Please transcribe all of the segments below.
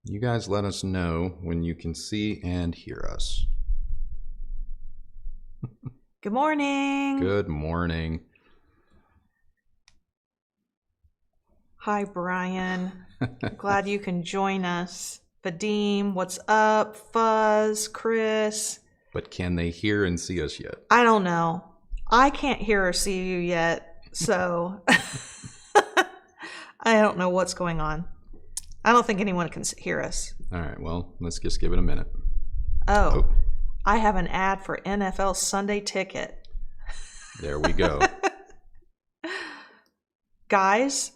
You guys let us know when you can see and hear us. Good morning. Good morning. Hi, Brian. Glad you can join us. Vadim, what's up? Fuzz, Chris. But can they hear and see us yet? I don't know. I can't hear or see you yet, so I don't know what's going on. I don't think anyone can hear us. All right, well, let's just give it a minute. Oh. I have an ad for NFL Sunday Ticket. There we go. Guys,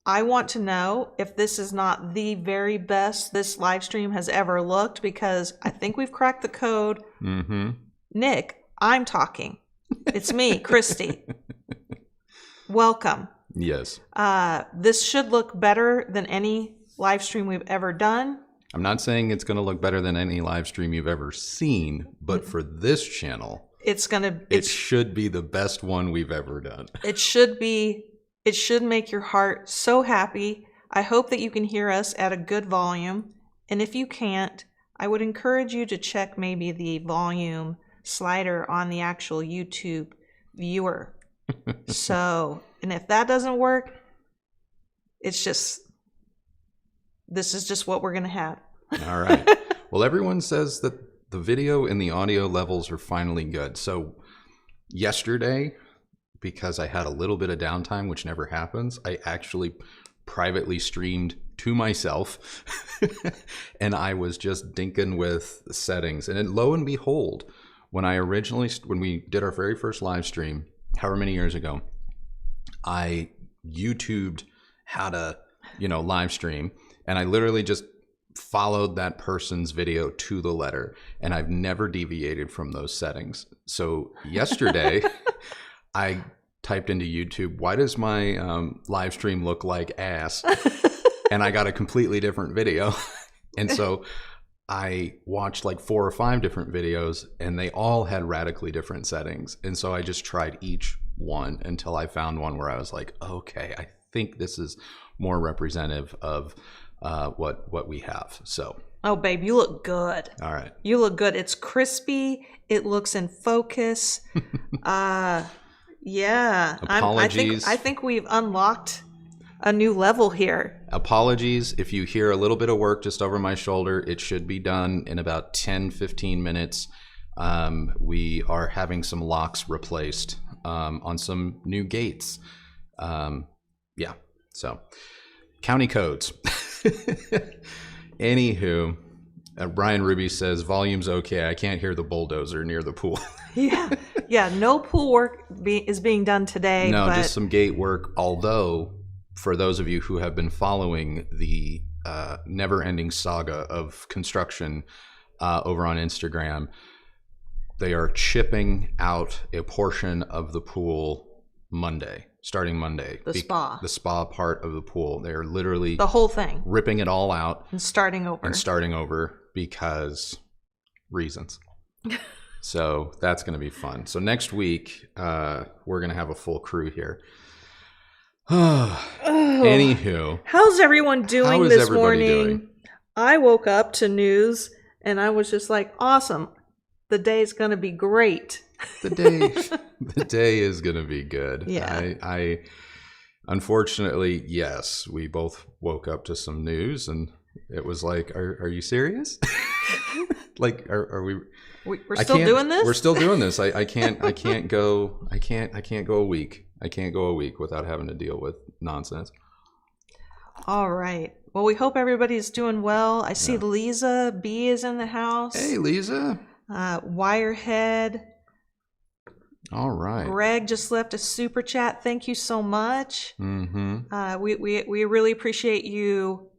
I want to know if this is not the very best this live stream has ever looked, because I think we've cracked the code. Mm-hmm. Nick, I'm talking. It's me, Kristi. Welcome. Yes. This should look better than any live stream we've ever done. I'm not saying it's going to look better than any live stream you've ever seen, but for this channel, it should be the best one we've ever done. It should make your heart so happy. I hope that you can hear us at a good volume. And if you can't, I would encourage you to check maybe the volume slider on the actual YouTube viewer. And if that doesn't work, this is just what we're going to have. All right. Well, everyone says that the video and the audio levels are finally good. So yesterday, because I had a little bit of downtime, which never happens, I actually privately streamed to myself and I was just dinking with the settings. And then, lo and behold, when we did our very first live stream, however many years ago, I YouTubed how to, live stream, and I literally just followed that person's video to the letter, and I've never deviated from those settings. So yesterday, I typed into YouTube, why does my live stream look like ass? And I got a completely different video. And so I watched like 4 or 5 different videos, and they all had radically different settings. And so I just tried each one until I found one where I was like, okay, I think this is more representative of what we have. So. Oh, babe, you look good. All right. You look good. It's crispy. It looks in focus. Yeah. Apologies. I think we've unlocked a new level here. Apologies if you hear a little bit of work just over my shoulder. It should be done in about 10-15 minutes. We are having some locks replaced on some new gates. Yeah, so county codes. Anywho, Brian Ruby says volume's okay. I can't hear the bulldozer near the pool. Yeah, no pool work is being done today. No, just some gate work. Although, for those of you who have been following the never-ending saga of construction over on Instagram, they are chipping out a portion of the pool starting Monday. The spa part of the pool. They're literally the whole thing, ripping it all out and starting over because reasons. So that's going to be fun. So next week, we're going to have a full crew here. Anywho, how's everyone doing this morning? Doing? I woke up to news and I was just like, awesome. The day's going to be great. The day is going to be good. Yeah. I unfortunately, yes, we both woke up to some news and it was like, are you serious? Like, are we? We're still doing this? We're still doing this. I can't go a week. I can't go a week without having to deal with nonsense. All right. Well, we hope everybody's doing well. I see Lisa B is in the house. Hey, Lisa. Wirehead. All right. Greg just left a super chat. Thank you so much. Mm-hmm. We really appreciate you.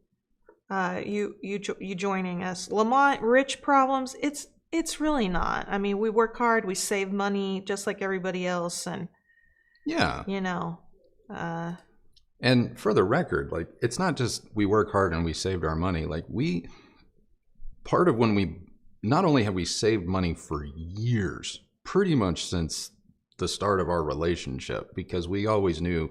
You joining us. Lamont, rich problems. It's really not. I mean, we work hard. We save money just like everybody else, and yeah, And for the record, like, it's not just we work hard and we saved our money. Like, not only have we saved money for years, pretty much since the start of our relationship, because we always knew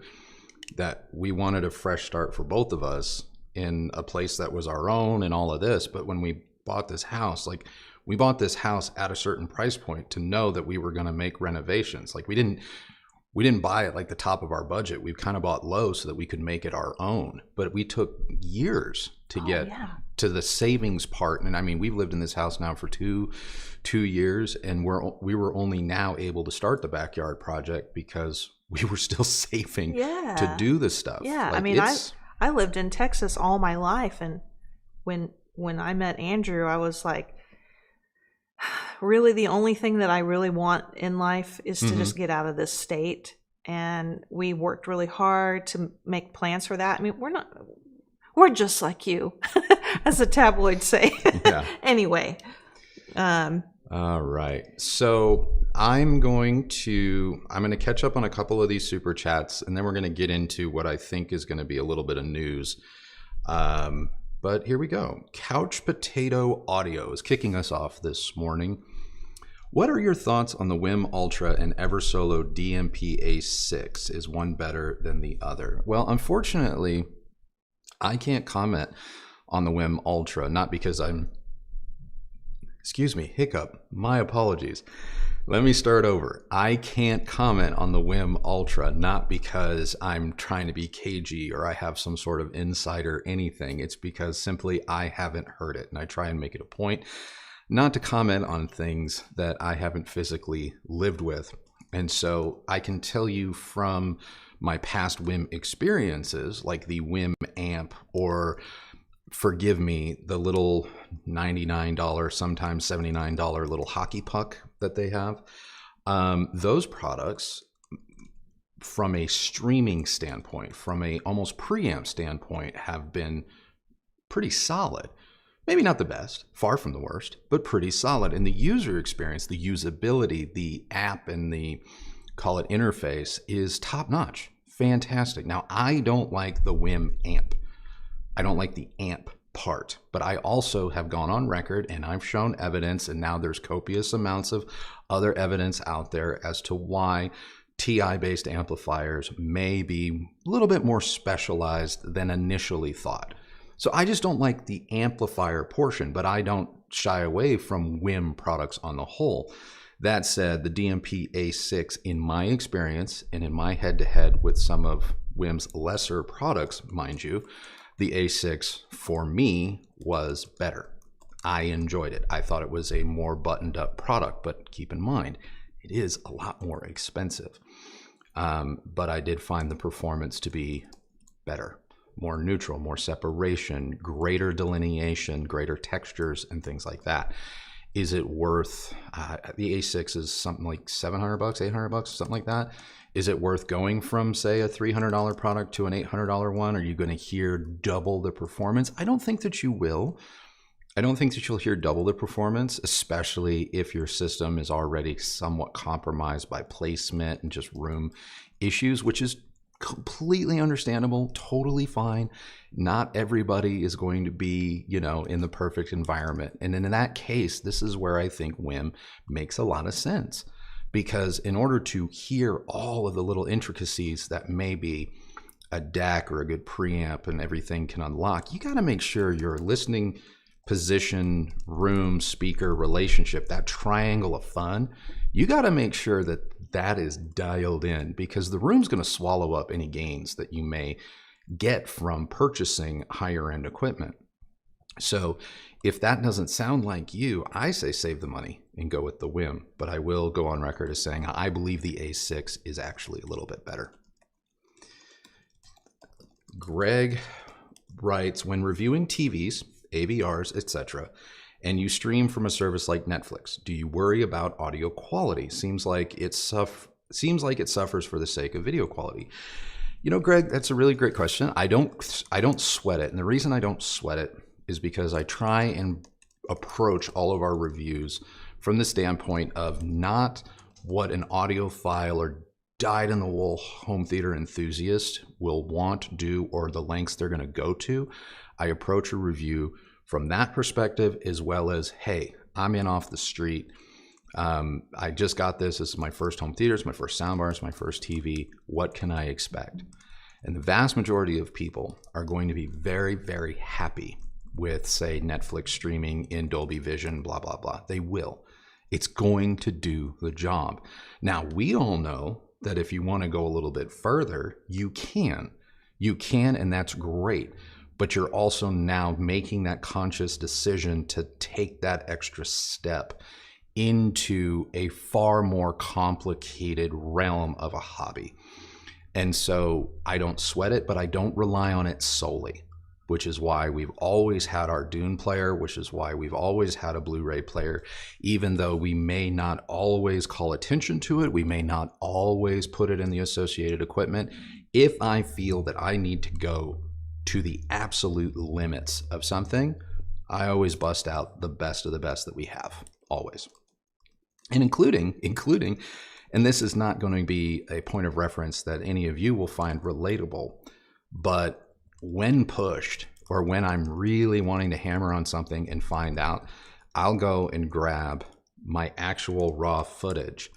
that we wanted a fresh start for both of us in a place that was our own and all of this. But when we bought this house, like we bought this house at a certain price point to know that we were going to make renovations. Like we didn't buy it like the top of our budget. We kind of bought low so that we could make it our own. But we took years to get to the savings part. And I mean, we've lived in this house now for two years, and we were only now able to start the backyard project because we were still saving to do this stuff. Yeah, like, I mean, I lived in Texas all my life, and when I met Andrew, I was like, really the only thing that I really want in life is to just get out of this state. And we worked really hard to make plans for that. I mean, we're just like you, as the tabloids say. Yeah. Anyway. All right. So I'm going to catch up on a couple of these super chats, and then we're going to get into what I think is going to be a little bit of news. But here we go. Couch Potato Audio is kicking us off this morning. What are your thoughts on the WIM Ultra and Eversolo DMP A6? Is one better than the other? Well, unfortunately, I can't comment on the WIM Ultra, not because hiccup. My apologies. Let me start over. I can't comment on the WIM Ultra, not because I'm trying to be cagey or I have some sort of insider anything. It's because simply I haven't heard it, and I try and make it a point not to comment on things that I haven't physically lived with. And so I can tell you from my past WIM experiences, like the WIM amp, or forgive me, the little $99, sometimes $79 little hockey puck that they have. Those products, from a streaming standpoint, from a almost preamp standpoint, have been pretty solid. Maybe not the best, far from the worst, but pretty solid. And the user experience, the usability, the app, and the, call it interface, is top notch. Fantastic. Now, I don't like the WIM amp. I don't like the amp part, but I also have gone on record and I've shown evidence, and now there's copious amounts of other evidence out there as to why TI-based amplifiers may be a little bit more specialized than initially thought. So I just don't like the amplifier portion, but I don't shy away from WIM products on the whole. That said, the DMP A6, in my experience and in my head-to-head with some of WIM's lesser products, mind you, the A6 for me was better. I enjoyed it. I thought it was a more buttoned up product, but keep in mind, it is a lot more expensive. But I did find the performance to be better, more neutral, more separation, greater delineation, greater textures, and things like that. Is it worth, the A6 is something like $700, $800, something like that. Is it worth going from, say, a $300 product to an $800 one? Are you going to hear double the performance? I don't think that you will. I don't think that you'll hear double the performance, especially if your system is already somewhat compromised by placement and just room issues, which is completely understandable, totally fine. Not everybody is going to be, in the perfect environment. And in that case, this is where I think WIM makes a lot of sense. Because in order to hear all of the little intricacies that maybe a DAC or a good preamp and everything can unlock, you got to make sure your listening position, room, speaker relationship, that triangle of fun, you got to make sure that that is dialed in, because the room's going to swallow up any gains that you may get from purchasing higher end equipment. So if that doesn't sound like you, I say save the money and go with the WIM, but I will go on record as saying I believe the A6 is actually a little bit better. Greg writes, when reviewing TVs, AVRs, etc., and you stream from a service like Netflix, do you worry about audio quality? Seems like it suffers for the sake of video quality. Greg, that's a really great question. I don't sweat it, and the reason I don't sweat it is because I try and approach all of our reviews from the standpoint of not what an audiophile or dyed-in-the-wool home theater enthusiast will want, do, or the lengths they're going to go to. I approach a review from that perspective, as well as, hey, I'm in off the street. I just got this. This is my first home theater. It's my first soundbar. It's my first TV. What can I expect? And the vast majority of people are going to be very, very happy with, say, Netflix streaming in Dolby Vision, blah, blah, blah. They will. It's going to do the job. Now, we all know that if you want to go a little bit further, you can. You can, and that's great. But you're also now making that conscious decision to take that extra step into a far more complicated realm of a hobby. And so I don't sweat it, but I don't rely on it solely, which is why we've always had our Dune player, which is why we've always had a Blu-ray player, even though we may not always call attention to it, we may not always put it in the associated equipment. If I feel that I need to go to the absolute limits of something, I always bust out the best of the best that we have, always. And including, and this is not going to be a point of reference that any of you will find relatable, but when pushed, or when I'm really wanting to hammer on something and find out, I'll go and grab my actual raw footage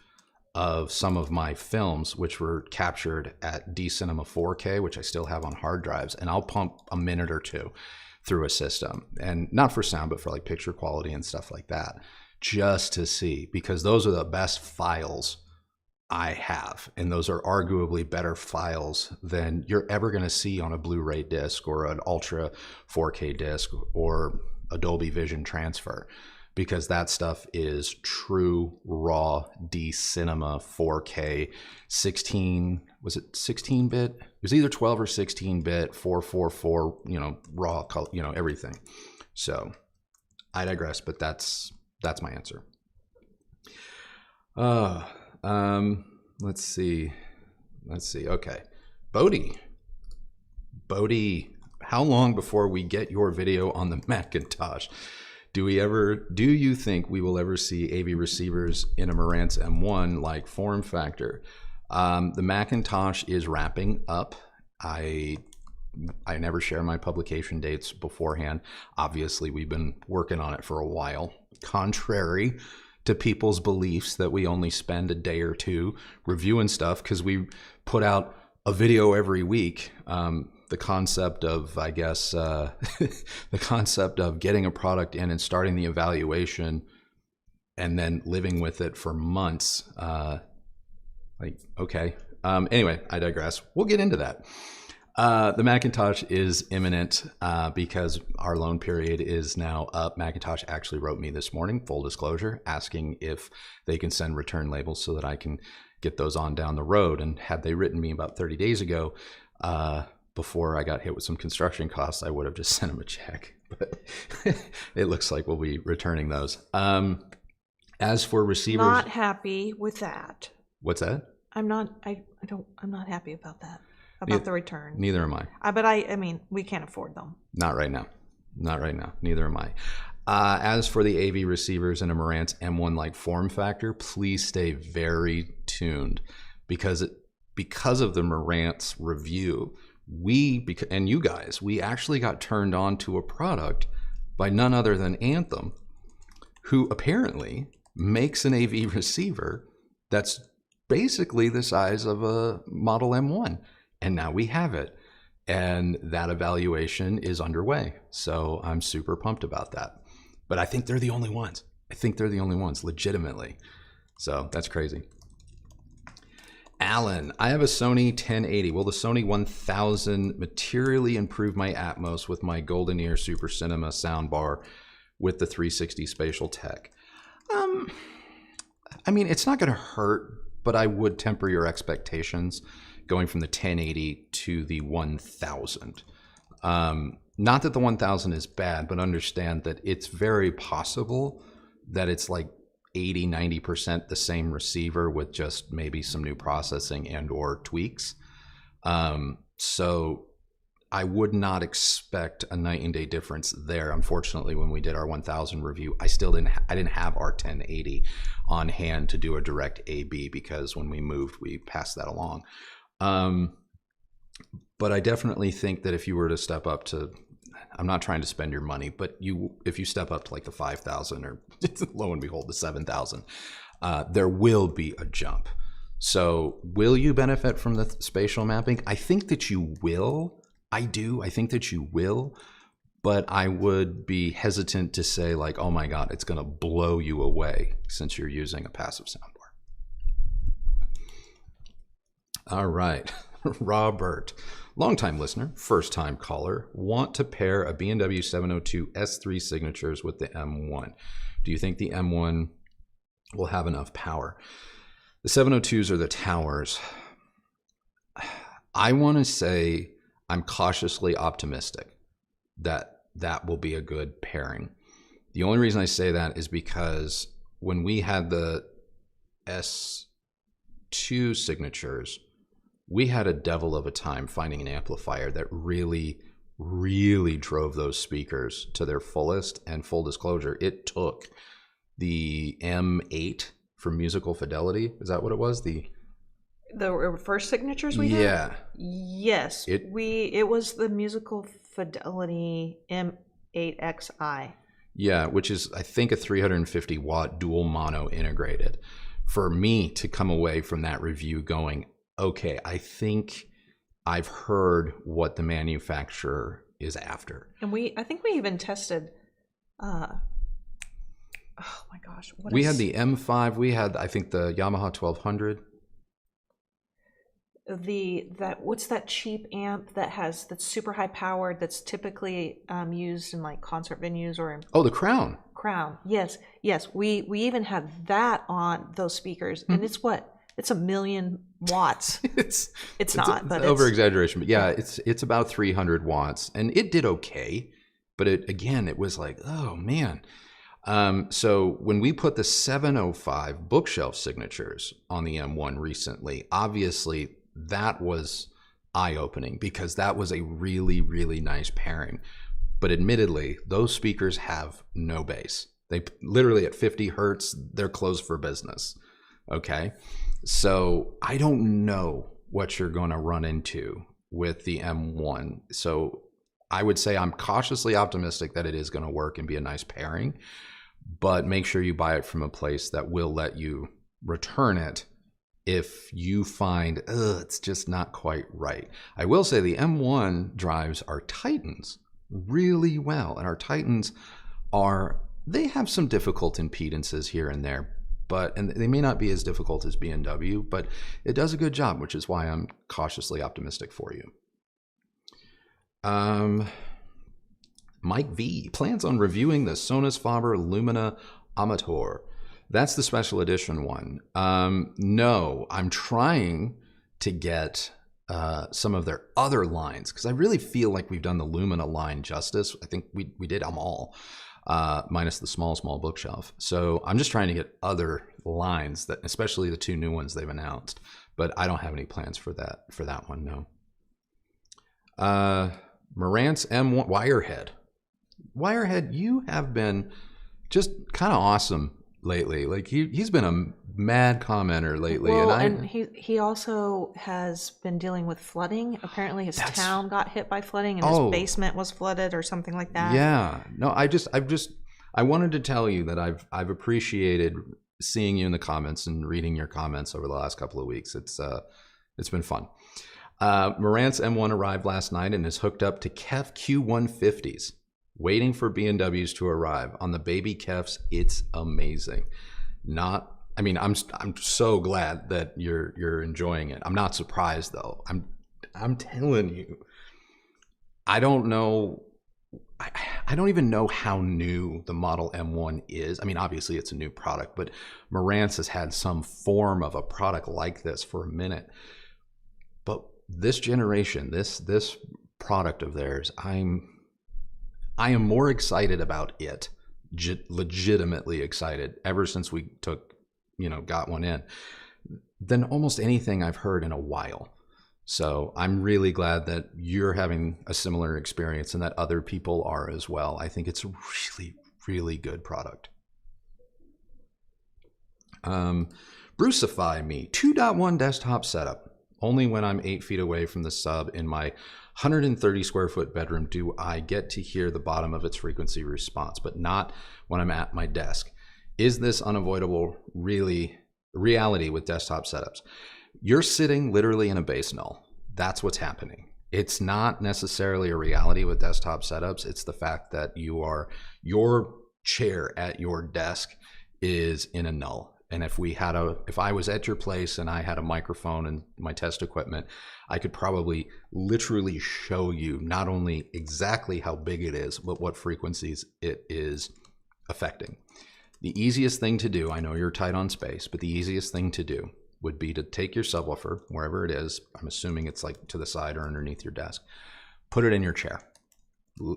of some of my films, which were captured at D-Cinema 4K, which I still have on hard drives, and I'll pump a minute or two through a system, and not for sound, but for like picture quality and stuff like that, just to see, because those are the best files I have, and those are arguably better files than you're ever going to see on a Blu-ray disc or an Ultra 4K disc or a Dolby Vision transfer, because that stuff is true raw D-Cinema 4K 16, was it 16-bit? It was either 12 or 16-bit 444, raw color, everything. So I digress, but that's my answer. Let's see. Okay. Bodie, how long before we get your video on the Macintosh? Do you think we will ever see AV receivers in a Marantz M1 like form factor? The Macintosh is wrapping up. I never share my publication dates beforehand. Obviously, we've been working on it for a while, contrary to people's beliefs that we only spend a day or two reviewing stuff because we put out a video every week. The concept of, I guess, the concept of getting a product in and starting the evaluation and then living with it for months. Okay. Anyway, I digress. We'll get into that. The Macintosh is imminent because our loan period is now up. Macintosh actually wrote me this morning, full disclosure, asking if they can send return labels so that I can get those on down the road. And had they written me about 30 days ago, before I got hit with some construction costs, I would have just sent them a check. But it looks like we'll be returning those. As for receivers, not happy with that. What's that? I'm not happy about that. About the return. Neither am I. But I mean, we can't afford them. Not right now. Neither am I. As for the AV receivers in a Marantz M1 like form factor, please stay very tuned because of the Marantz review, and you guys, we actually got turned on to a product by none other than Anthem, who apparently makes an AV receiver that's basically the size of a Model M1. And now we have it. And that evaluation is underway. So I'm super pumped about that. But I think they're the only ones. Legitimately. So that's crazy. Alan, I have a Sony 1080. Will the Sony 1000 materially improve my Atmos with my Golden Ear Super Cinema soundbar with the 360 spatial tech? I mean, it's not going to hurt, but I would temper your expectations going from the 1080 to the 1000. Not that the 1000 is bad, but understand that it's very possible that it's like 80-90% the same receiver with just maybe some new processing and or tweaks. So I would not expect a night and day difference there. Unfortunately, when we did our 1000 review, I didn't have our 1080 on hand to do a direct AB because when we moved, we passed that along. But I definitely think that if you were to step up to, I'm not trying to spend your money, but if you step up to like the 5,000 or lo and behold the 7,000, there will be a jump. So will you benefit from the spatial mapping? I think that you will. I do. I think that you will. But I would be hesitant to say like, oh my God, it's going to blow you away since you're using a passive soundbar. All right. Robert, longtime listener, first time caller, want to pair a B&W 702 S3 signatures with the M1. Do you think the M1 will have enough power? The 702s are the towers. I want to say I'm cautiously optimistic that that will be a good pairing. The only reason I say that is because when we had the S2 signatures, we had a devil of a time finding an amplifier that really, really drove those speakers to their fullest. And full disclosure, it took the M8 for musical fidelity. Is that what it was? The first signatures we had? Yeah. Yes. It was the musical fidelity M8XI. Yeah, which is, I think, a 350 watt dual mono integrated. For me to come away from that review going, okay, I think I've heard what the manufacturer is after. And I think we even tested, oh my gosh. We had the M5, we had, I think, the Yamaha 1200. What's that cheap amp that's super high powered that's typically used in like concert venues or the Crown. Yes we even had that on those speakers. And it's 1 million watts. it's not, but it's over exaggeration, but yeah, it's about 300 watts, and it did okay, but it was like, oh man. So when we put the 705 bookshelf signatures on the M1 recently, obviously that was eye-opening because that was a really, really nice pairing. But admittedly, those speakers have no bass. They literally at 50 hertz, they're closed for business. Okay. So I don't know what you're going to run into with the M1. So I would say I'm cautiously optimistic that it is going to work and be a nice pairing, but make sure you buy it from a place that will let you return it if you find it's just not quite right. I will say the M1 drives our Titans really well, and our Titans they have some difficult impedances here and there, and they may not be as difficult as B&W, but it does a good job, which is why I'm cautiously optimistic for you. Mike V plans on reviewing the Sonus Faber Lumina Amateur. That's the special edition one. No, I'm trying to get some of their other lines because I really feel like we've done the Lumina line justice. I think we did them all, minus the small bookshelf. So I'm just trying to get other lines, that, especially the 2 new ones they've announced. But I don't have any plans for that one. No. Marantz M1 Wirehead, you have been just kind of awesome lately. Like he's been a mad commenter lately. Well, and he also has been dealing with flooding. Apparently his town got hit by flooding and his basement was flooded or something like that. Yeah. No, I wanted to tell you that I've appreciated seeing you in the comments and reading your comments over the last couple of weeks. It's been fun. Marantz M1 arrived last night and is hooked up to KEF Q150s. Waiting for B&Ws to arrive. On the baby KEFs, it's amazing. I'm so glad that you're enjoying it. I'm not surprised though. I'm telling you, I don't know. I don't even know how new the Model M1 is. I mean, obviously it's a new product, but Marantz has had some form of a product like this for a minute. But this generation, this product of theirs, I am more excited about it, legitimately excited, ever since we got one in, than almost anything I've heard in a while. So I'm really glad that you're having a similar experience and that other people are as well. I think it's a really, really good product. Brucify me, 2.1 desktop setup. Only when I'm 8 feet away from the sub in my 130 square foot bedroom do I get to hear the bottom of its frequency response, but not when I'm at my desk. Is this unavoidable? Really, reality with desktop setups. You're sitting literally in a bass null. That's what's happening. It's not necessarily a reality with desktop setups. It's the fact that your chair at your desk is in a null. And if I was at your place and I had a microphone and my test equipment, I could probably literally show you not only exactly how big it is, but what frequencies it is affecting. The easiest thing to do, I know you're tight on space, but the easiest thing to do would be to take your subwoofer, wherever it is, I'm assuming it's like to the side or underneath your desk, put it in your chair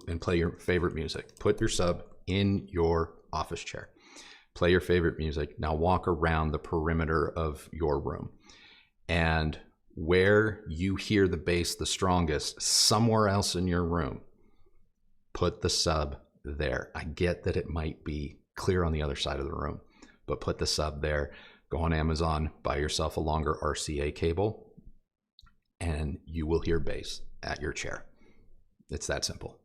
and play your favorite music. Put your sub in your office chair. Play your favorite music. Now walk around the perimeter of your room. And where you hear the bass the strongest, somewhere else in your room, put the sub there. I get that it might be clear on the other side of the room, but put the sub there. Go on Amazon, buy yourself a longer RCA cable, and you will hear bass at your chair. It's that simple.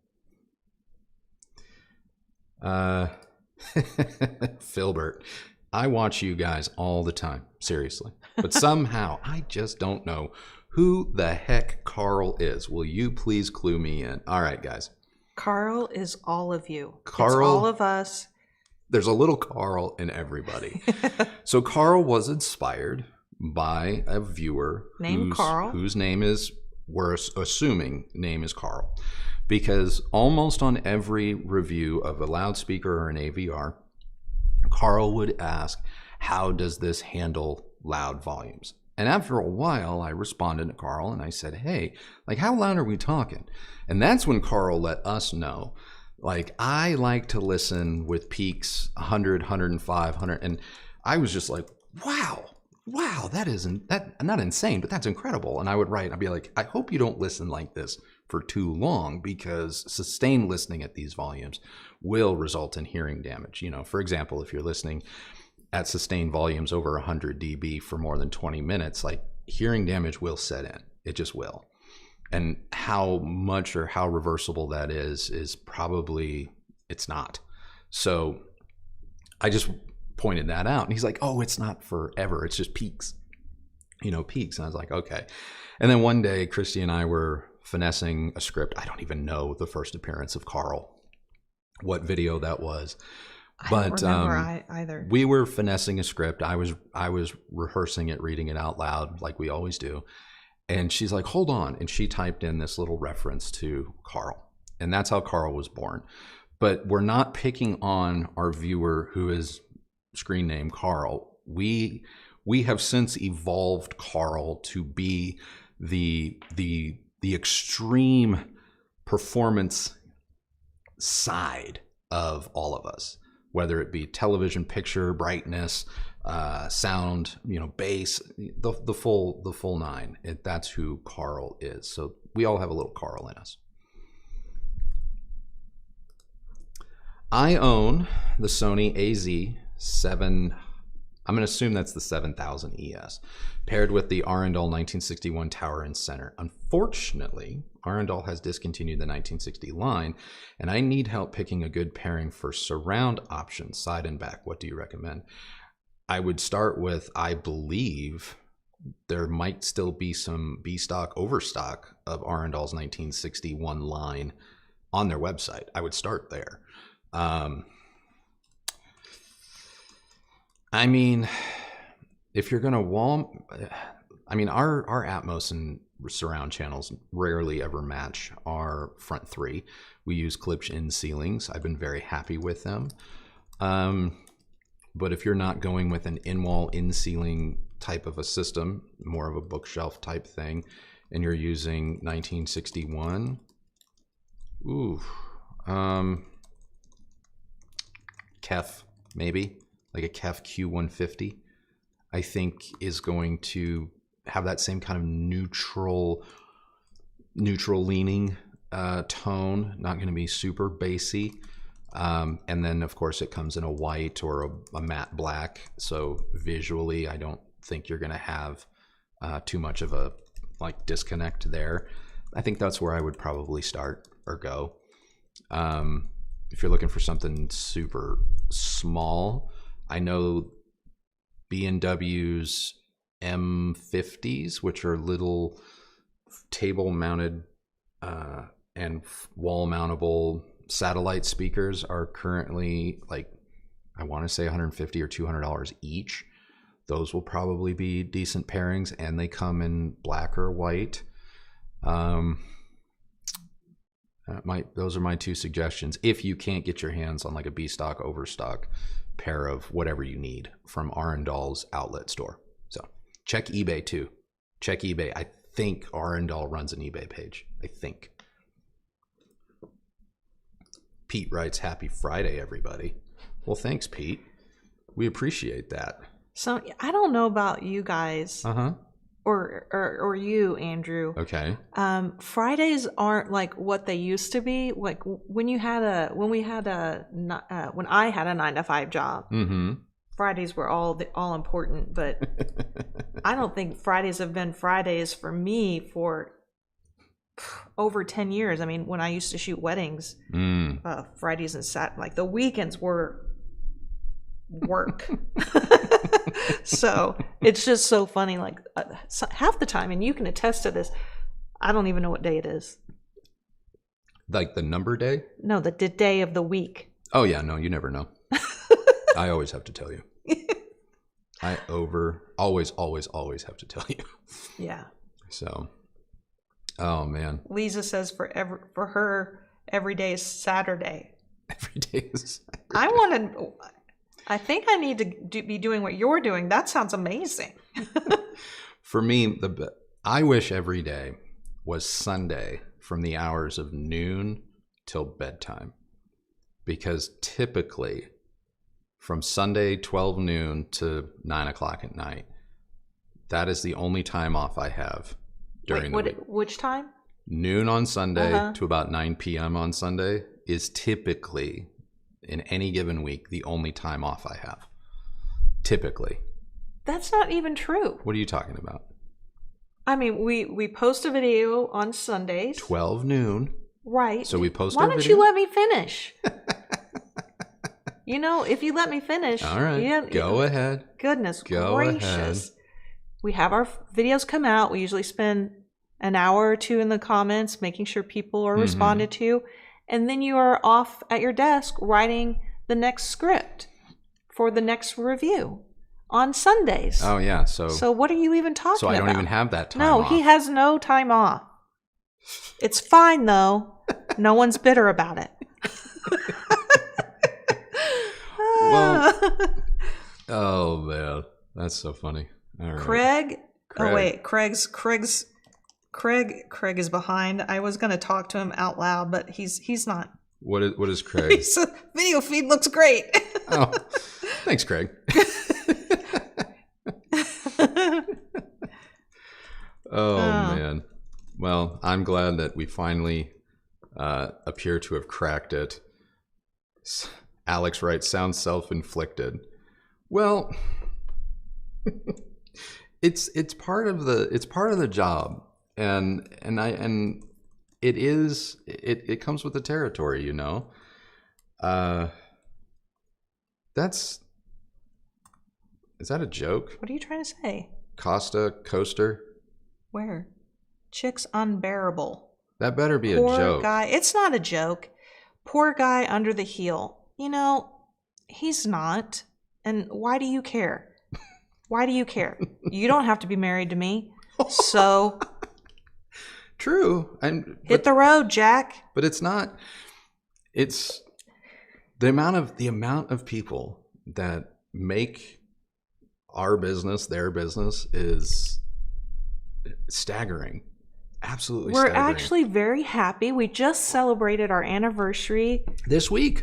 Filbert, I watch you guys all the time, seriously. But somehow, I just don't know who the heck Carl is. Will you please clue me in? All right, guys. Carl is all of you. Carl, it's all of us. There's a little Carl in everybody. So Carl was inspired by a viewer named Carl, whose name is, we're assuming name is Carl, because almost on every review of a loudspeaker or an AVR, Carl would ask, how does this handle loud volumes? And after a while, I responded to Carl and I said, hey, like, how loud are we talking? And that's when Carl let us know, like, I like to listen with peaks 100, 105, 100. And I was just like, wow, that not insane, but that's incredible. And I would write, I'd be like, I hope you don't listen like this for too long, because sustained listening at these volumes will result in hearing damage. You know, for example, if you're listening at sustained volumes over 100 dB for more than 20 minutes, like, hearing damage will set in. It just will. And how much or how reversible that is probably, it's not. So I just pointed that out, and he's like, oh, it's not forever. It's just peaks, peaks. And I was like, okay. And then one day, Kristi and I were finessing a script. I don't even know the first appearance of Carl, what video that was. But I don't remember either. We were finessing a script. I was rehearsing it, reading it out loud like we always do. And she's like, hold on. And she typed in this little reference to Carl. And that's how Carl was born. But we're not picking on our viewer who is screen name Carl. We have since evolved Carl to be the extreme performance side of all of us, whether it be television picture, brightness, sound, bass, the full nine. That's who Carl is. So we all have a little Carl in us. I own the Sony AZ7. I'm going to assume that's the 7000 ES, paired with the Arundel 1961 tower and center. Unfortunately, Arundel has discontinued the 1960 line, and I need help picking a good pairing for surround options, side and back. What do you recommend? I would start with, I believe there might still be some B-stock overstock of Arundel's 1961 line on their website. I would start there. I mean, if you're going to our Atmos and surround channels rarely ever match our front three. We use Klipsch-in ceilings. I've been very happy with them. But if you're not going with an in-wall, in-ceiling type of a system, more of a bookshelf type thing, and you're using 1961, KEF, maybe, like a KEF Q150, I think is going to have that same kind of neutral leaning tone, not going to be super bassy. And then of course it comes in a white or a matte black. So visually, I don't think you're going to have too much of a disconnect there. I think that's where I would probably start or go. If you're looking for something super small, I know B&W's M50s, which are little table-mounted and wall-mountable satellite speakers, are currently like, I want to say $150 or $200 each. Those will probably be decent pairings, and they come in black or white. Those are my two suggestions. If you can't get your hands on like a B stock, overstock pair of whatever you need from Arundel's outlet store. So check eBay too. Check eBay. I think Arundel runs an eBay page. I think. Pete writes, "Happy Friday, everybody." Well, thanks, Pete. We appreciate that. So I don't know about you guys, or you, Andrew. Okay. Fridays aren't like what they used to be. Like when I had a 9-to-5 job. Mm-hmm. Fridays were all important, but I don't think Fridays have been Fridays for me for over 10 years. I mean, when I used to shoot weddings, Fridays and like the weekends were work. So it's just so funny. Like half the time, and you can attest to this, I don't even know what day it is. Like the number day? No, the day of the week. Oh yeah, no, you never know. I always have to tell you. I always have to tell you. Yeah. So, oh man. Lisa says for her every day is Saturday. Every day is Saturday. I think I need to be doing what you're doing. That sounds amazing. For me, I wish every day was Sunday from the hours of noon till bedtime, because typically from Sunday 12 noon to 9 o'clock at night, that is the only time off I have during the week. Which time? Noon on Sunday to about 9 p.m. on Sunday is typically, in any given week, the only time off I have. Typically. That's not even true. What are you talking about? I mean, we post a video on Sundays. 12 noon. Right. So we post our video. Why don't you let me finish? If you let me finish. All right. Go ahead. Goodness Go gracious. ahead. We have our videos come out. We usually spend an hour or two in the comments making sure people are responded to. And then you are off at your desk writing the next script for the next review on Sundays. Oh, yeah. So what are you even talking about? So I don't even have that time off. No, he has no time off. It's fine, though. No one's bitter about it. Well, oh, man. That's so funny. All right. Craig. Oh, wait. Craig is behind. I was going to talk to him out loud, but he's not. What is Craig? His video feed looks great. Oh, thanks, Craig. Oh, man. Well, I'm glad that we finally appear to have cracked it. Alex writes, sounds self-inflicted. Well, it's part of the job. And it comes with the territory, is that a joke? What are you trying to say? Coaster? Where? Chick's unbearable. That better be Poor a joke. Guy. It's not a joke. Poor guy under the heel. He's not. And why do you care? Why do you care? You don't have to be married to me. So true. Hit the road, Jack. But it's not. It's the amount of people that make our business their business is staggering. Absolutely We're staggering. actually very happy. We just celebrated our anniversary this week.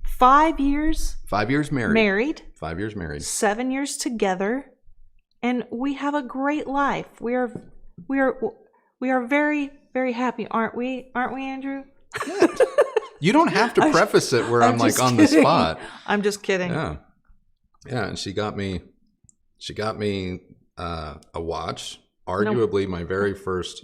5 years. 5 years married. 5 years married. 7 years together, and we have a great life. We are very, very happy, aren't we? Aren't we, Andrew? You don't have to preface it where I'm like on the spot. I'm just kidding. Yeah, and she got me a watch. Arguably my very first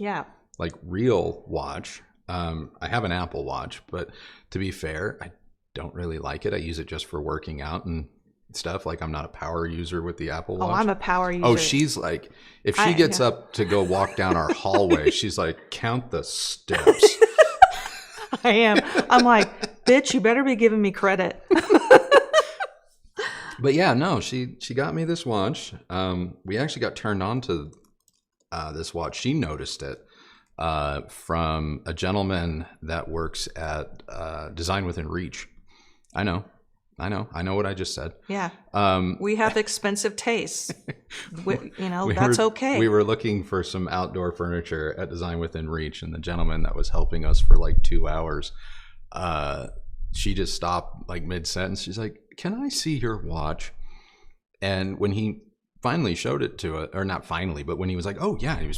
like real watch. I have an Apple Watch, but to be fair, I don't really like it. I use it just for working out and stuff. Like I'm not a power user with the Apple Watch. Oh, I'm a power user. Oh, she's like, if she gets up to go walk down our hallway, she's like, count the steps. I am. I'm like, bitch, you better be giving me credit. But yeah, no, she got me this watch. We actually got turned on to this watch. She noticed it from a gentleman that works at Design Within Reach. I know what I just said. Yeah. We have expensive tastes. That's okay. We were looking for some outdoor furniture at Design Within Reach, and the gentleman that was helping us for like 2 hours, she just stopped like mid-sentence. She's like, "Can I see your watch?" And when he finally showed it to us, or not finally, but when he was like, "Oh yeah," he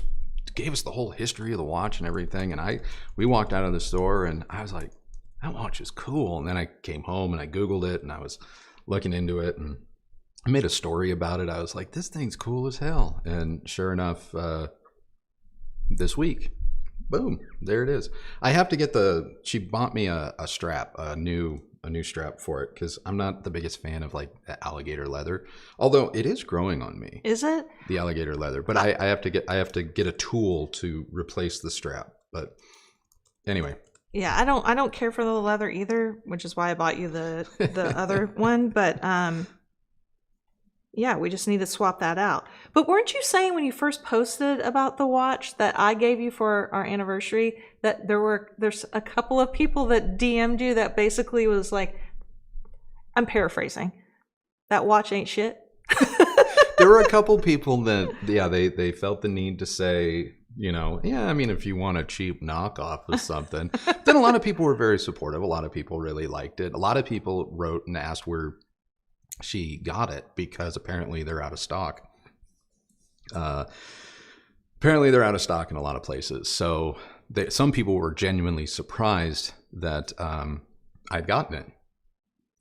gave us the whole history of the watch and everything. And we walked out of the store, and I was like, that watch is cool. And then I came home and I Googled it, and I was looking into it, and I made a story about it. I was like, this thing's cool as hell. And sure enough, this week, boom, there it is. I have to get she bought me a strap, a new strap for it, because I'm not the biggest fan of like the alligator leather, although it is growing on me. Is it? The alligator leather, but I have to get a tool to replace the strap. But anyway. Yeah, I don't care for the leather either, which is why I bought you the other one. But yeah, we just need to swap that out. But weren't you saying when you first posted about the watch that I gave you for our anniversary that there's a couple of people that DM'd you that basically was like, I'm paraphrasing, that watch ain't shit? There were a couple people that, yeah, they felt the need to say, I mean, if you want a cheap knockoff of something. Then a lot of people were very supportive. A lot of people really liked it. A lot of people wrote and asked where she got it, because apparently they're out of stock. Apparently they're out of stock in a lot of places. So some people were genuinely surprised that I'd gotten it.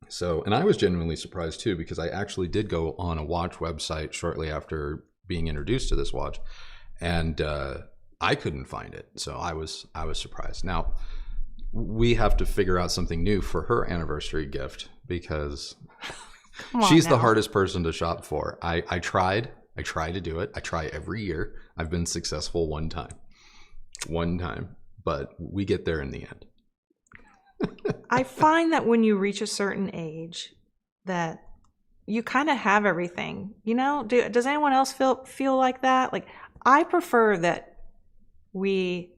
So, and I was genuinely surprised too, because I actually did go on a watch website shortly after being introduced to this watch, and I couldn't find it. So I was surprised. Now we have to figure out something new for her anniversary gift, because she's the hardest person to shop for. I try to do it. I try every year. I've been successful one time, but we get there in the end. I find that when you reach a certain age that you kind of have everything, does anyone else feel like that? Like, I prefer that we,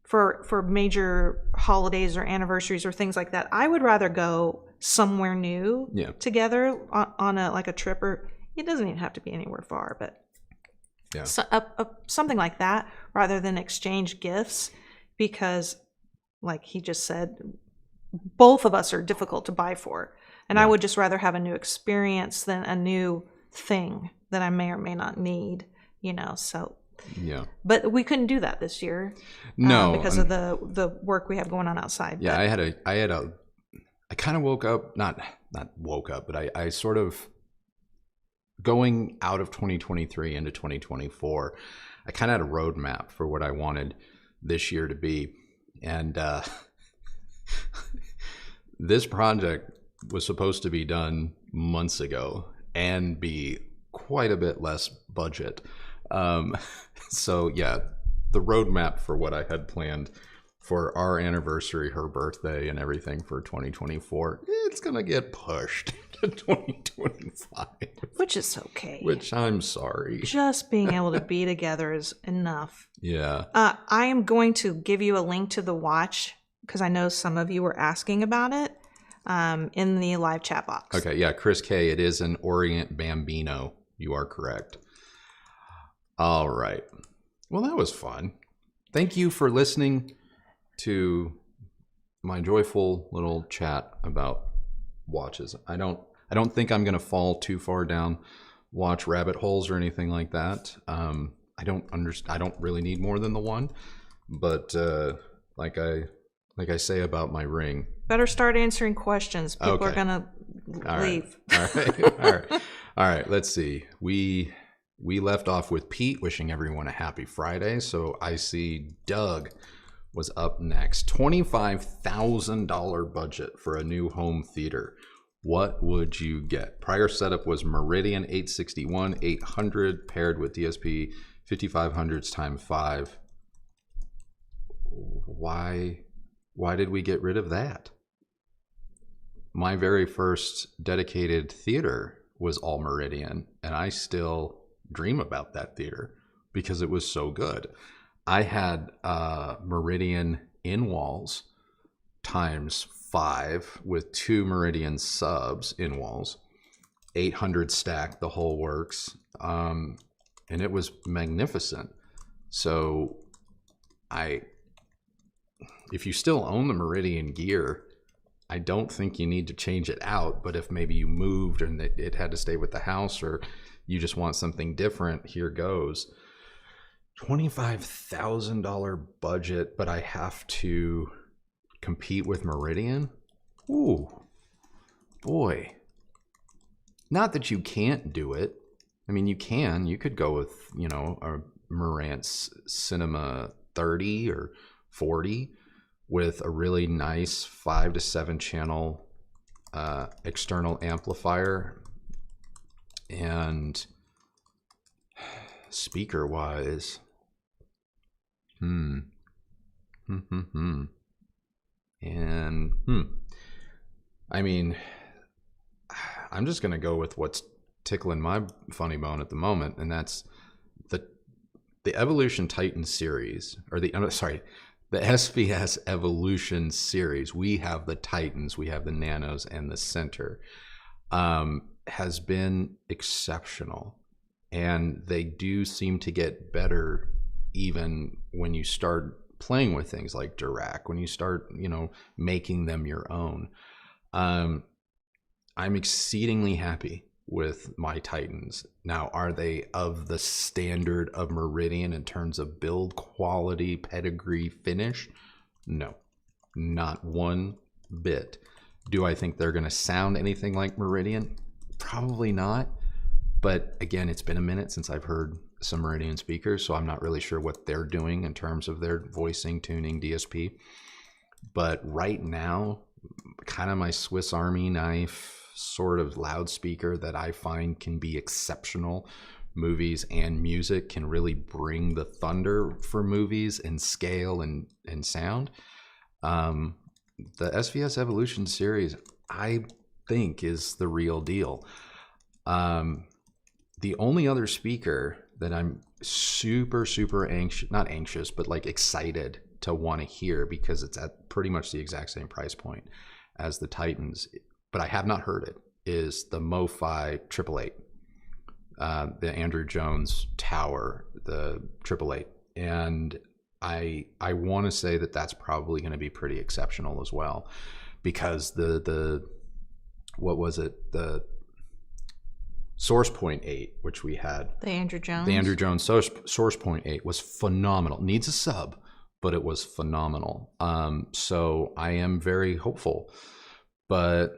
for major holidays or anniversaries or things like that, I would rather go somewhere new together on a trip, or it doesn't even have to be anywhere far, but something like that, rather than exchange gifts, because like he just said, both of us are difficult to buy for. And I would just rather have a new experience than a new thing that I may or may not need, so. Yeah. But we couldn't do that this year. No. Because of the work we have going on outside. Yeah, I kind of woke up, not woke up, but I sort of, going out of 2023 into 2024, I kind of had a roadmap for what I wanted this year to be. And this project was supposed to be done months ago and be quite a bit less budget. So yeah, the roadmap for what I had planned for our anniversary, her birthday, and everything for 2024, it's gonna get pushed to 2025. Which is okay. Which I'm sorry. Just being able to be together is enough. Yeah. I am going to give you a link to the watch, because I know some of you were asking about it, in the live chat box. Okay, yeah, Chris K, it is an Orient Bambino. You are correct. All right. Well, that was fun. Thank you for listening to my joyful little chat about watches. I don't think I'm going to fall too far down watch rabbit holes or anything like that. I don't really need more than the one, but like I say about my ring, better start answering questions. People are going to leave. All right. Let's see. We left off with Pete wishing everyone a happy Friday. So I see Doug was up next. $25,000 budget for a new home theater. what would you get? Prior setup was Meridian 861 800 paired with DSP 5500s times 5. Why did we get rid of that? My very first dedicated theater was all Meridian, and I still dream about that theater because it was so good. I had Meridian in walls times 5 with 2 Meridian subs in walls, 800 stack, the whole works, and it was magnificent. So if you still own the Meridian gear, I don't think you need to change it out, but if maybe you moved and it had to stay with the house, or you just want something different, here goes. $25,000 budget, but I have to compete with Meridian? Ooh, boy. Not that you can't do it. I mean, you could go with, a Marantz Cinema 30 or 40 with a really nice 5 to 7 channel external amplifier. And speaker wise, I mean, I'm just gonna go with what's tickling my funny bone at the moment, and that's the Evolution Titan series, or the SVS Evolution series. We have the Titans, we have the Nanos, and the Center. Has been exceptional, and they do seem to get better even when you start playing with things like Dirac, when you start making them your own. I'm exceedingly happy with my Titans. Now, are they of the standard of Meridian in terms of build quality, pedigree, finish? No, not one bit. Do I think they're going to sound anything like Meridian? Probably not. But again, it's been a minute since I've heard some Meridian speakers, so I'm not really sure what they're doing in terms of their voicing, tuning, DSP. But right now, kind of my Swiss Army knife sort of loudspeaker that I find can be exceptional. Movies and music can really bring the thunder for movies and scale and sound. The SVS Evolution series, I think, is the real deal. The only other speaker that I'm super anxious, not anxious, but like excited to want to hear, because it's at pretty much the exact same price point as the Titans, but I have not heard it, is the MoFi 888, the Andrew Jones Tower, the 888. And I want to say that that's probably going to be pretty exceptional as well, because the what was it, the Source Point 8, which we had, the Andrew Jones Source Point 8 was phenomenal. Needs a sub, but it was phenomenal. So I am very hopeful. But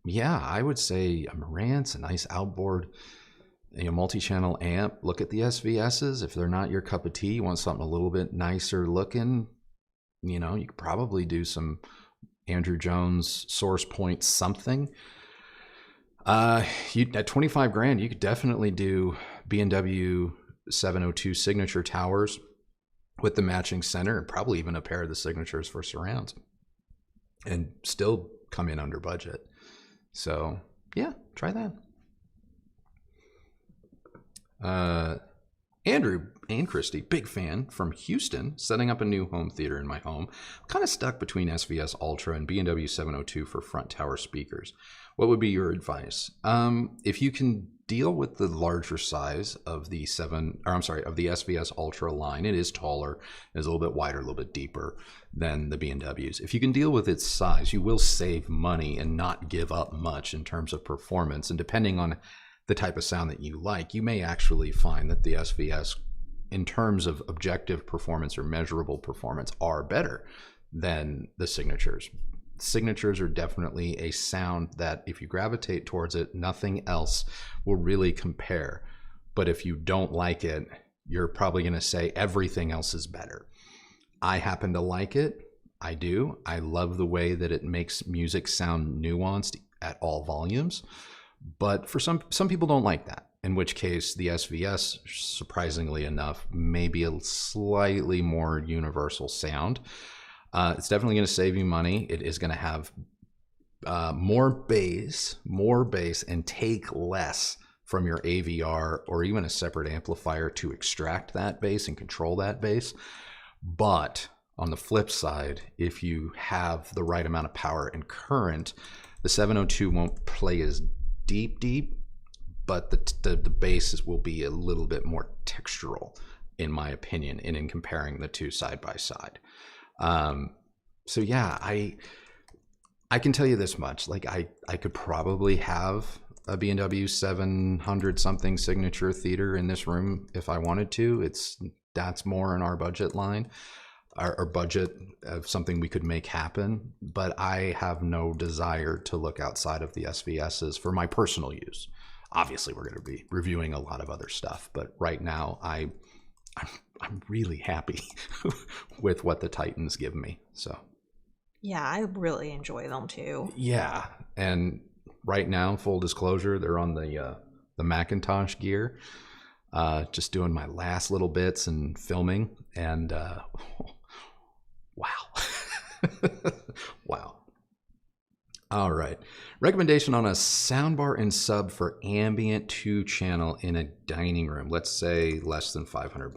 yeah, I would say a Marantz, a nice outboard, multi-channel amp. Look at the SVSs. If they're not your cup of tea, you want something a little bit nicer looking, you could probably do some Andrew Jones Source Point something. At $25,000, you could definitely do B&W 702 signature towers with the matching center, and probably even a pair of the signatures for surrounds, and still come in under budget. So yeah, try that. Andrew and Kristi, big fan from Houston, setting up a new home theater in my home. I'm kind of stuck between SVS Ultra and B&W 702 for front tower speakers. What would be your advice? If you can deal with the larger size of the SVS Ultra line, it is taller, it's a little bit wider, a little bit deeper than the B&Ws. If you can deal with its size, you will save money and not give up much in terms of performance. And depending on the type of sound that you like, you may actually find that the SVS, in terms of objective performance or measurable performance, are better than the signatures. Signatures are definitely a sound that if you gravitate towards it, nothing else will really compare. But if you don't like it, you're probably going to say everything else is better. I happen to like it. I do. I love the way that it makes music sound nuanced, at all volumes. But for some people don't like that, in which case the SVS, surprisingly enough, may be a slightly more universal sound. It's definitely going to save you money. It is going to have more bass, and take less from your AVR or even a separate amplifier to extract that bass and control that bass. But on the flip side, if you have the right amount of power and current, the 702 won't play as deep, but the bass will be a little bit more textural, in my opinion, and in comparing the two side by side. So yeah, I can tell you this much, like I could probably have a B&W 700 something signature theater in this room if I wanted to. That's more in our budget line, our budget of something we could make happen, but I have no desire to look outside of the SVSs for my personal use. Obviously we're going to be reviewing a lot of other stuff, but right now I'm really happy with what the Titans give me. So yeah, I really enjoy them too. Yeah, and right now, full disclosure, they're on the Macintosh gear. Just doing my last little bits and filming, and wow. Wow. All right. Recommendation on a soundbar and sub for ambient 2-channel in a dining room. Let's say less than $500.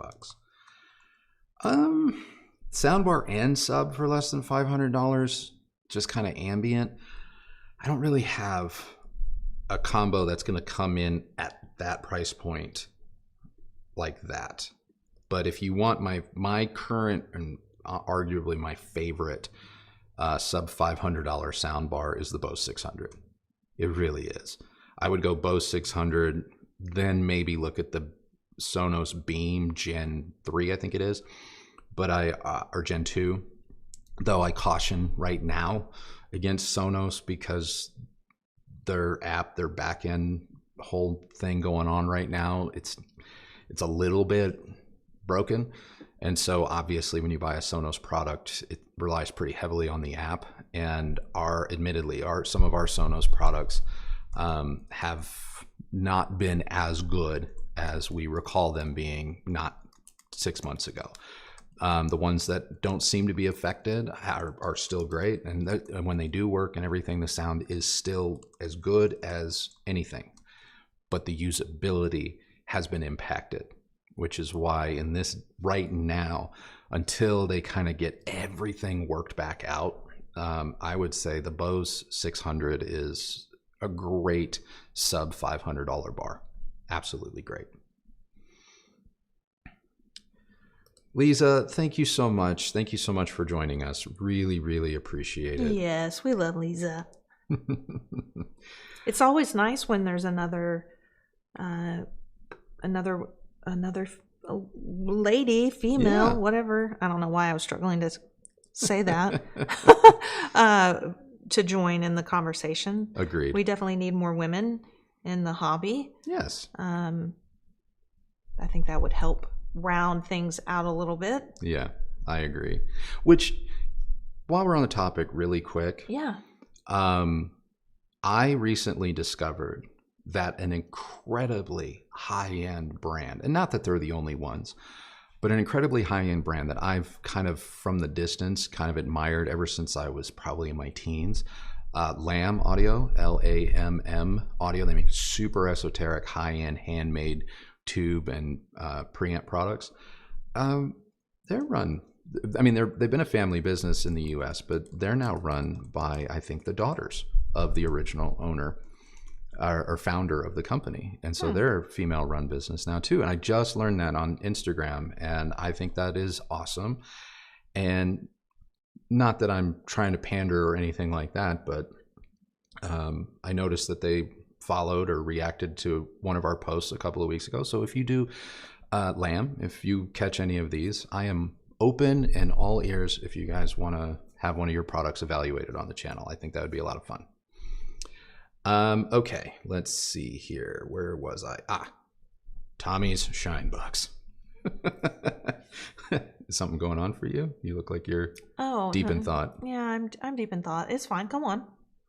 Soundbar and sub for less than $500, just kind of ambient. I don't really have a combo that's going to come in at that price point like that. But if you want my current and arguably my favorite sub $500 soundbar is the Bose 600. It really is. I would go Bose 600, then maybe look at the Sonos Beam Gen 3, I think it is, but or Gen 2. Though I caution right now against Sonos because their back end whole thing going on right now, it's a little bit broken. And so obviously when you buy a Sonos product, it relies pretty heavily on the app, and admittedly some of our Sonos products have not been as good as we recall them being not 6 months ago. The ones that don't seem to be affected are still great, and when they do work and everything, the sound is still as good as anything, but the usability has been impacted, which is why in this right now, until they kind of get everything worked back out, I would say the Bose 600 is a great sub $500 bar. Absolutely great. Lisa, thank you so much. Thank you so much for joining us. Really, really appreciate it. Yes, we love Lisa. It's always nice when there's another lady, female, Yeah. whatever. I don't know why I was struggling to say that. To join in the conversation. Agreed. We definitely need more women in the hobby. Yes. I think that would help round things out a little bit. Yeah, I agree. Which, while we're on the topic really quick, Yeah. I recently discovered that an incredibly high-end brand, and not that they're the only ones, but an incredibly high-end brand that I've kind of from the distance kind of admired ever since I was probably in my teens, Lamb Audio, Lamm Audio. They make super esoteric, high-end, handmade tube and preamp products. They're run, I mean, they've been a family business in the US, but they're now run by, I think, the daughters of the original owner or founder of the company. And so they're a female run business now too. And I just learned that on Instagram, and I think that is awesome. And not that I'm trying to pander or anything like that, but I noticed that they followed or reacted to one of our posts a couple of weeks ago. So if you do, Lamb, if you catch any of these, I am open and all ears if you guys want to have one of your products evaluated on the channel. I think that would be a lot of fun. Okay, let's see here. Where was I? Tommy's Shine Box. Is something going on for you? You look like you're deep in thought. Yeah, I'm deep in thought. It's fine. Come on.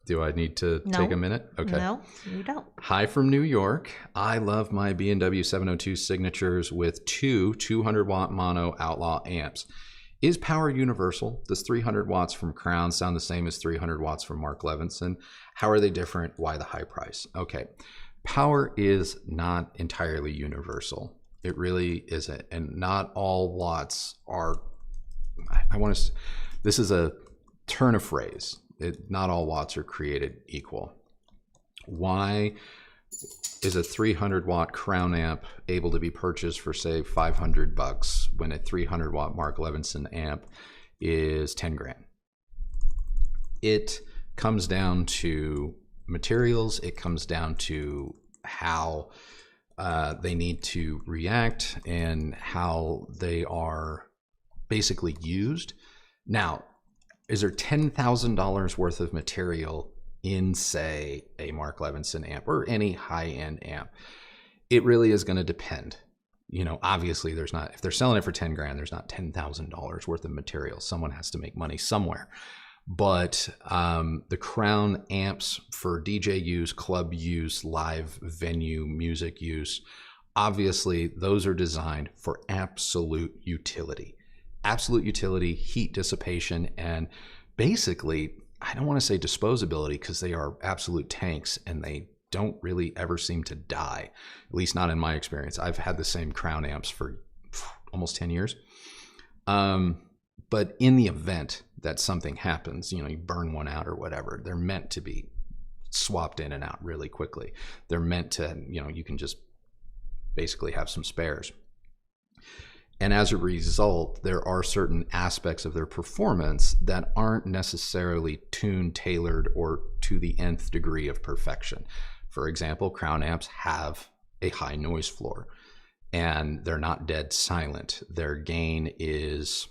Do I need to No. take a minute? Okay. No, you don't. Hi from New York. I love my B&W 702 signatures with two 200-watt mono Outlaw amps. Is power universal? Does 300 watts from Crown sound the same as 300 watts from Mark Levinson? How are they different? Why the high price? Okay. Power is not entirely universal. It really isn't. And not all watts are, this is a turn of phrase. Not all watts are created equal. Why is a 300 watt Crown amp able to be purchased for say $500 when a 300 watt Mark Levinson amp is 10 grand? It comes down to materials. It comes down to how they need to react and how they are basically used. Now, is there $10,000 worth of material in, say, a Mark Levinson amp or any high-end amp? It really is going to depend. You know, obviously there's not, if they're selling it for 10 grand, there's not $10,000 worth of material. Someone has to make money somewhere. But the Crown amps for DJ use, club use, live venue music use, obviously those are designed for absolute utility. Absolute utility, heat dissipation, and basically, I don't want to say disposability because they are absolute tanks and they don't really ever seem to die, at least not in my experience. I've had the same Crown amps for almost 10 years. But in the event that something happens, you know, you burn one out or whatever, they're meant to be swapped in and out really quickly. They're meant to, you know, you can just basically have some spares. And as a result, there are certain aspects of their performance that aren't necessarily tuned, tailored, or to the nth degree of perfection. For example, Crown amps have a high noise floor and they're not dead silent. Their gain is,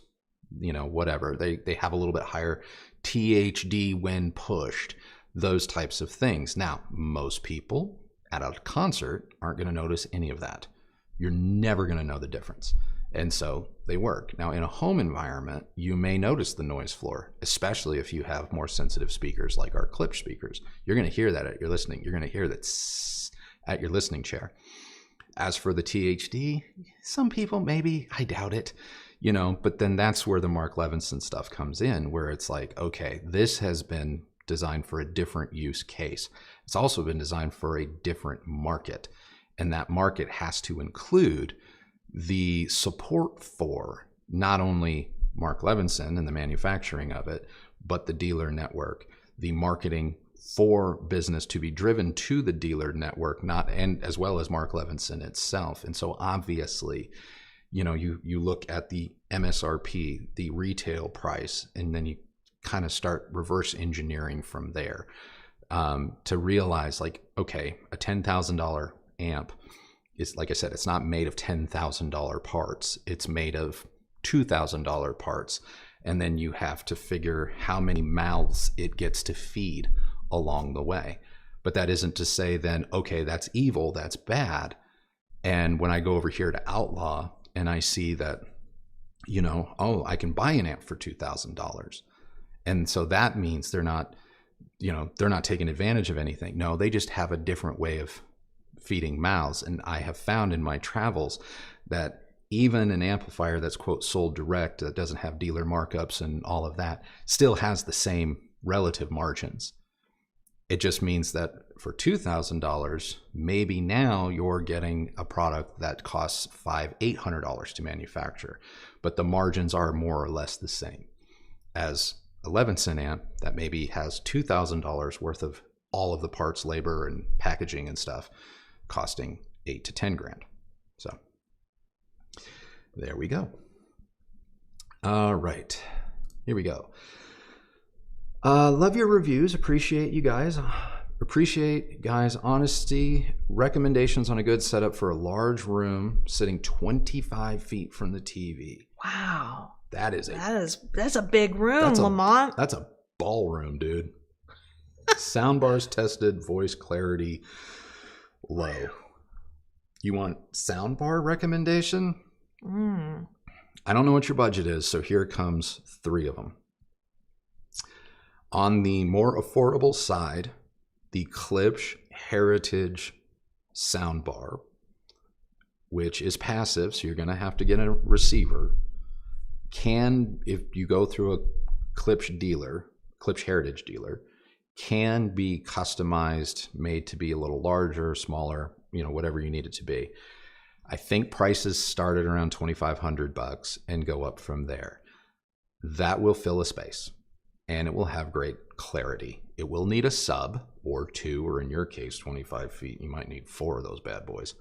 you know, whatever. They have a little bit higher THD when pushed, those types of things. Now, most people at a concert aren't going to notice any of that. You're never going to know the difference. And so they work. Now, in a home environment, you may notice the noise floor, especially if you have more sensitive speakers like our clip speakers. You're going to hear that at your listening. You're going to hear that at your listening chair. As for the THD, some people maybe, I doubt it, you know, but then that's where the Mark Levinson stuff comes in, where it's like, okay, this has been designed for a different use case. It's also been designed for a different market, and that market has to include the support for not only Mark Levinson and the manufacturing of it, but the dealer network, the marketing for business to be driven to the dealer network, and as well as Mark Levinson itself. And so obviously, you know, you look at the MSRP, the retail price, and then you kind of start reverse engineering from there to realize, like, okay, a $10,000 amp is, like I said, it's not made of $10,000 parts. It's made of $2,000 parts. And then you have to figure how many mouths it gets to feed along the way. But that isn't to say then, okay, that's evil, that's bad. And when I go over here to Outlaw and I see that, you know, oh, I can buy an amp for $2,000. And so that means they're not, you know, they're not taking advantage of anything. No, they just have a different way of feeding mouths. And I have found in my travels that even an amplifier that's, quote, sold direct, that doesn't have dealer markups and all of that, still has the same relative margins. It just means that for $2,000, maybe now you're getting a product that costs $800 to manufacture, but the margins are more or less the same as a Levinson amp that maybe has $2,000 worth of all of the parts, labor, and packaging and stuff, costing 8 to 10 grand. So there we go. All right, here we go. Love your reviews. Appreciate you guys. Appreciate guys' honesty. Recommendations on a good setup for a large room sitting 25 feet from the TV. Wow. That's a big room, Lamont. That's a ballroom, dude. Soundbars tested, voice clarity low. You want soundbar recommendation? I don't know what your budget is, so here comes 3 of them. On the more affordable side, the Klipsch Heritage soundbar, which is passive, so you're going to have to get a receiver, can, if you go through a Klipsch Heritage dealer, can be customized, made to be a little larger, smaller, whatever you need it to be. I think prices start at around $2,500 and go up from there. That will fill a space, and it will have great clarity. It will need a sub or two, or in your case, 25 feet. You might need 4 of those bad boys.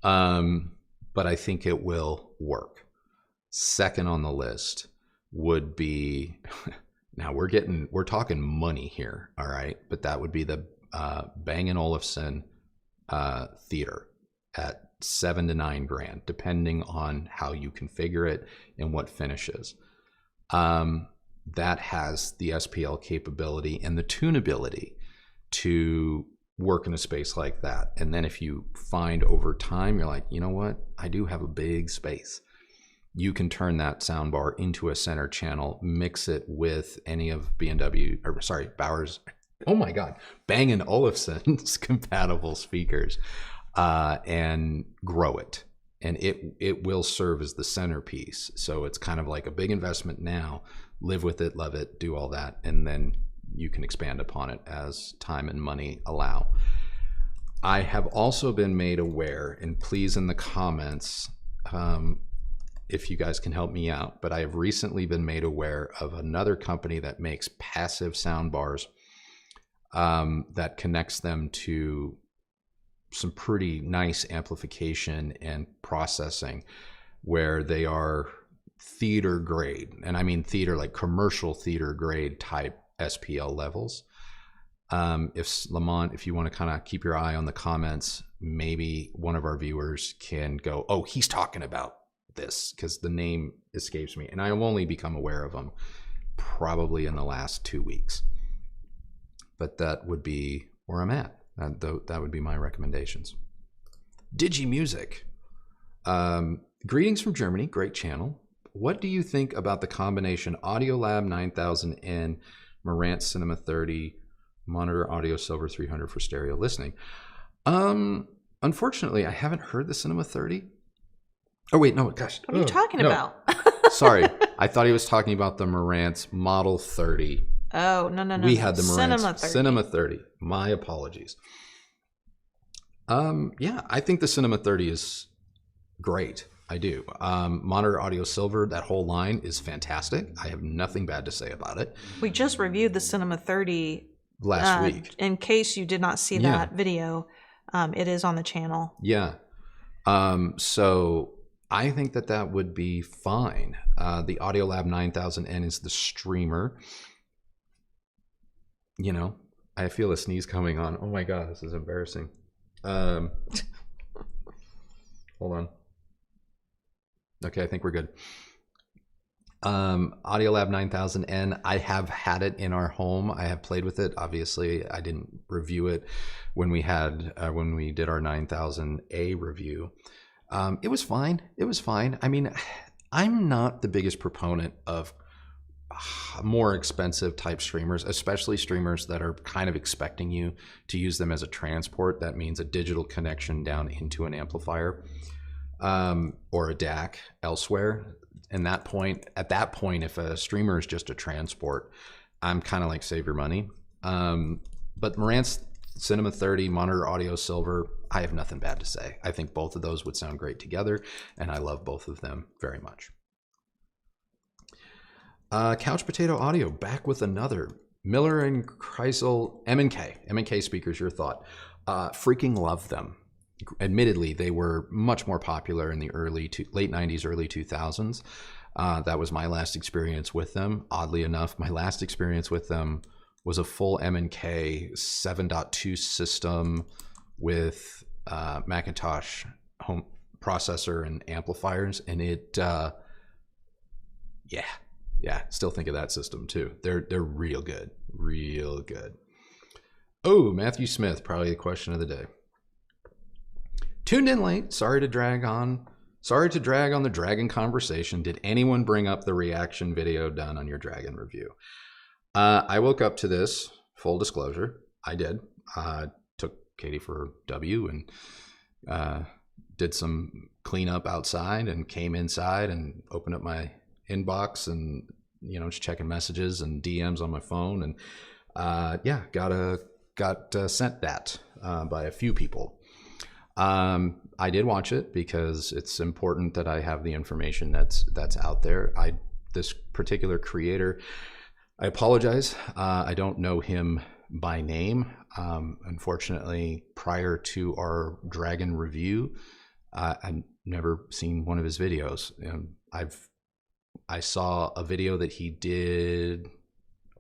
But I think it will work. Second on the list would be, now we're talking money here, all right? But that would be the Bang & Olufsen theater at $7,000 to $9,000, depending on how you configure it and what finishes. That has the SPL capability and the tunability to work in a space like that. And then if you find over time, you're like, you know what? I do have a big space. You can turn that soundbar into a center channel, mix it with any of Bauer's, oh my God, Bang & Olufsen's compatible speakers, and grow it. And it will serve as the centerpiece. So it's kind of like a big investment now. Live with it, love it, do all that, and then you can expand upon it as time and money allow. I have also been made aware, and please in the comments, if you guys can help me out, but I have recently been made aware of another company that makes passive sound bars that connects them to some pretty nice amplification and processing, where they are theater grade, and I mean theater, like commercial theater grade type SPL levels. If Lamont, if you want to kind of keep your eye on the comments, maybe one of our viewers can go, oh, he's talking about this, because the name escapes me, and I have only become aware of them probably in the last 2 weeks. But that would be where I'm at. That would be my recommendations. DigiMusic. Greetings from Germany. Great channel. What do you think about the combination Audiolab 9000N, Marantz Cinema 30, Monitor Audio Silver 300 for stereo listening? Unfortunately, I haven't heard the Cinema 30. Oh wait, no, gosh. What are you talking about? Sorry, I thought he was talking about the Marantz Model 30. Oh, no. We had the Marantz Cinema 30. Cinema 30. My apologies. Yeah, I think the Cinema 30 is great. I do. Monitor Audio Silver, that whole line is fantastic. I have nothing bad to say about it. We just reviewed the Cinema 30 last week. In case you did not see that video, it is on the channel. Yeah. So I think that would be fine. The Audiolab 9000N is the streamer. I feel a sneeze coming on. Oh my God, this is embarrassing. Hold on. Okay, I think we're good. Audiolab 9000N, I have had it in our home. I have played with it. Obviously, I didn't review it when we did our 9000A review. It was fine. It was fine. I mean, I'm not the biggest proponent of more expensive type streamers, especially streamers that are kind of expecting you to use them as a transport. That means a digital connection down into an amplifier. Or a DAC elsewhere. And at that point, if a streamer is just a transport, I'm kind of like, save your money. But Marantz Cinema 30, Monitor Audio Silver, I have nothing bad to say. I think both of those would sound great together, and I love both of them very much. Couch Potato Audio, back with another. Miller and Kreisel M&K speakers, your thought. Freaking love them. Admittedly, they were much more popular in the late 90s, early 2000s. That was my last experience with them. Oddly enough, my last experience with them was a full M&K 7.2 system with Macintosh home processor and amplifiers, and it, still think of that system too. They're real good, real good. Oh, Matthew Smith, probably the question of the day. Tuned in late. Sorry to drag on the Dragon conversation. Did anyone bring up the reaction video done on your Dragon review? I woke up to this, full disclosure. I did. Took Katie for W and did some cleanup outside and came inside and opened up my inbox and, just checking messages and DMs on my phone. And got sent that by a few people. I did watch it because it's important that I have the information that's out there. This particular creator, I apologize. I don't know him by name. Unfortunately, prior to our Dragon review, I'd never seen one of his videos. I saw a video that he did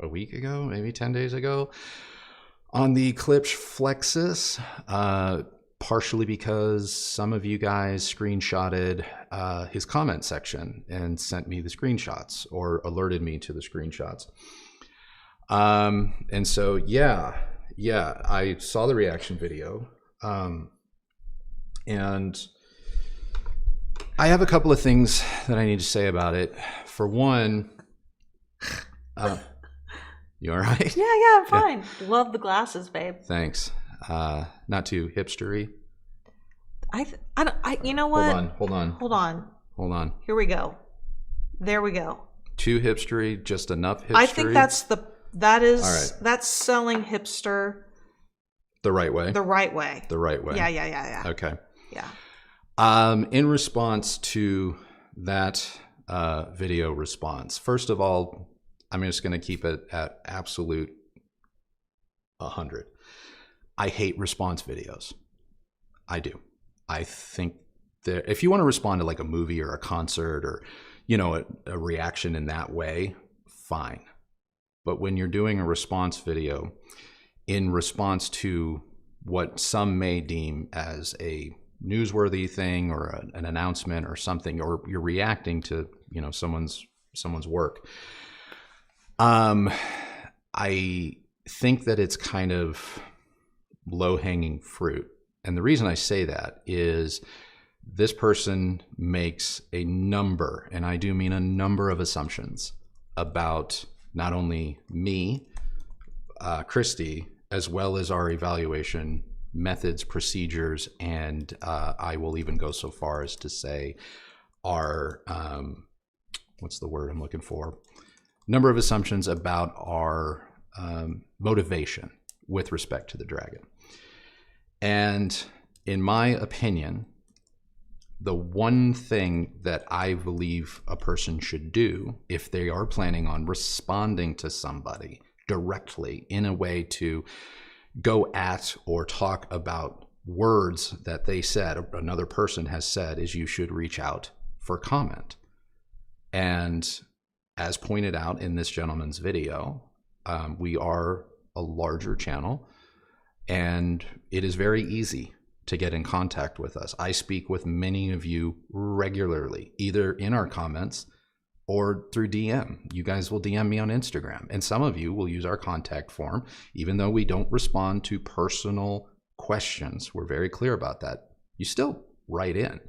a week ago, maybe 10 days ago, on the Klipsch Flexus, partially because some of you guys screenshotted his comment section and sent me the screenshots or alerted me to the screenshots. And so, I saw the reaction video. And I have a couple of things that I need to say about it. For one, you all right? Yeah, I'm fine. Yeah. Love the glasses, babe. Thanks. Not too hipstery. You know what? Hold on. Here we go. There we go. Too hipstery, just enough hipstery. I think that's selling hipster the right way. The right way. Yeah. Okay. Yeah. In response to that video response, first of all, I'm just going to keep it at absolute 100. I hate response videos. I do. I think that if you want to respond to like a movie or a concert or, a reaction in that way, fine. But when you're doing a response video in response to what some may deem as a newsworthy thing or an announcement or something, or you're reacting to, someone's work, I think that it's kind of low-hanging fruit. And the reason I say that is this person makes a number, and I do mean a number of assumptions about not only me, Kristi, as well as our evaluation methods, procedures, and I will even go so far as to say our, what's the word I'm looking for? Number of assumptions about our motivation with respect to the Dragon. And in my opinion, the one thing that I believe a person should do if they are planning on responding to somebody directly in a way to go at or talk about words that they said, another person has said, is you should reach out for comment. And as pointed out in this gentleman's video, we are a larger channel, and it is very easy to get in contact with us. I speak with many of you regularly, either in our comments or through DM. You guys will DM me on Instagram, and some of you will use our contact form, even though we don't respond to personal questions. We're very clear about that. You still write in.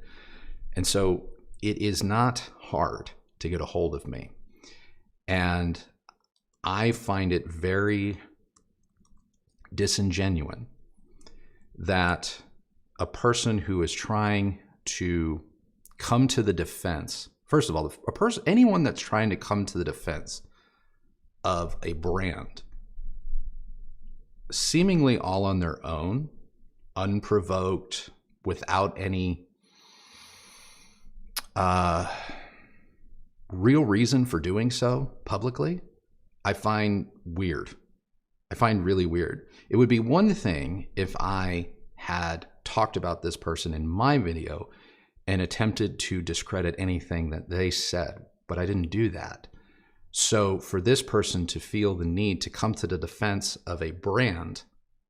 And so it is not hard to get a hold of me. And I find it very disingenuous that a person who is trying to come to the defense, first of all, anyone that's trying to come to the defense of a brand, seemingly all on their own, unprovoked, without any real reason for doing so publicly, I find weird. I find really weird. It would be one thing if I had talked about this person in my video and attempted to discredit anything that they said, but I didn't do that. So for this person to feel the need to come to the defense of a brand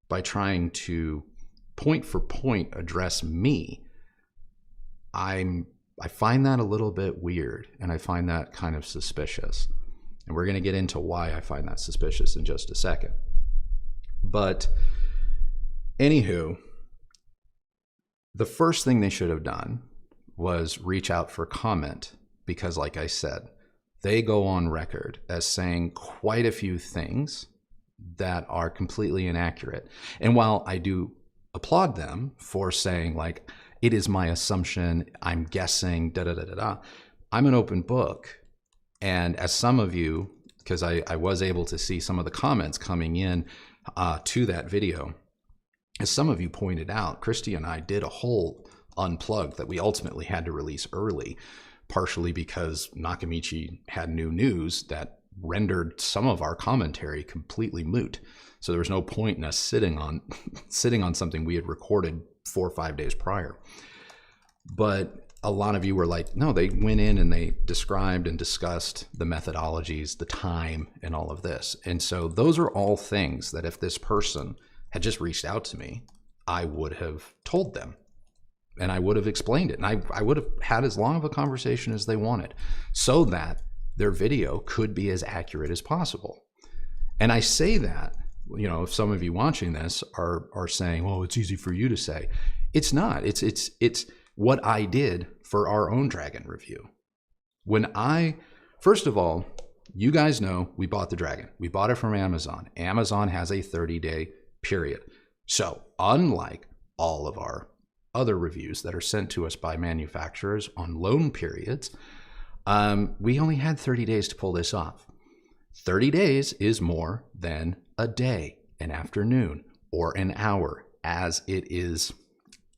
by trying to point for point address me, I find that a little bit weird, and I find that kind of suspicious. And we're going to get into why I find that suspicious in just a second. But anywho, the first thing they should have done was reach out for comment, because like I said, they go on record as saying quite a few things that are completely inaccurate. And while I do applaud them for saying, like, it is my assumption, I'm guessing, I'm an open book. And as some of you, because I was able to see some of the comments coming in to that video, as some of you pointed out, Kristi and I did a whole Unplugged that we ultimately had to release early, partially because Nakamichi had new news that rendered some of our commentary completely moot. So there was no point in us sitting on something we had recorded 4 or 5 days prior. But a lot of you were like, no, they went in and they described and discussed the methodologies, the time, and all of this. And so those are all things that if this person had just reached out to me, I would have told them. And I would have explained it. And I would have had as long of a conversation as they wanted so that their video could be as accurate as possible. And I say that, you know, if some of you watching this are saying, well, it's easy for you to say. It's not. It's what I did for our own Dragon review. First of all, you guys know we bought the Dragon. We bought it from Amazon. Amazon has a 30-day period. So unlike all of our other reviews that are sent to us by manufacturers on loan periods, we only had 30 days to pull this off. 30 days is more than a day, an afternoon, or an hour, as it is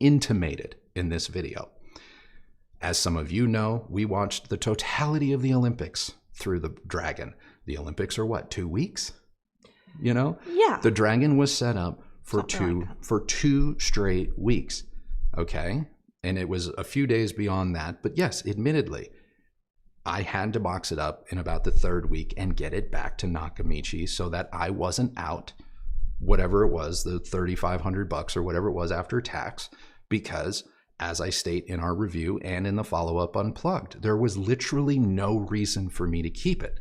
intimated in this video. As some of you know, we watched the totality of the Olympics through the Dragon. The Olympics are what, 2 weeks? You know? Yeah. The Dragon was set up for two straight weeks. Okay. And it was a few days beyond that. But yes, admittedly, I had to box it up in about the 3rd week and get it back to Nakamichi so that I wasn't out whatever it was, the $3,500 or whatever it was after tax, because as I state in our review and in the follow-up Unplugged, there was literally no reason for me to keep it.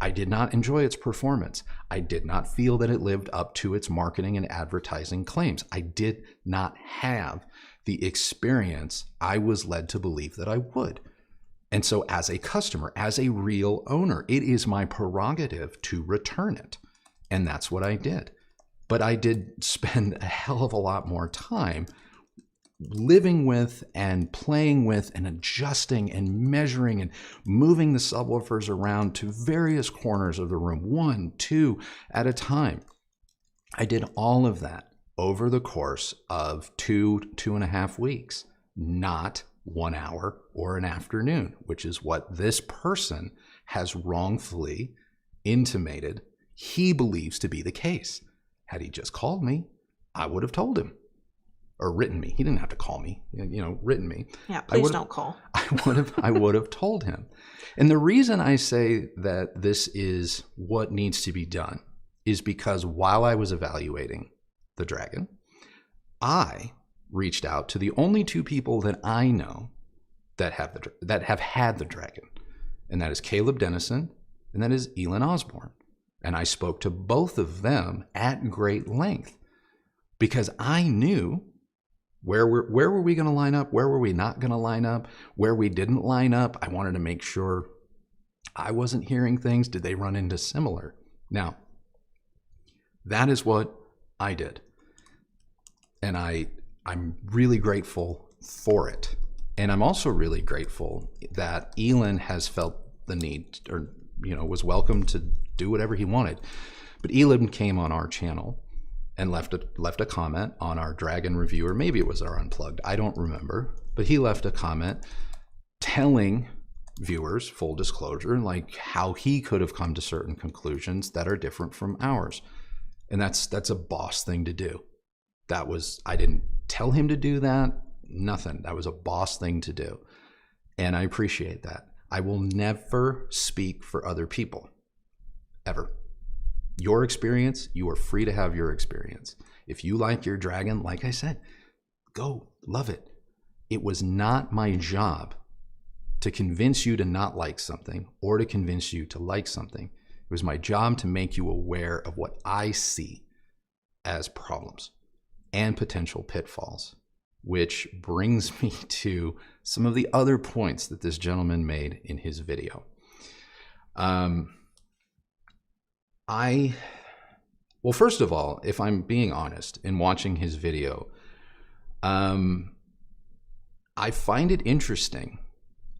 I did not enjoy its performance. I did not feel that it lived up to its marketing and advertising claims. I did not have the experience I was led to believe that I would. And so as a customer, as a real owner, it is my prerogative to return it. And that's what I did. But I did spend a hell of a lot more time living with and playing with and adjusting and measuring and moving the subwoofers around to various corners of the room, 1, 2 at a time. I did all of that over the course of 2.5 weeks, not 1 hour or an afternoon, which is what this person has wrongfully intimated he believes to be the case. Had he just called me, I would have told him. Or written me. He didn't have to call me, you know, written me. Yeah, please don't call. I would have told him. And the reason I say that this is what needs to be done is because while I was evaluating the Dragon, I reached out to the only 2 people that I know that have had the Dragon, and that is Caleb Dennison and that is Elin Osborne. And I spoke to both of them at great length because I knew where were we going to line up, where were we not going to line up, where we didn't line up. I wanted to make sure I wasn't hearing things. Did they run into similar? Now, that is what I did. And I'm really grateful for it. And I'm also really grateful that Elin has felt the need, or, you know, was welcome to do whatever he wanted. But Elin came on our channel and left a comment on our Dragon review, or maybe it was our Unplugged, I don't remember. But he left a comment telling viewers, full disclosure, like how he could have come to certain conclusions that are different from ours. And that's a boss thing to do. I didn't tell him to do that, nothing. That was a boss thing to do. And I appreciate that. I will never speak for other people, ever. Your experience, you are free to have your experience. If you like your Dragon, like I said, go, love it. It was not my job to convince you to not like something or to convince you to like something. It was my job to make you aware of what I see as problems and potential pitfalls, which brings me to some of the other points that this gentleman made in his video. Well, first of all, if I'm being honest, in watching his video, I find it interesting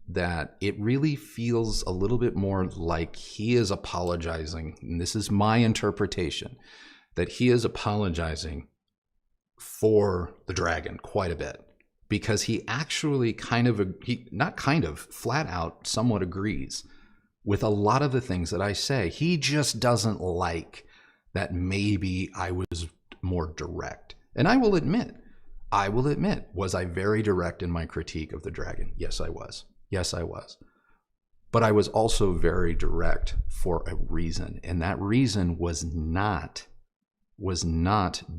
that it really feels a little bit more like he is apologizing, and this is my interpretation, that he is apologizing for the dragon quite a bit, because he actually flat out somewhat agrees with a lot of the things that I say. He just doesn't like that maybe I was more direct. And I will admit, was I very direct in my critique of the dragon? Yes, I was. But I was also very direct for a reason. And that reason was not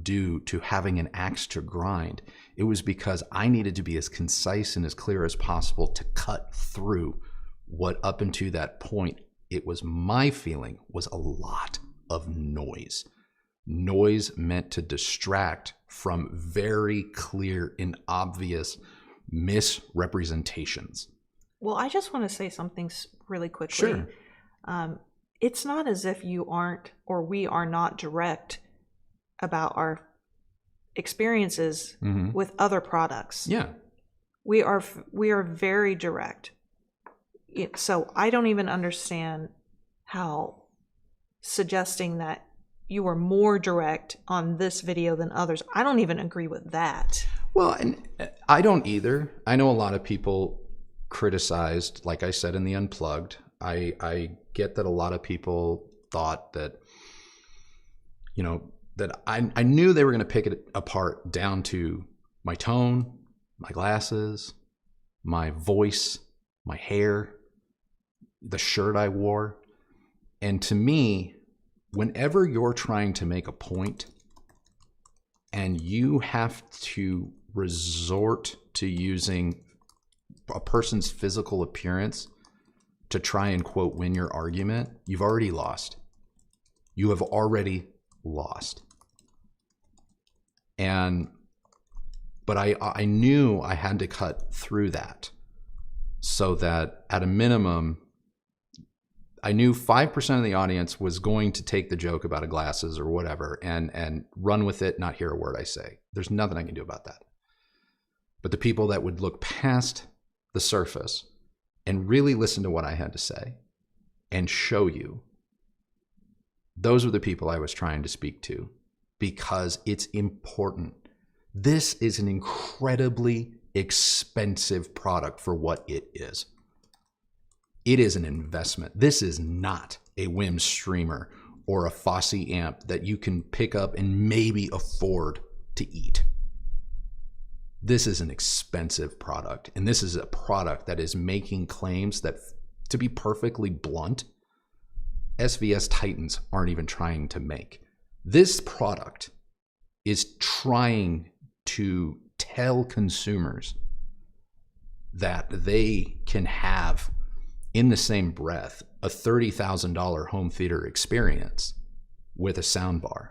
due to having an axe to grind. It was because I needed to be as concise and as clear as possible to cut through what up until that point, it was my feeling, was a lot of noise. Noise meant to distract from very clear and obvious misrepresentations. Well, I just want to say something really quickly. Sure. It's not as if you aren't, or we are not direct about our experiences with other products. Yeah. We are very direct. So I don't even understand how suggesting that you were more direct on this video than others. I don't even agree with that. Well, and I don't either. I know a lot of people criticized, like I said in the Unplugged. I get that a lot of people thought that, that I knew they were going to pick it apart down to my tone, my glasses, my voice, my hair, the shirt I wore. And to me, whenever you're trying to make a point and you have to resort to using a person's physical appearance to try and, quote, win your argument, you've already lost. You have already lost. But I knew I had to cut through that so that at a minimum, I knew 5% of the audience was going to take the joke about glasses or whatever and run with it, not hear a word I say. There's nothing I can do about that. But the people that would look past the surface and really listen to what I had to say and show you, those were the people I was trying to speak to, because it's important. This is an incredibly expensive product for what it is. It is an investment. This is not a WIM streamer or a Fosse amp that you can pick up and maybe afford to eat. This is an expensive product, and this is a product that is making claims that, to be perfectly blunt, SVS Titans aren't even trying to make. This product is trying to tell consumers that they can have, in the same breath, a $30,000 home theater experience with a soundbar.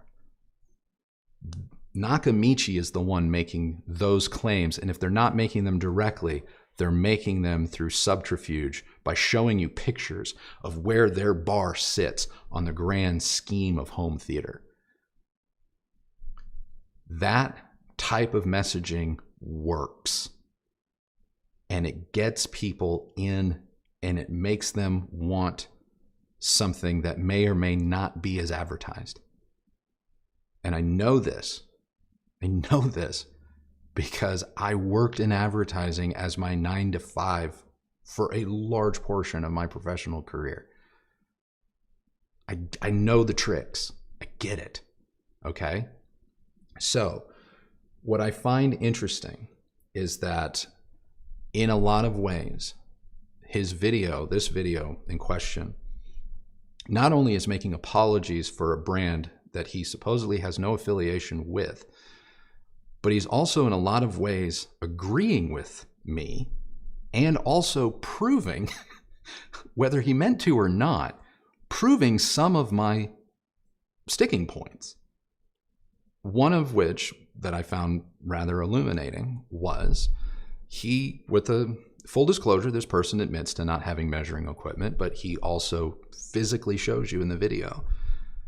Nakamichi is the one making those claims, and if they're not making them directly, they're making them through subterfuge by showing you pictures of where their bar sits on the grand scheme of home theater. That type of messaging works, and it gets people in, and it makes them want something that may or may not be as advertised. And I know this because I worked in advertising as my 9-to-5 for a large portion of my professional career. I know the tricks. I get it. Okay? So what I find interesting is that in a lot of ways, this video in question, not only is making apologies for a brand that he supposedly has no affiliation with, but he's also in a lot of ways agreeing with me and also proving, whether he meant to or not, proving some of my sticking points. One of which that I found rather illuminating was he, with a full disclosure, this person admits to not having measuring equipment, but he also physically shows you in the video,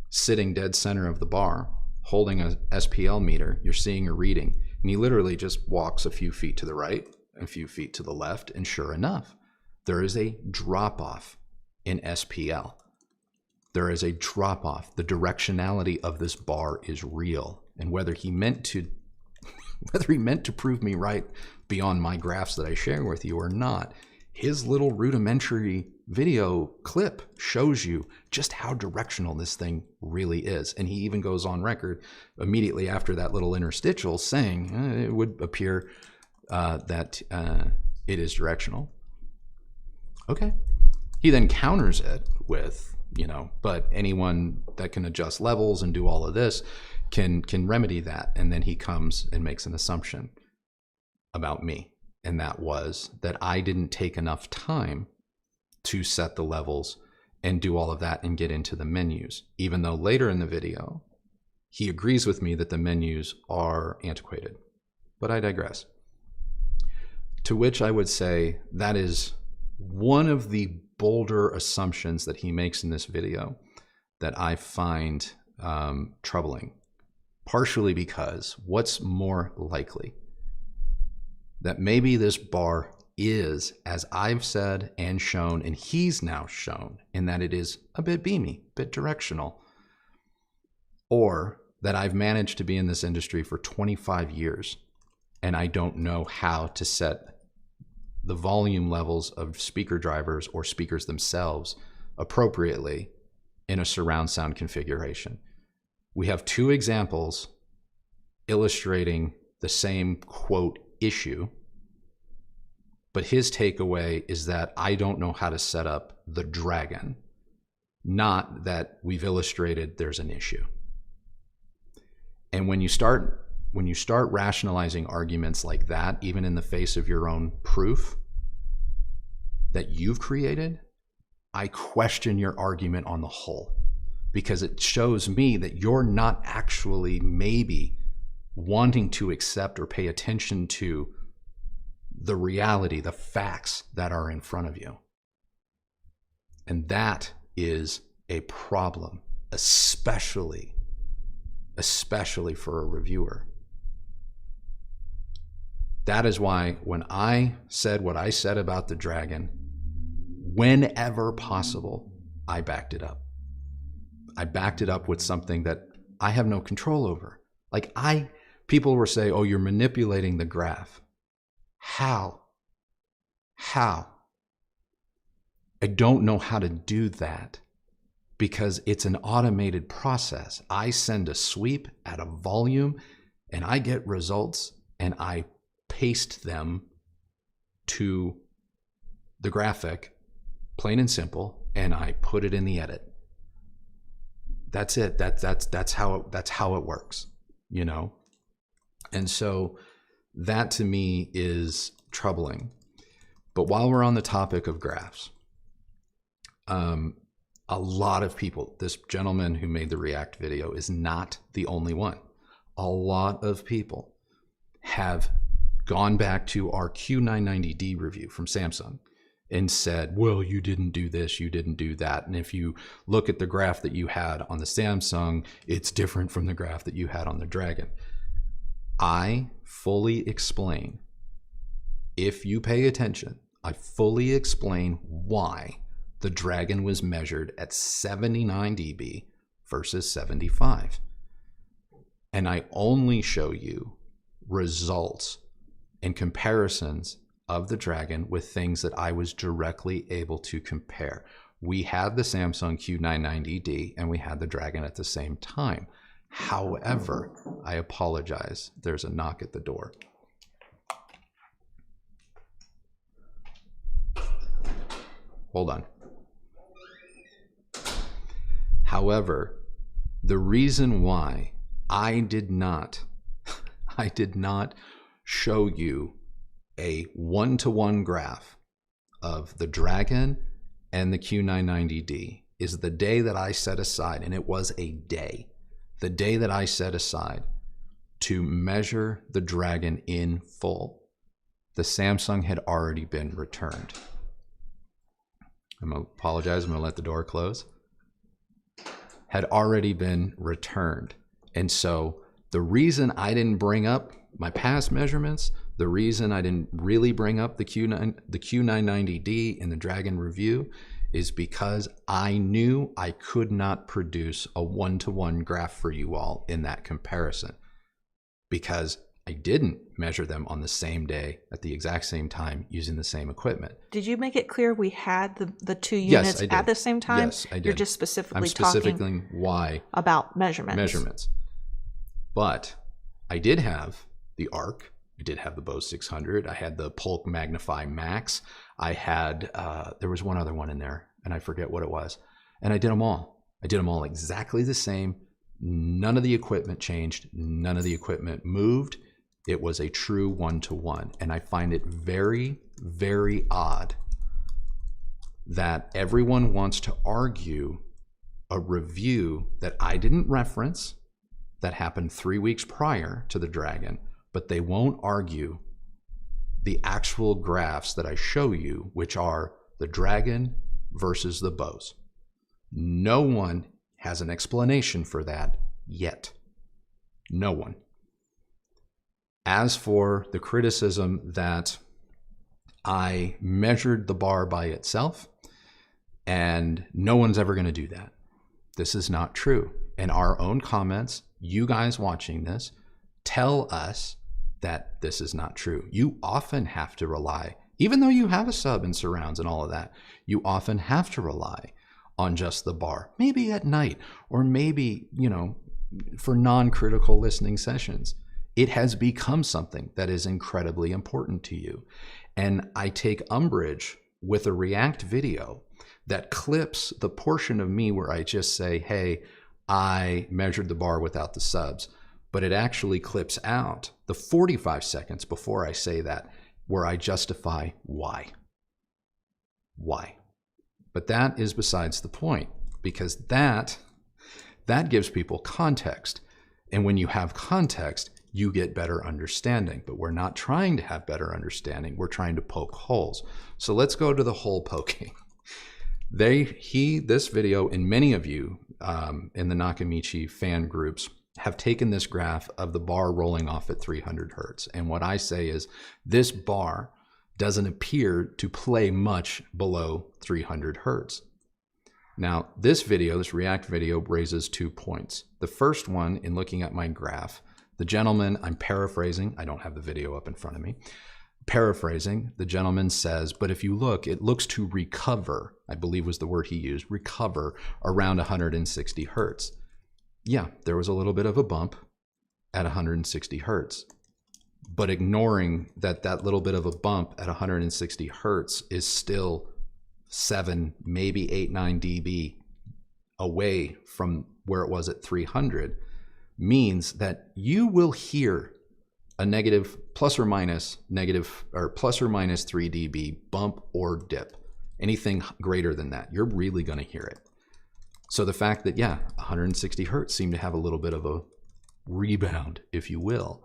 sitting dead center of the bar, holding a SPL meter. You're seeing a reading, and he literally just walks a few feet to the right, a few feet to the left, and sure enough, there is a drop-off in SPL. There is a drop-off. The directionality of this bar is real, and whether he meant to prove me right beyond my graphs that I share with you or not, his little rudimentary video clip shows you just how directional this thing really is. And he even goes on record immediately after that little interstitial saying it would appear that it is directional. Okay. He then counters it with, but anyone that can adjust levels and do all of this can remedy that. And then he comes and makes an assumption about me. And that was that I didn't take enough time to set the levels and do all of that and get into the menus. Even though later in the video, he agrees with me that the menus are antiquated. But I digress. To which I would say that is one of the bolder assumptions that he makes in this video that I find troubling. Partially because what's more likely? That maybe this bar is, as I've said and shown, and he's now shown, in that it is a bit beamy, a bit directional. Or that I've managed to be in this industry for 25 years and I don't know how to set the volume levels of speaker drivers or speakers themselves appropriately in a surround sound configuration. We have two examples illustrating the same, quote, issue, but his takeaway is that I don't know how to set up the Dragon, not that we've illustrated there's an issue. And when you start rationalizing arguments like that, even in the face of your own proof that you've created, I question your argument on the whole, because it shows me that you're not actually maybe wanting to accept or pay attention to the reality, the facts that are in front of you. And that is a problem, especially for a reviewer. That is why when I said what I said about the Dragon, whenever possible, I backed it up. I backed it up with something that I have no control over. People were saying, oh, you're manipulating the graph. How? I don't know how to do that because it's an automated process. I send a sweep at a volume and I get results and I paste them to the graphic, plain and simple, and I put it in the edit. That's it. That's how it works, And so that to me is troubling. But while we're on the topic of graphs, a lot of people, this gentleman who made the React video is not the only one. A lot of people have gone back to our Q990D review from Samsung and said, well, you didn't do this, you didn't do that. And if you look at the graph that you had on the Samsung, it's different from the graph that you had on the Dragon. I fully explain, if you pay attention, I fully explain why the Dragon was measured at 79 dB versus 75. And I only show you results and comparisons of the Dragon with things that I was directly able to compare. We had the Samsung Q990D and we had the Dragon at the same time. However, I apologize. There's a knock at the door. Hold on. However, the reason why I did not show you a one-to-one graph of the Dragon and the Q990D is the day that I set aside, and it was a day, the day that I set aside to measure the Dragon in full. the Samsung had already been returned. I'm going to apologize. I'm going to let the door close. Had already been returned. And so the reason I didn't bring up my past measurements, the reason I didn't really bring up the Q990D in the Dragon review is because I knew I could not produce a one-to-one graph for you all in that comparison, because I didn't measure them on the same day at the exact same time using the same equipment. Did you make it clear we had the two Yes, units I did. at the same time? Yes, I did. You're just specifically I'm specifically why about measurements. But I did have the ARC. I did have the Bose 600. I had the Polk Magnify Max. I had, there was one other one in there, and I forget what it was. And I did them all. I did them all exactly the same. None of the equipment changed. None of the equipment moved. It was a true one-to-one. And I find it very, very odd that everyone wants to argue a review that I didn't reference, that happened 3 weeks prior to the Dragon, but they won't argue the actual graphs that I show you, which are the Dragon versus the Bose. No one has an explanation for that yet. No one. As for the criticism that I measured the bar by itself, and no one's ever going to do that. This is not true. In our own comments, you guys watching this, tell us that this is not true. You often have to rely, even though you have a sub and surrounds and all of that, you often have to rely on just the bar, maybe at night, or maybe, you know, for non-critical listening sessions. It has become something that is incredibly important to you. And I take umbrage with a React video that clips the portion of me where I just say, hey, I measured the bar without the subs, but it actually clips out the 45 seconds before I say that, where I justify why. Why? But that is besides the point, because that gives people context. And when you have context, you get better understanding. But we're not trying to have better understanding. We're trying to poke holes. So let's go to the hole poking. This video, and many of you in the Nakamichi fan groups have taken this graph of the bar rolling off at 300 hertz. And what I say is this bar doesn't appear to play much below 300 hertz. Now, this video, this React video, raises 2 points. The first one, in looking at my graph, the gentleman, I'm paraphrasing, I don't have the video up in front of me, paraphrasing, the gentleman says, but if you look, it looks to recover, I believe was the word he used, recover around 160 hertz. Yeah, there was a little bit of a bump at 160 hertz. But ignoring that little bit of a bump at 160 hertz is still 7, maybe 8, 9 dB away from where it was at 300, means that you will hear a negative plus or minus 3 dB bump or dip. Anything greater than that, you're really going to hear it. So the fact that, yeah, 160 hertz seemed to have a little bit of a rebound, if you will,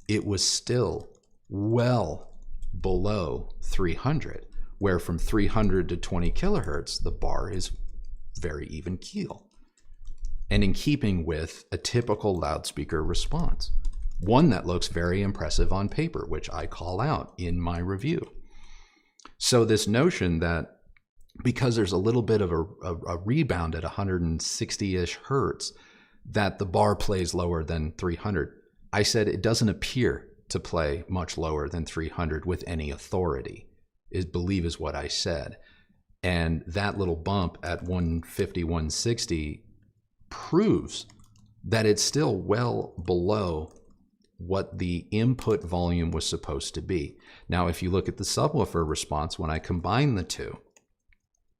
it was still well below 300, where from 300 to 20 kilohertz, the bar is very even keel. And in keeping with a typical loudspeaker response, one that looks very impressive on paper, which I call out in my review. So this notion that because there's a little bit of a rebound at 160-ish hertz, that the bar plays lower than 300, I said it doesn't appear to play much lower than 300 with any authority, believe is what I said. And that little bump at 150, 160 proves that it's still well below what the input volume was supposed to be. Now, if you look at the subwoofer response, when I combine the two,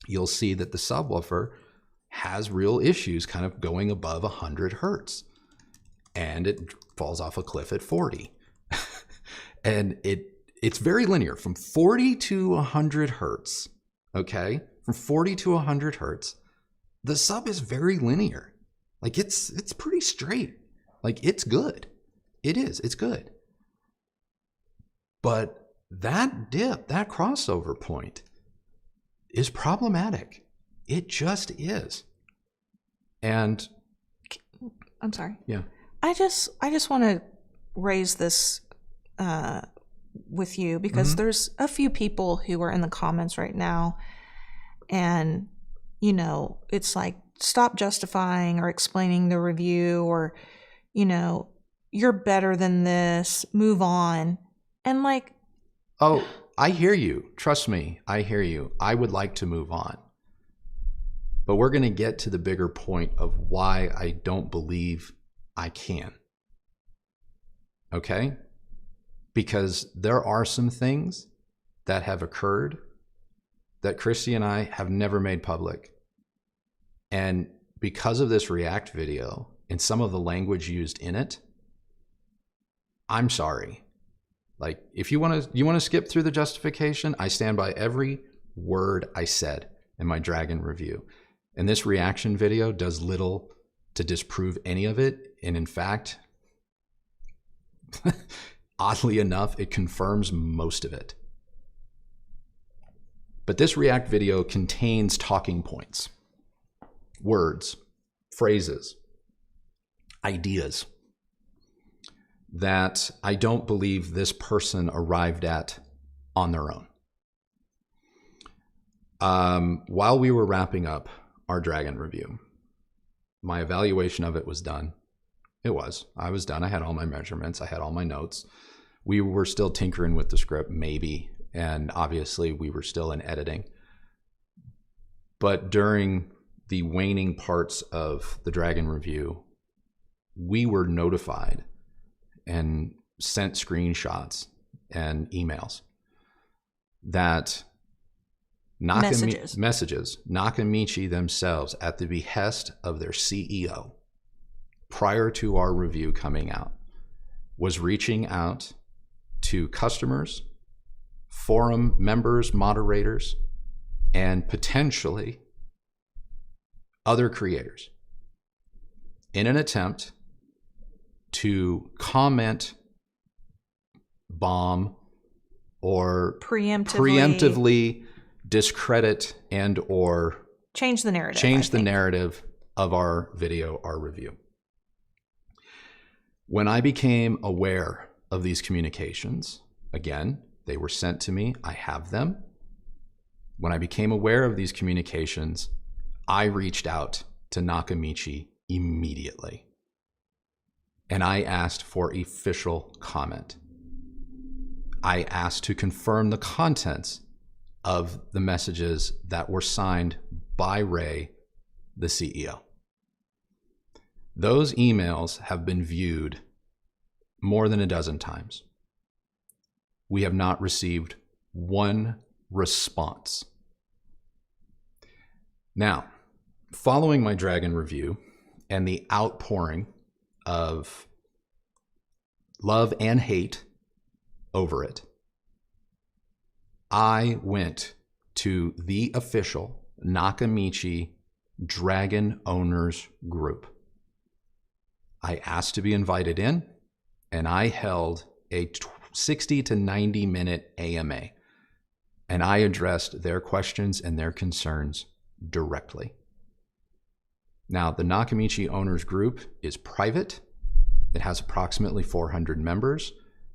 you'll see that the subwoofer has real issues kind of going above 100 hertz. And it falls off a cliff at 40. And it's very linear from 40 to 100 hertz, okay? From 40 to 100 hertz, the sub is very linear. Like it's pretty straight. Like it's good. It is, it's good. But that dip, that crossover point is problematic. It just is. And I'm sorry. yeah. I just want to raise this with you because there's a few people who are in the comments right now, and you know, it's like, stop justifying or explaining the review, or you know, you're better than this, move on. And like, oh, I hear you. Trust me, I hear you. I would like to move on. But we're going to get to the bigger point of why I don't believe I can. Okay? Because there are some things that have occurred that Kristi and I have never made public. And because of this React video and some of the language used in it, I'm sorry. Like, if you want to skip through the justification, I stand by every word I said in my Dragon review. And this reaction video does little to disprove any of it. And in fact, oddly enough, it confirms most of it. But this React video contains talking points, words, phrases, ideas that I don't believe this person arrived at on their own. While we were wrapping up our Dragon review, my evaluation of it was done. I was done. I had all my measurements. I had all my notes. We were still tinkering with the script, maybe. And obviously we were still in editing. But during the waning parts of the Dragon review, we were notified and sent screenshots and emails that messages. Nakamichi themselves, at the behest of their CEO, prior to our review coming out, was reaching out to customers, forum members, moderators, and potentially other creators in an attempt to comment, bomb, or preemptively discredit and or change the narrative of our video, our review. When I became aware of these communications, again, they were sent to me. I have them. When I became aware of these communications, I reached out to Nakamichi immediately. And I asked for official comment. I asked to confirm the contents of the messages that were signed by Ray, the CEO. Those emails have been viewed more than a dozen times. We have not received one response. Now, following my Dragon review and the outpouring of love and hate over it, I went to the official Nakamichi Dragon Owners Group. I asked to be invited in, and I held a 60 to 90 minute AMA, and I addressed their questions and their concerns directly. Now, the Nakamichi Owners Group is private. It has approximately 400 members.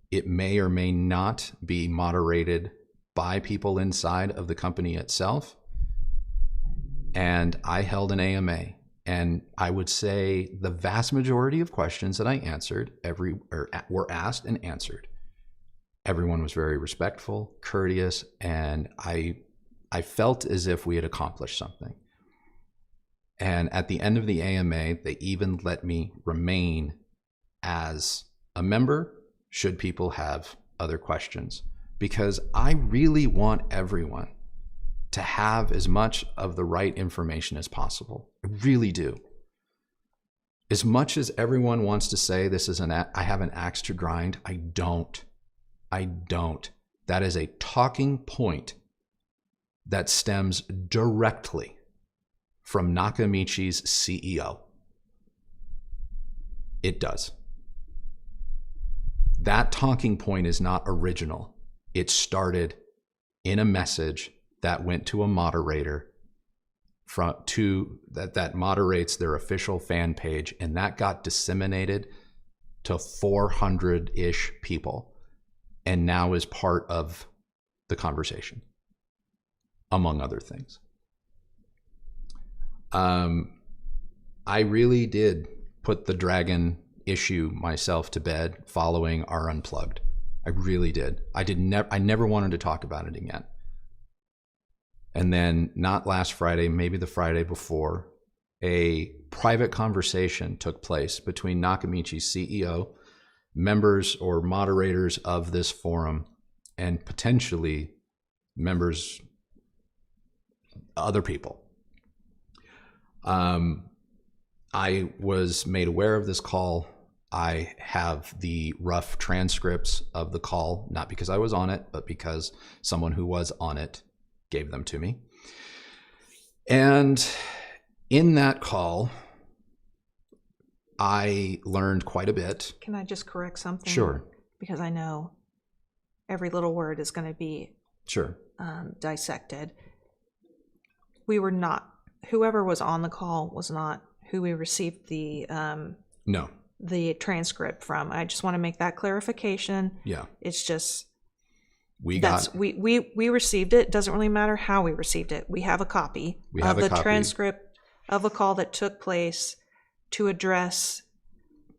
It may or may not be moderated by people inside of the company itself. And I held an AMA, and I would say the vast majority of questions that I answered were asked and answered. Everyone was very respectful, courteous, and I felt as if we had accomplished something. And at the end of the AMA, they even let me remain as a member should people have other questions, because I really want everyone to have as much of the right information as possible. I really do. As much as everyone wants to say this is I have an axe to grind, I don't. That is a talking point that stems directly from Nakamichi's CEO. It does. That talking point is not original. It started in a message that went to a moderator that moderates their official fan page, and that got disseminated to 400-ish people, and now is part of the conversation, among other things. I really did put the Dragon issue myself to bed following our Unplugged. I really did. I never wanted to talk about it again. And then not last Friday, maybe the Friday before, a private conversation took place between Nakamichi's CEO, members or moderators of this forum, and potentially members, other people. I was made aware of this call. I have the rough transcripts of the call, not because I was on it, but because someone who was on it gave them to me. And in that call, I learned quite a bit. Can I just correct something? Sure. Because I know every little word is going to be dissected. We were not, whoever was on the call was not who we received the transcript from. I just want to make that clarification. Yeah. It's just we received it. It doesn't really matter how we received it. We have a copy of the transcript of a call that took place to address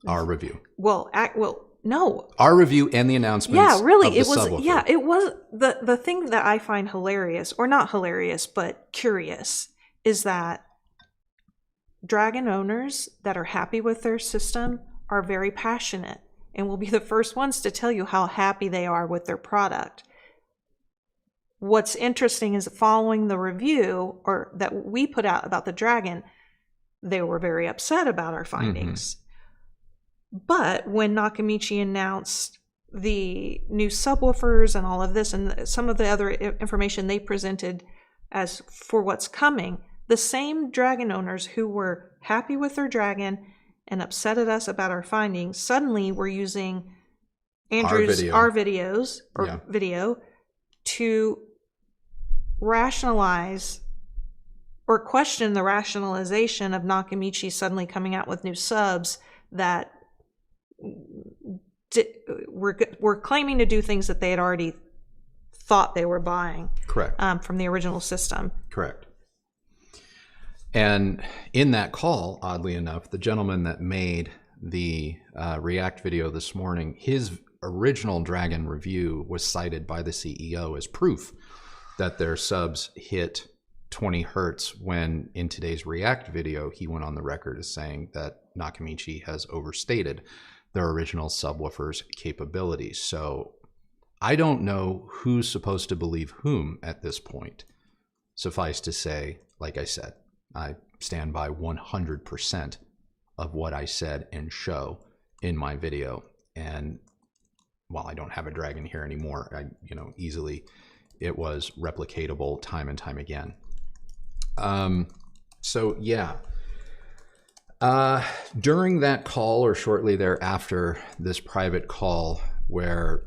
our review. No. Our review and the announcements. Yeah, really. Of the subwoofer. Yeah, it was the thing that I find hilarious, or not hilarious, but curious, is that Dragon owners that are happy with their system are very passionate and will be the first ones to tell you how happy they are with their product. What's interesting is following the review or that we put out about the Dragon, they were very upset about our findings. Mm-hmm. But when Nakamichi announced the new subwoofers and all of this and some of the other information they presented as for what's coming, the same Dragon owners who were happy with their Dragon and upset at us about our findings suddenly were using our video to rationalize or question the rationalization of Nakamichi suddenly coming out with new subs that were claiming to do things that they had already thought they were buying. Correct. From the original system. Correct. And in that call, oddly enough, the gentleman that made the React video this morning, his original Dragon review was cited by the CEO as proof that their subs hit 20 hertz when in today's React video, he went on the record as saying that Nakamichi has overstated their original subwoofer's capabilities. So I don't know who's supposed to believe whom at this point. Suffice to say, like I said, I stand by 100% of what I said and show in my video. And while I don't have a Dragon here anymore, easily it was replicatable time and time again. So yeah, during that call or shortly thereafter, this private call where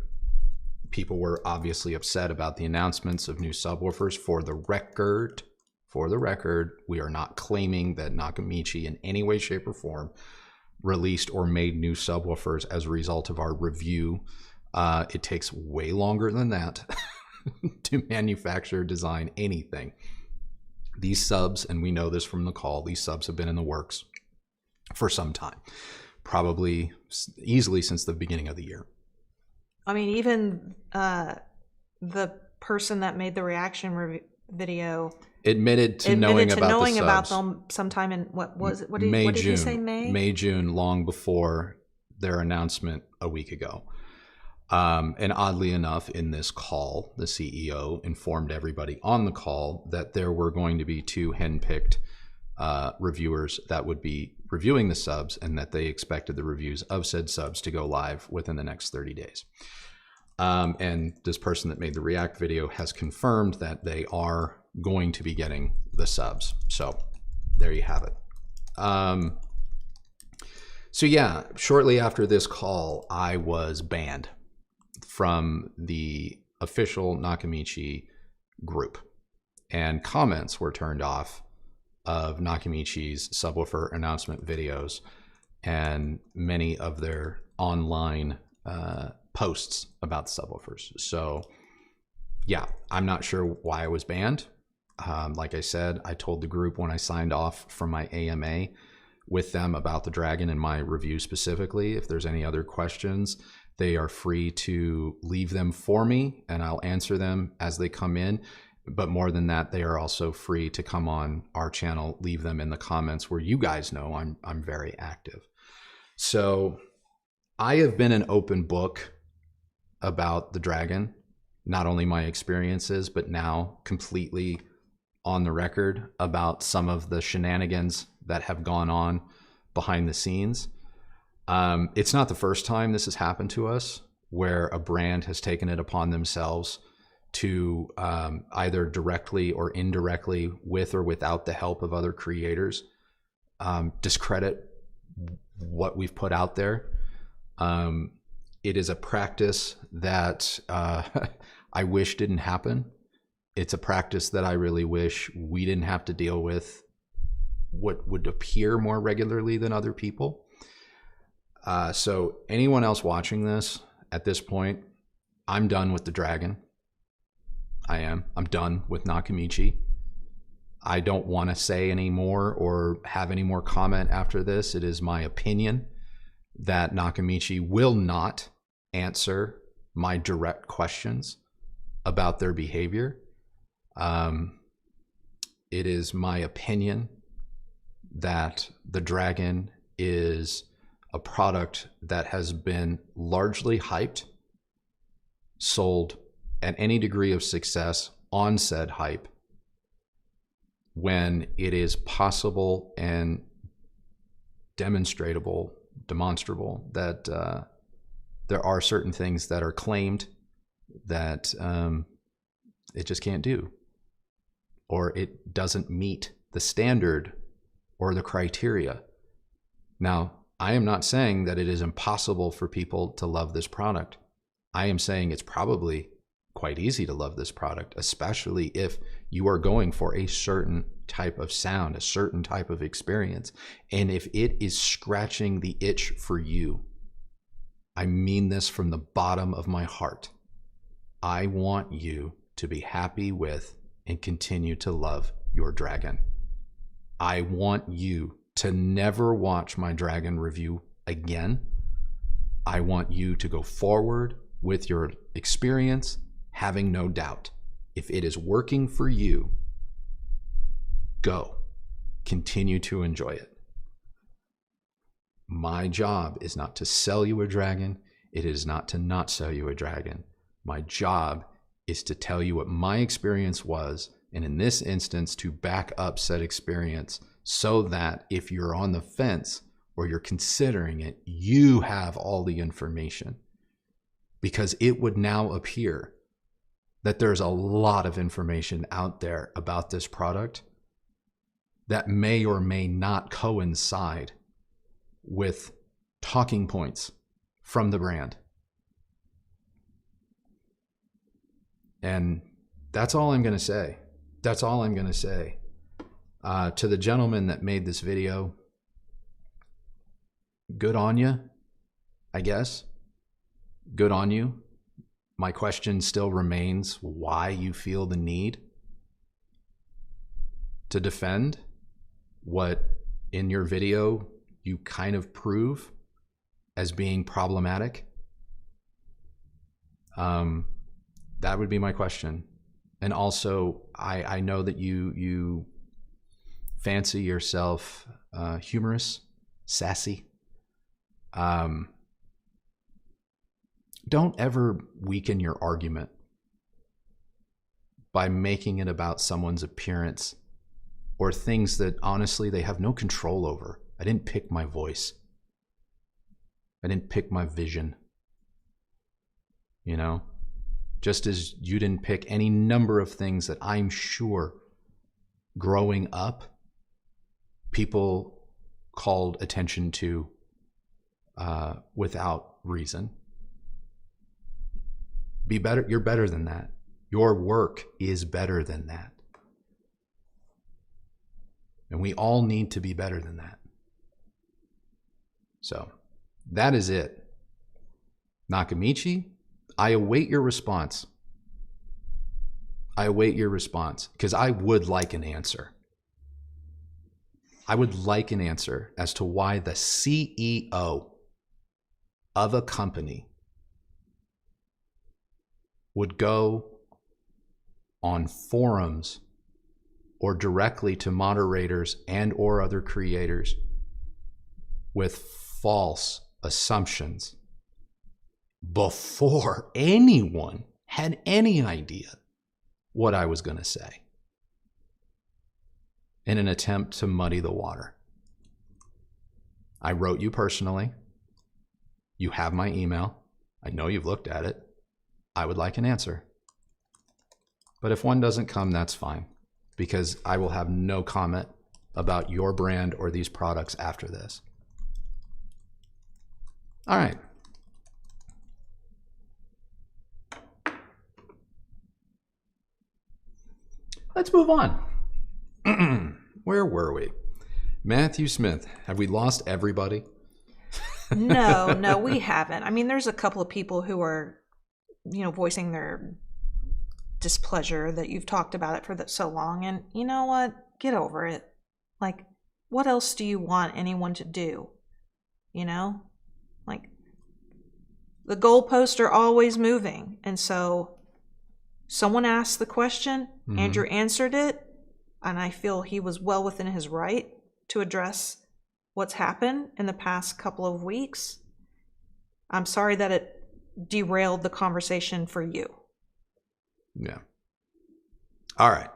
people were obviously upset about the announcements of new subwoofers. For the record, we are not claiming that Nakamichi in any way, shape, or form released or made new subwoofers as a result of our review. It takes way longer than that to manufacture, design anything. These subs, and we know this from the call, these subs have been in the works for some time, probably easily since the beginning of the year. I mean, even the person that made the reaction video admitted to knowing about them sometime in what did he say? May, June, long before their announcement a week ago. And oddly enough, in this call, the CEO informed everybody on the call that there were going to be 2 handpicked reviewers that would be reviewing the subs, and that they expected the reviews of said subs to go live within the next 30 days. And this person that made the React video has confirmed that they are going to be getting the subs. So there you have it. So yeah, shortly after this call, I was banned from the official Nakamichi group, and comments were turned off of Nakamichi's subwoofer announcement videos and many of their online posts about subwoofers. So yeah, I'm not sure why I was banned. Like I said, I told the group when I signed off from my AMA with them about the Dragon and my review specifically, if there's any other questions, they are free to leave them for me and I'll answer them as they come in. But more than that, they are also free to come on our channel, leave them in the comments where you guys know I'm very active. So I have been an open book about the Dragon, not only my experiences, but now completely on the record about some of the shenanigans that have gone on behind the scenes. It's not the first time this has happened to us, where a brand has taken it upon themselves to either directly or indirectly, with or without the help of other creators, discredit what we've put out there. It is a practice that I wish didn't happen. It's a practice that I really wish we didn't have to deal with what would appear more regularly than other people. So anyone else watching this at this point, I'm done with the Dragon. I am. I'm done with Nakamichi. I don't want to say any more or have any more comment after this. It is my opinion that Nakamichi will not answer my direct questions about their behavior. It is my opinion that the Dragon is a product that has been largely hyped, sold at any degree of success on said hype, when it is possible and demonstrable that there are certain things that are claimed that it just can't do, or it doesn't meet the standard or the criteria. Now, I am not saying that it is impossible for people to love this product. I am saying it's probably quite easy to love this product, especially if you are going for a certain type of sound, a certain type of experience. And if it is scratching the itch for you, I mean this from the bottom of my heart. I want you to be happy with and continue to love your Dragon. I want you to never watch my Dragon review again. I want you to go forward with your experience, having no doubt. If it is working for you, go. Continue to enjoy it. My job is not to sell you a Dragon. It is not to not sell you a Dragon. My job is to tell you what my experience was, and in this instance, to back up said experience so that if you're on the fence or you're considering it, you have all the information. Because it would now appear that there's a lot of information out there about this product that may or may not coincide with talking points from the brand. And that's all I'm going to say. That's all I'm going to say. To the gentleman that made this video, good on you, I guess. Good on you. My question still remains why you feel the need to defend what in your video you kind of prove as being problematic. That would be my question. And also, I know that you fancy yourself humorous, sassy. Don't ever weaken your argument by making it about someone's appearance or things that honestly they have no control over. I didn't pick my voice. I didn't pick my vision. You know, just as you didn't pick any number of things that I'm sure growing up people called attention to without reason. Be better. You're better than that. Your work is better than that. And we all need to be better than that. So that is it. Nakamichi, I await your response. I await your response because I would like an answer. I would like an answer as to why the CEO of a company would go on forums or directly to moderators and or other creators with false assumptions before anyone had any idea what I was going to say in an attempt to muddy the water. I wrote you personally. You have my email. I know you've looked at it. I would like an answer. But if one doesn't come, that's fine, because I will have no comment about your brand or these products after this. All right. Let's move on. Where were we? Matthew Smith. Have we lost everybody? No, we haven't. I mean, there's a couple of people who are, voicing their displeasure that you've talked about it for so long. And you know what? Get over it. Like, what else do you want anyone to do? Like, the goalposts are always moving. And so someone asked the question, Andrew answered it, and I feel he was well within his right to address what's happened in the past couple of weeks. I'm sorry that it derailed the conversation for you. Yeah. All right.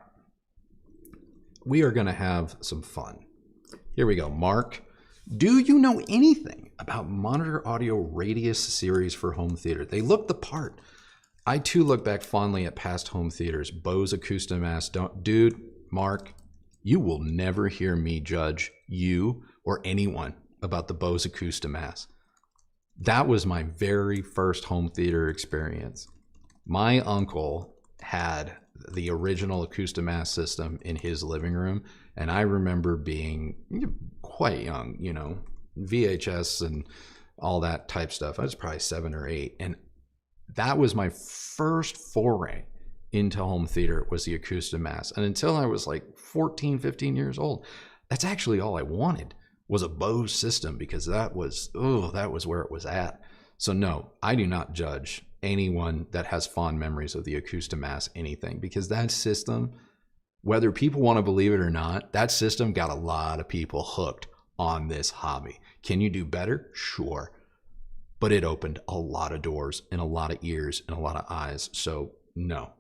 We are going to have some fun. Here we go. Mark, do you know anything about Monitor Audio Radius series for home theater? They look the part. I too look back fondly at past home theaters. Bose Acoustimass. Dude, Mark, you will never hear me judge you or anyone about the Bose Acoustimass. That was my very first home theater experience. My uncle had the original Acoustimass system in his living room, and I remember being quite young, VHS and all that type stuff. I was probably 7 or 8, and that was my first foray into home theater, was the Acoustimass. And until I was like 14, 15 years old, that's actually all I wanted, was a Bose system, because that was where it was at. So no, I do not judge anyone that has fond memories of the Acoustimass anything, because that system, whether people want to believe it or not, that system got a lot of people hooked on this hobby. Can you do better? Sure. But it opened a lot of doors and a lot of ears and a lot of eyes. So no,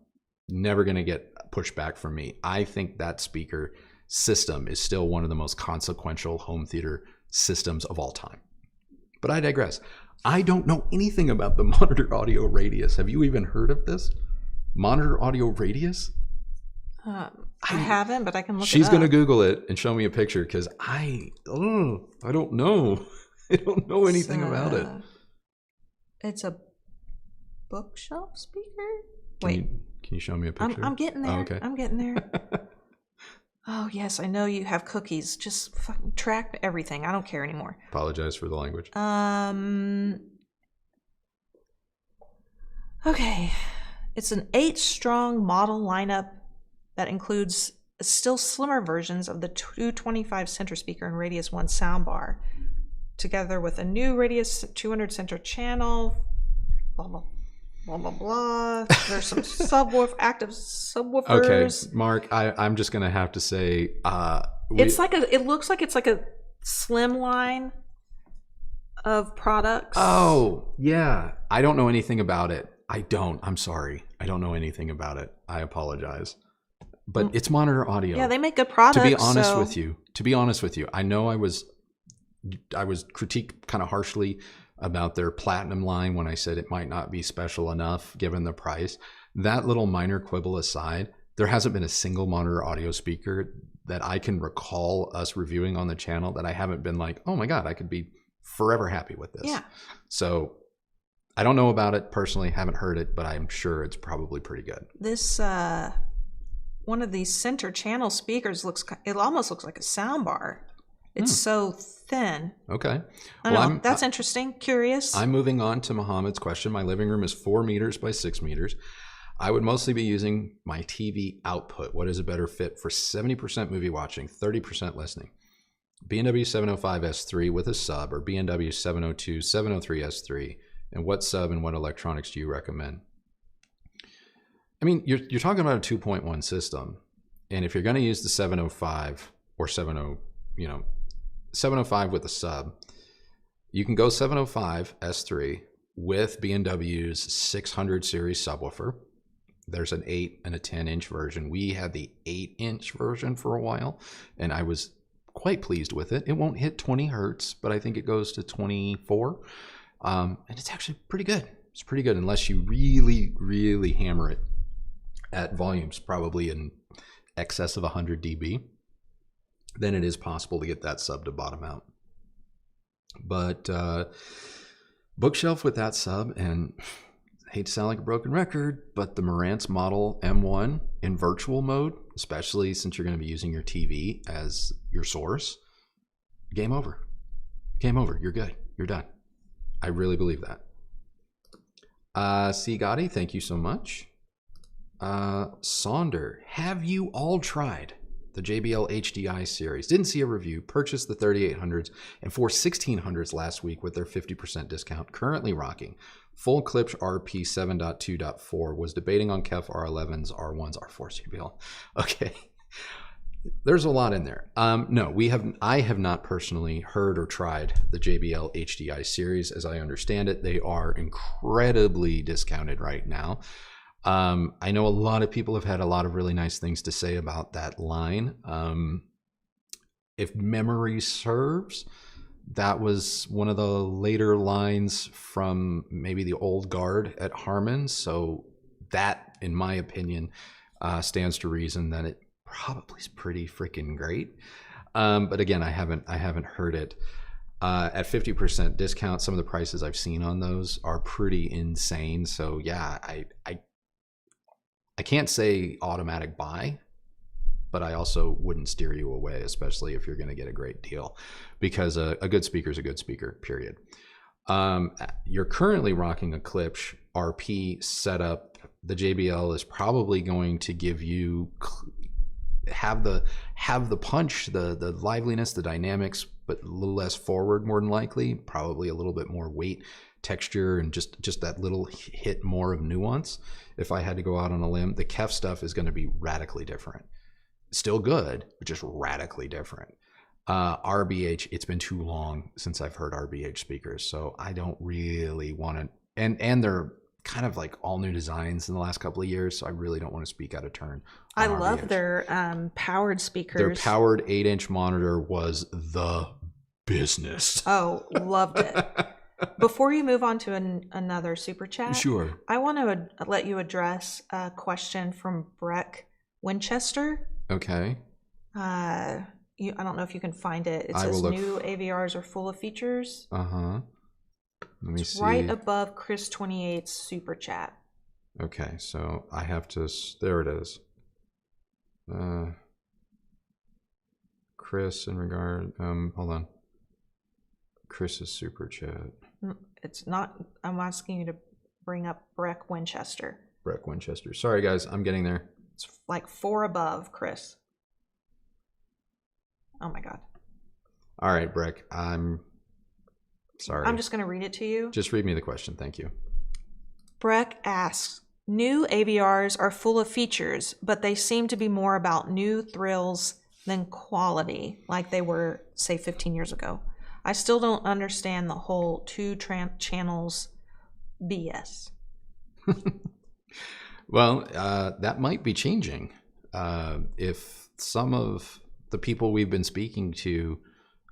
never going to get pushback from me. I think that speaker system is still one of the most consequential home theater systems of all time. But I digress. I don't know anything about the Monitor Audio Radius. Have you even heard of this? Monitor Audio Radius? I haven't, but I can look it up. She's going to Google it and show me a picture, because I don't know. I don't know anything about it. It's a bookshelf speaker? Can you show me a picture? I'm getting there. Oh, okay. I'm getting there. Oh, yes, I know you have cookies. Just fucking track everything. I don't care anymore. Apologize for the language. Okay. It's an 8-strong model lineup that includes still slimmer versions of the 225 center speaker and Radius 1 soundbar, together with a new Radius 200 center channel, blah, blah, blah, blah, blah. There's some active subwoofers. Okay, Mark, I'm just going to have to say... it looks like it's like a slim line of products. Oh, yeah. I don't know anything about it. I'm sorry. I don't know anything about it. I apologize. But it's Monitor Audio. Yeah, they make good products. To be honest with you, I know I was critiqued kind of harshly about their Platinum line when I said it might not be special enough given the price. That little minor quibble aside, there hasn't been a single Monitor Audio speaker that I can recall us reviewing on the channel that I haven't been like, oh my God, I could be forever happy with this. Yeah. So I don't know about it personally, haven't heard it, but I'm sure it's probably pretty good. This one of these center channel speakers it almost looks like a sound bar. It's so thin. Okay. I don't know. That's interesting. Curious. I'm moving on to Muhammad's question. My living room is 4 meters by 6 meters. I would mostly be using my TV output. What is a better fit for 70% movie watching, 30% listening? B&W 705 S3 with a sub, or B&W 702, 703 S3? And what sub and what electronics do you recommend? I mean, you're talking about a 2.1 system. And if you're going to use the 705 or 705 with a sub, you can go 705 S3 with B&W's 600 series subwoofer. There's an 8 and a 10-inch version. We had the 8-inch version for a while, and I was quite pleased with it. It won't hit 20 hertz, but I think it goes to 24. And it's actually pretty good. It's pretty good unless you really, really hammer it at volumes, probably in excess of 100 dB. Then it is possible to get that sub to bottom out. But bookshelf with that sub, and I hate to sound like a broken record, but the Marantz Model M1 in virtual mode, especially since you're going to be using your TV as your source, game over. Game over. You're good. You're done. I really believe that. C. Gotti, thank you so much. Sonder, have you all tried the JBL HDI series? Didn't see a review. Purchased the 3800s and 4 1600s last week with their 50% discount. Currently rocking full clip RP 7.2.4. Was debating on KEF R11s, R1s, R4s, JBL. Okay. There's a lot in there. No, I have not personally heard or tried the JBL HDI series. As I understand it, they are incredibly discounted right now. I know a lot of people have had a lot of really nice things to say about that line. If memory serves, that was one of the later lines from maybe the old guard at Harman. So that, in my opinion, stands to reason that it probably is pretty freaking great. But again, I haven't heard it. At 50% discount, some of the prices I've seen on those are pretty insane. So yeah, I can't say automatic buy, but I also wouldn't steer you away, especially if you're going to get a great deal, because a good speaker is a good speaker, period. You're currently rocking a Klipsch RP setup. The JBL is probably going to give you have the punch, the liveliness, the dynamics, but a little less forward, more than likely. Probably a little bit more weight, texture, and just that little hit more of nuance. If I had to go out on a limb, the KEF stuff is going to be radically different. Still good, but just radically different. RBH, it's been too long since I've heard RBH speakers, so I don't really want to. And they're kind of like all new designs in the last couple of years, so I really don't want to speak out of turn. I love their powered speakers. Their powered 8-inch monitor was the business. Oh, loved it. Before you move on to another super chat, sure, I want to let you address a question from Breck Winchester. Okay. I don't know if you can find it. It says new AVRs are full of features. Let me see. Right above Chris 28's super chat. Okay, so I have to. There it is. Chris, in regard. Hold on. Chris's super chat. It's not. I'm asking you to bring up Breck Winchester. Breck Winchester. Sorry, guys. I'm getting there. It's like 4 above Chris. Oh my God. All right, Breck. I'm sorry. I'm just going to read it to you. Just read me the question. Thank you. Breck asks, new AVRs are full of features, but they seem to be more about new thrills than quality, like they were, say, 15 years ago. I still don't understand the whole 2 channels BS. Well, that might be changing. If some of the people we've been speaking to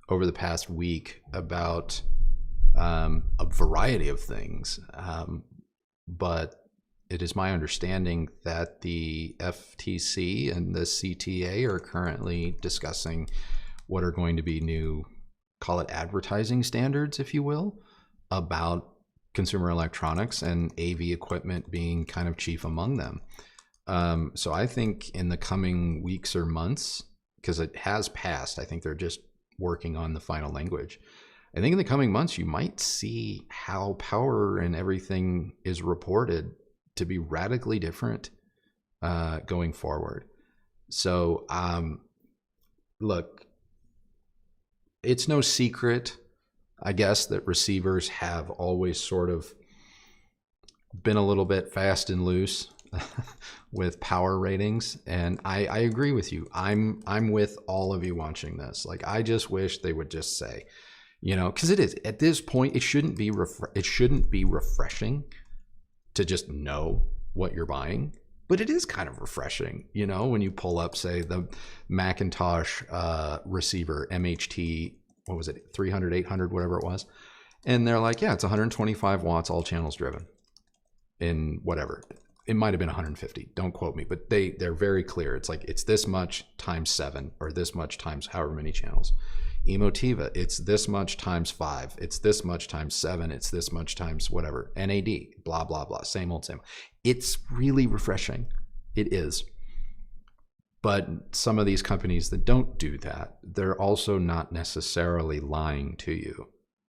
over the past week about a variety of things, but it is my understanding that the FTC and the CTA are currently discussing what are going to be new, call it advertising standards, if you will, about consumer electronics, and AV equipment being kind of chief among them. So I think in the coming weeks or months, because it has passed, I think they're just working on the final language. I think in the coming months, you might see how power and everything is reported to be radically different going forward. So, look, it's no secret, I guess, that receivers have always sort of been a little bit fast and loose with power ratings, and I agree with you. I'm with all of you watching this. Like, I just wish they would just say, you know, because it is at this point, it shouldn't be refreshing to just know what you're buying, but it is kind of refreshing, you know, when you pull up, say, the Macintosh receiver MHT, what was it, 300, 800, whatever it was, and they're like, yeah, it's 125 watts, all channels driven, in whatever. It might have been 150. Don't quote me, but they're very clear. It's like, it's this much times 7, or this much times however many channels. Emotiva, it's this much times 5. It's this much times 7. It's this much times whatever. NAD, blah, blah, blah. Same old, same. It's really refreshing. It is. But some of these companies that don't do that, they're also not necessarily lying to you.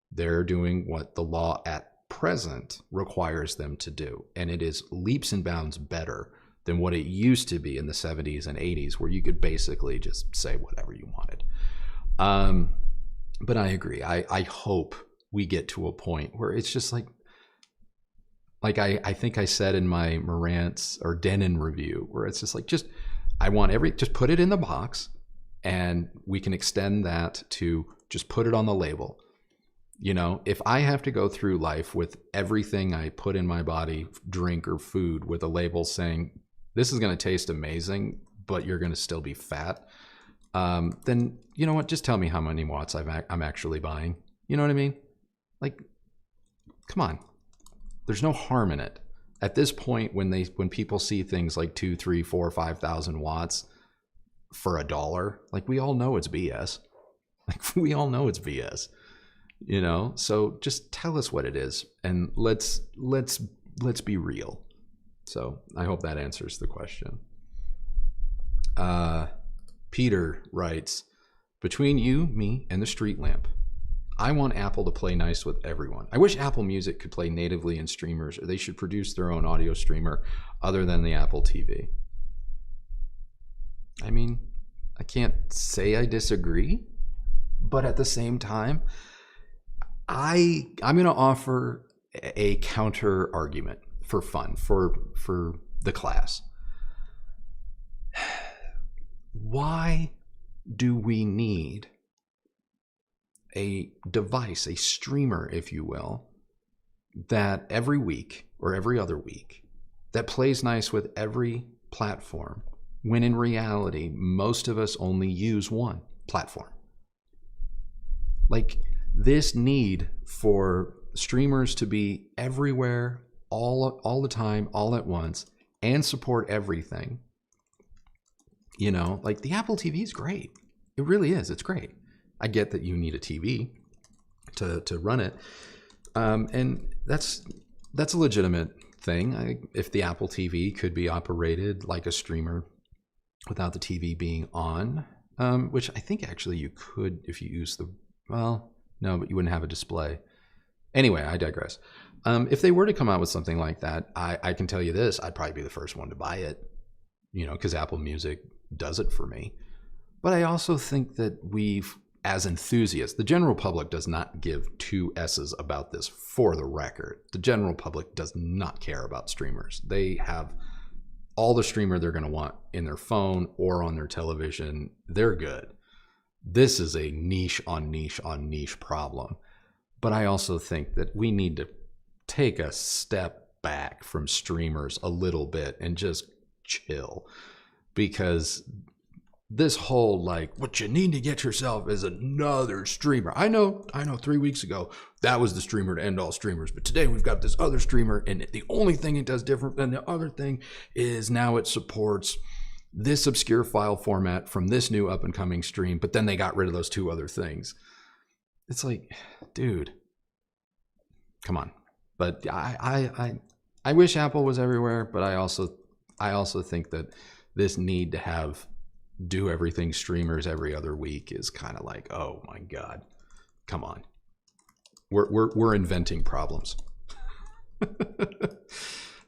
They're doing what the law at present requires them to do, and it is leaps and bounds better than what it used to be in the 70s and 80s, where you could basically just say whatever you wanted. But I agree. I hope we get to a point where it's just like I think I said in my Marantz or Denon review, where it's just like, just put it in the box, and we can extend that to just put it on the label. You know, if I have to go through life with everything I put in my body, drink or food, with a label saying this is going to taste amazing, but you're going to still be fat, then you know what? Just tell me how many watts I'm actually buying. You know what I mean? Like, come on. There's no harm in it. At this point, when people see things like 2, 3, 4, 5,000 watts for $1, like, we all know it's BS. Like, we all know it's BS. You know, so just tell us what it is, and let's be real. So I hope that answers the question. Peter writes, between you, me, and the street lamp, I want Apple to play nice with everyone. I wish Apple Music could play natively in streamers, or they should produce their own audio streamer other than the Apple TV. I mean, I can't say I disagree, but at the same time, I'm going to offer a counter argument for fun, for the class. Why do we need a device, a streamer, if you will, that every week or every other week that plays nice with every platform, when in reality, most of us only use one platform? Like, this need for streamers to be everywhere, all the time, all at once, and support everything. You know, like, the Apple TV is great. It really is. It's great. I get that you need a TV to run it, and that's a legitimate thing. If the Apple TV could be operated like a streamer without the TV being on, which I think actually you could if you use no, but you wouldn't have a display. Anyway, I digress. If they were to come out with something like that, I can tell you this, I'd probably be the first one to buy it, you know, because Apple Music does it for me. But I also think that as enthusiasts, the general public does not give two S's about this, for the record. The general public does not care about streamers. They have all the streamer they're going to want in their phone or on their television. They're good. This is a niche on niche on niche problem. But I also think that we need to take a step back from streamers a little bit and just chill. Because this whole, like, what you need to get yourself is another streamer. I know 3 weeks ago, that was the streamer to end all streamers. But today we've got this other streamer, and the only thing it does different than the other thing is now it supports this obscure file format from this new up and coming stream, but then they got rid of those 2 other things. It's like, dude, come on. But I wish Apple was everywhere, but I also think that this need to do everything streamers every other week is kind of like, oh my God, come on. We're inventing problems.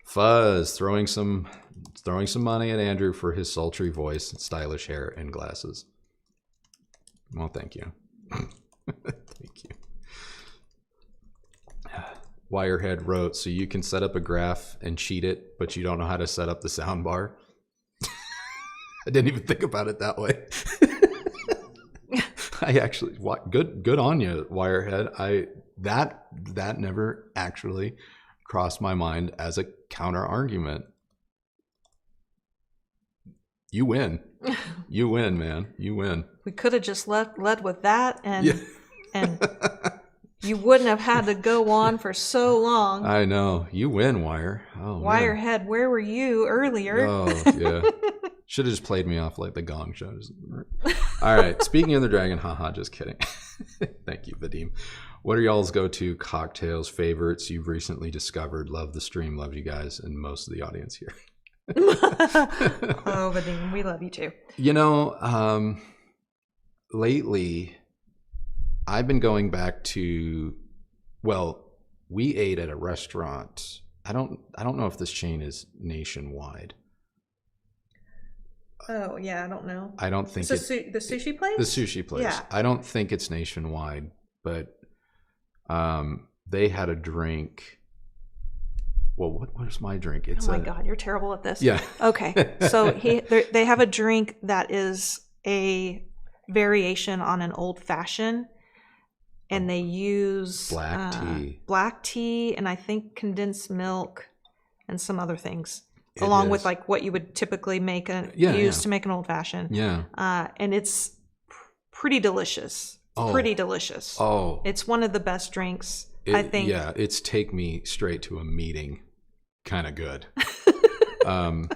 Fuzz throwing some money at Andrew for his sultry voice, stylish hair, and glasses. Well, thank you. Thank you. Wirehead wrote, so you can set up a graph and cheat it, but you don't know how to set up the sound bar. I didn't even think about it that way. I actually, good on you, Wirehead. That never actually crossed my mind as a counter argument. You win. You win, man. You win. We could have just led with that, and you wouldn't have had to go on for so long. I know. You win, Wire. Oh, Wirehead, man. Where were you earlier? Oh, yeah. Should have just played me off like the Gong shows. All right. Speaking of the dragon, haha, just kidding. Thank you, Vadim. What are y'all's go-to cocktails, favorites you've recently discovered? Love the stream. Love you guys and most of the audience here. Oh, Vadim, we love you too. You know, lately I've been going back to, well, we ate at a restaurant. I don't know if this chain is nationwide. Oh, yeah, I don't know. I don't think the sushi place? The sushi place. Yeah. I don't think it's nationwide, but they had a drink. Well, what is my drink? It's oh my God, you're terrible at this. Yeah. Okay, so they have a drink that is a variation on an old fashioned, and they use black tea, and I think condensed milk, and some other things, along with like what you would typically make use to make an old fashioned. Yeah. And it's pretty delicious. Pretty delicious. Oh. It's one of the best drinks, I think. Yeah, it's take me straight to a meeting kind of good. I'm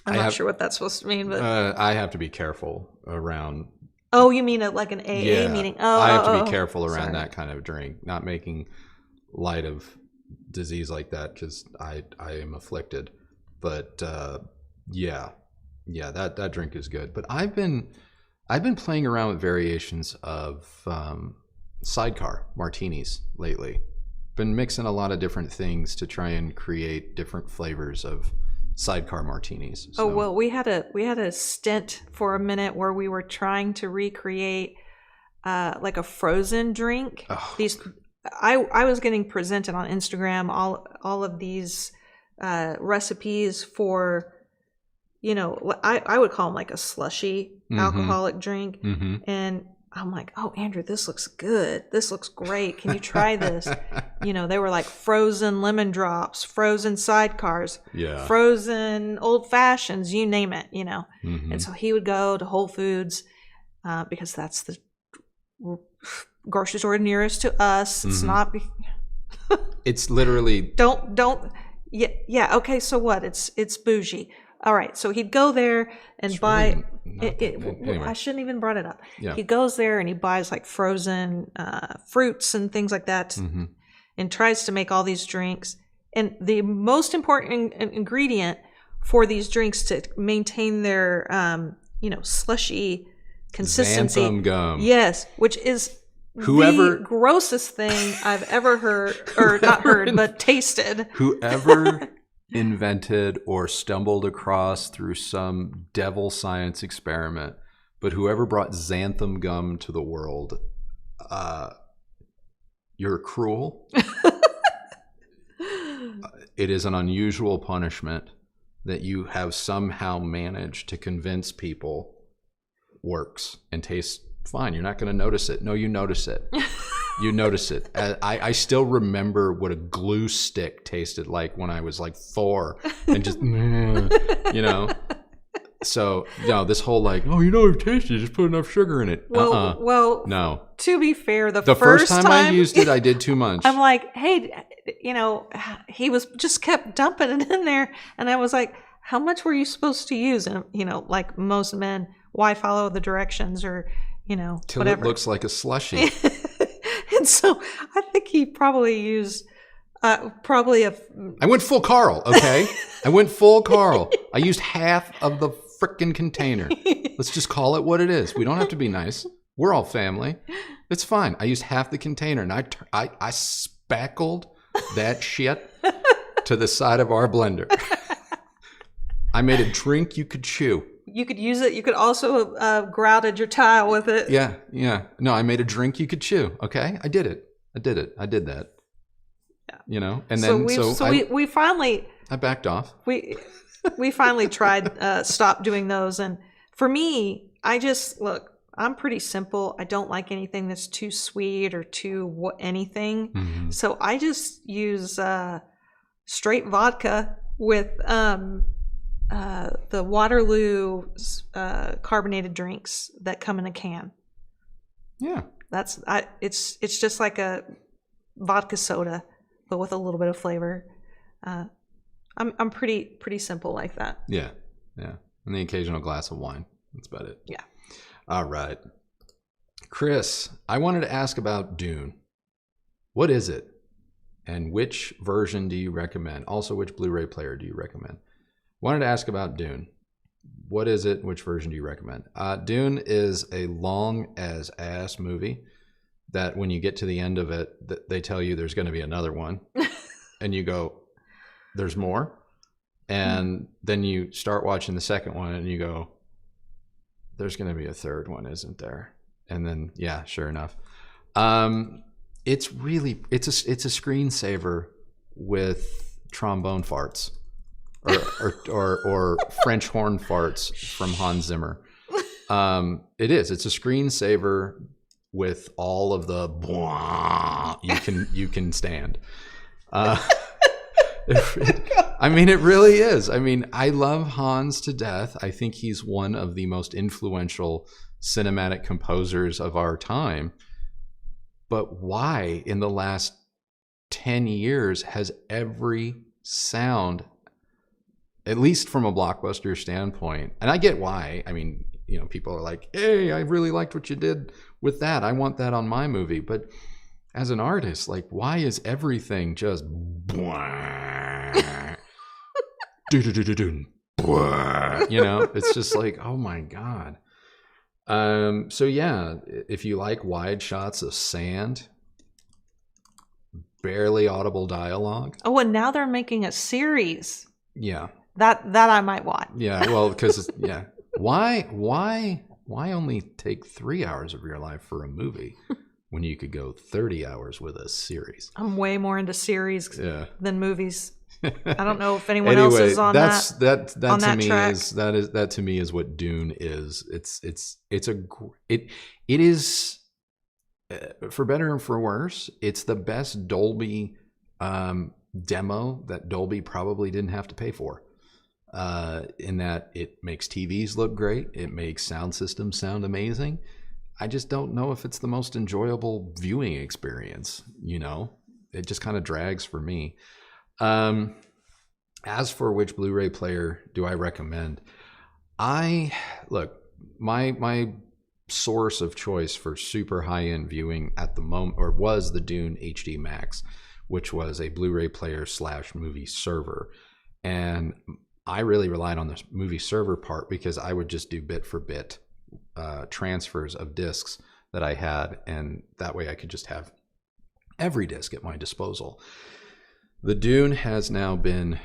not sure what that's supposed to mean, but I have to be careful around. Oh, you mean like an AA meeting? Oh, I have to be careful around that kind of drink, not making light of disease like that because I am afflicted. But yeah, that drink is good. But I've been playing around with variations of sidecar martinis lately. Been mixing a lot of different things to try and create different flavors of sidecar martinis. So. Oh well, we had a stint for a minute where we were trying to recreate like a frozen drink. Oh. I was getting presented on Instagram all of these recipes for, you know, I would call them like a slushy alcoholic drink, and I'm like, oh, Andrew, this looks good. This looks great. Can you try this? You know, they were like frozen lemon drops, frozen sidecars, frozen old fashions, you name it, you know. And so he would go to Whole Foods because that's the grocery store nearest to us. It's not. It's literally. Don't. Yeah. Okay. So what? It's bougie. All right, so he'd go there and buy. Anyway. I shouldn't even brought it up. Yeah. He goes there and he buys like frozen fruits and things like that, and tries to make all these drinks. And the most important ingredient for these drinks to maintain their, slushy consistency. Xanthan gum. Yes, which is the grossest thing I've ever heard, or not heard, but tasted. Whoever invented or stumbled across through some devil science experiment, but whoever brought xanthan gum to the world, you're cruel. It is an unusual punishment that you have somehow managed to convince people works and tastes fine. You're not going to notice it. No, you notice it. You notice it. I still remember what a glue stick tasted like when I was like 4 and just, you know. So, this whole like, oh, you know, it tasty, just put enough sugar in it. Well, no. To be fair, the first time I used it, I did too much. I'm like, hey, you know, he was just kept dumping it in there. And I was like, how much were you supposed to use? And, you know, like most men, why follow the directions or, you know, till whatever. It looks like a slushie. And so I think he probably used Probably I went full Carl, okay? I went full Carl. I used half of the frickin' container. Let's just call it what it is. We don't have to be nice. We're all family. It's fine. I used half the container, and I spackled that shit to the side of our blender. I made a drink you could chew. You could use it. You could also grouted your tile with it. Yeah. No, I made a drink you could chew. Okay, I did it. I did that. Yeah. You know, and then we finally. I backed off. We finally tried stop doing those, and for me, I'm pretty simple. I don't like anything that's too sweet or too anything. Mm-hmm. So I just use straight vodka with the Waterloo carbonated drinks that come in a can. Yeah, it's just like a vodka soda, but with a little bit of flavor. I'm pretty simple like that. Yeah, and the occasional glass of wine. That's about it. Yeah. All right, Chris, I wanted to ask about Dune. What is it, and which version do you recommend? Also, which Blu-ray player do you recommend? Wanted to ask about Dune. What is it? Which version do you recommend? Dune is a long as ass movie that when you get to the end of it, they tell you there's going to be another one. And you go, there's more? And then you start watching the second one and you go, there's going to be a third one, isn't there? And then, yeah, sure enough. It's a screensaver with trombone farts. or French horn farts from Hans Zimmer. It's a screensaver with all of the you can stand. It really is. I love Hans to death. I think he's one of the most influential cinematic composers of our time. But why in the last 10 years has every sound, at least from a blockbuster standpoint, and I get why. People are like, hey, I really liked what you did with that. I want that on my movie. But as an artist, like, why is everything just it's just like, oh my God. So yeah, if you like wide shots of sand, barely audible dialogue. Oh, and now they're making a series. Yeah. That I might watch. Yeah, well, because why only take 3 hours of your life for a movie when you could go 30 hours with a series? I'm way more into series than movies. I don't know if anyone else is on that track. That to me is what Dune is. It is for better and for worse. It's the best Dolby demo that Dolby probably didn't have to pay for. In that it makes TVs look great. It makes sound systems sound amazing. I just don't know if it's the most enjoyable viewing experience. It just kind of drags for me. As for which Blu-ray player do I recommend? My source of choice for super high-end viewing at the moment, or was the Dune HD Max, which was a Blu-ray player / movie server. And I really relied on the movie server part because I would just do bit for bit transfers of discs that I had, and that way I could just have every disc at my disposal. The Dune has now been,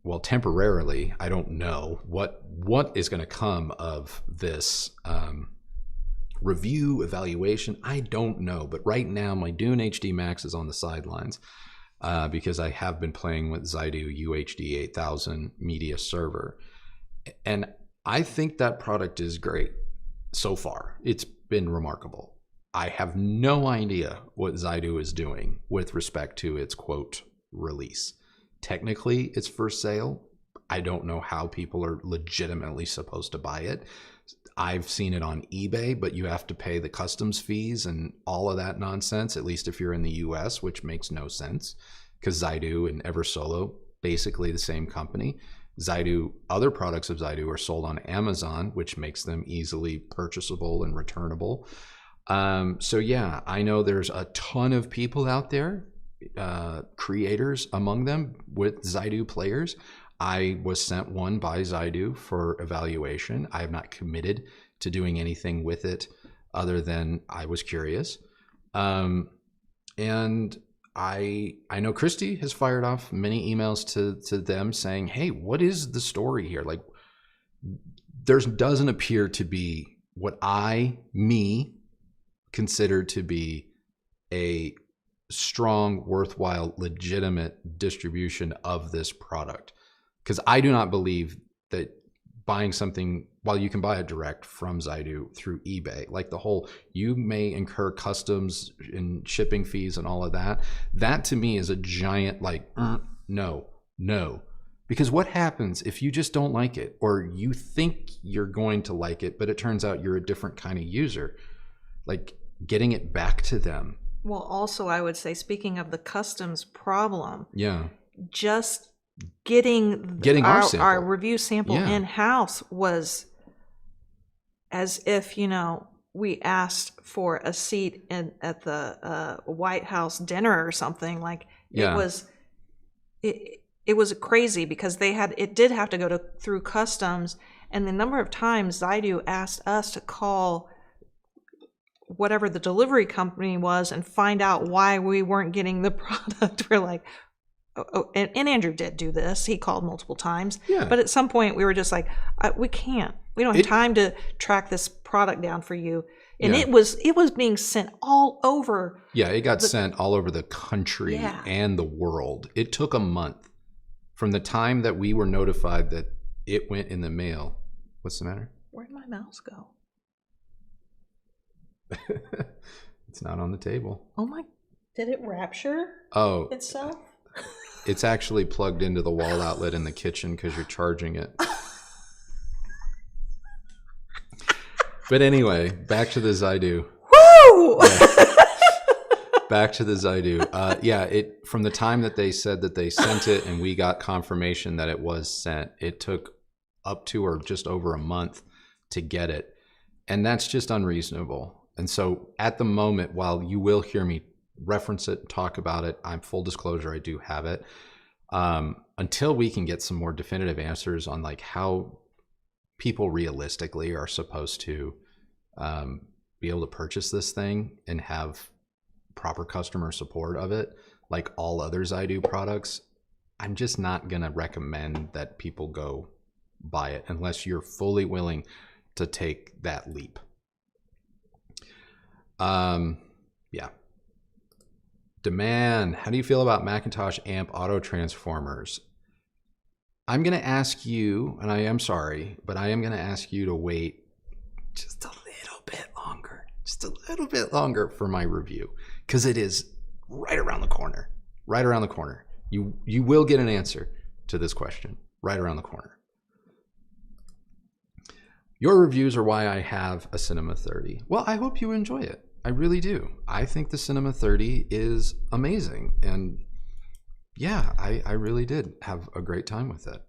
well, temporarily, I don't know what is going to come of this review evaluation. I don't know, but right now my Dune HD Max is on the sidelines. Because I have been playing with Zydu UHD 8000 media server. And I think that product is great so far. It's been remarkable. I have no idea what Zydu is doing with respect to its quote release. Technically, it's for sale. I don't know how people are legitimately supposed to buy it. I've seen it on eBay, but you have to pay the customs fees and all of that nonsense, at least if you're in the US, which makes no sense because Zydu and Eversolo, basically the same company. Other products of Zydu are sold on Amazon, which makes them easily purchasable and returnable. So yeah, I know there's a ton of people out there creators among them with Zydew players. I was sent one by Zydew for evaluation. I have not committed to doing anything with it other than I was curious. And I know Kristi has fired off many emails to them saying, hey, what is the story here? Like, there doesn't appear to be what me consider to be a strong, worthwhile, legitimate distribution of this product. Because I do not believe that buying something, while you can buy it direct from Zydew through eBay, like the whole, you may incur customs and shipping fees and all of that. That to me is a giant like, no. Because what happens if you just don't like it, or you think you're going to like it, but it turns out you're a different kind of user? Like, getting it back to them. Well, also, I would say, speaking of the customs problem, just getting our review sample in-house was as if, we asked for a seat at the White House dinner or something. Like, it was crazy because it did have to go through customs, and the number of times Zydew asked us to call whatever the delivery company was and find out why we weren't getting the product. We're like, and Andrew did do this. He called multiple times. But at some point we were just like, we don't have time to track this product down for you. And it was being sent all over. Yeah, it got sent all over the country and the world. It took a month from the time that we were notified that it went in the mail. What's the matter? Where'd my mouse go? It's not on the table. Oh my, did it rapture itself? It's actually plugged into the wall outlet in the kitchen because you're charging it. But anyway, back to the Zydew. Woo! Back to the Zydew. From the time that they said that they sent it and we got confirmation that it was sent, it took up to or just over a month to get it. And that's just unreasonable. And so at the moment, while you will hear me reference it, talk about it, I'm full disclosure, I do have it. Until we can get some more definitive answers on like how people realistically are supposed to be able to purchase this thing and have proper customer support of it, like all other Zydew products, I'm just not going to recommend that people go buy it unless you're fully willing to take that leap. Demand, how do you feel about Macintosh amp auto transformers? I'm going to ask you, and I am sorry, but I am going to ask you to wait just a little bit longer for my review, because it is right around the corner. You will get an answer to this question right around the corner. Your reviews are why I have a Cinema 30. Well, I hope you enjoy it. I really do. I think the Cinema 30 is amazing. And yeah, I really did have a great time with it.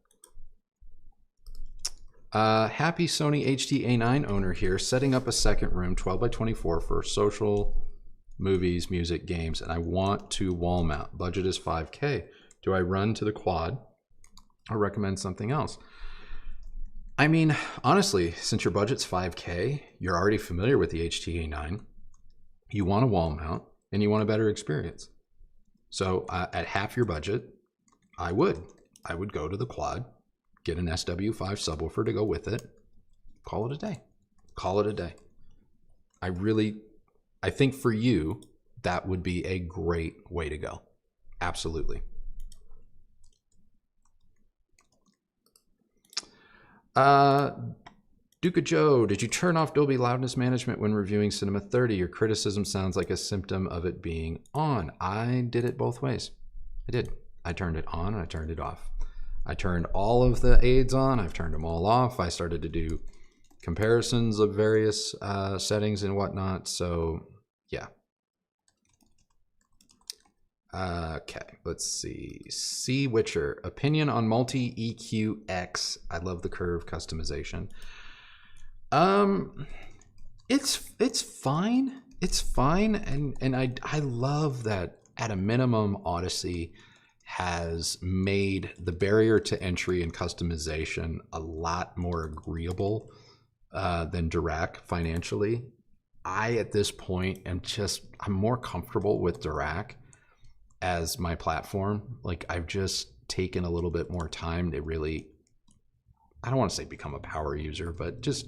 Happy Sony HT-A9 owner here, setting up a second room, 12 by 24 for social, movies, music, games, and I want to wall mount. Budget is $5K. Do I run to the quad or recommend something else? I mean, honestly, since your budget's $5K, you're already familiar with the HT-A9. You want a wall mount and you want a better experience. So at half your budget, I would go to the quad, get an SW5 subwoofer to go with it, call it a day. I think for you, that would be a great way to go. Absolutely. Duca Joe, did you turn off Dolby Loudness Management when reviewing Cinema 30? Your criticism sounds like a symptom of it being on. I did it both ways. I did. I turned it on and I turned it off. I turned all of the aids on. I've turned them all off. I started to do comparisons of various settings and whatnot. So yeah. Okay, let's see. C Witcher, opinion on multi EQX. I love the curve customization. It's fine. It's fine, and I love that at a minimum, Odyssey has made the barrier to entry and customization a lot more agreeable than Dirac financially. At this point, I'm more comfortable with Dirac as my platform. Like, I've just taken a little bit more time to really, I don't want to say become a power user, but just,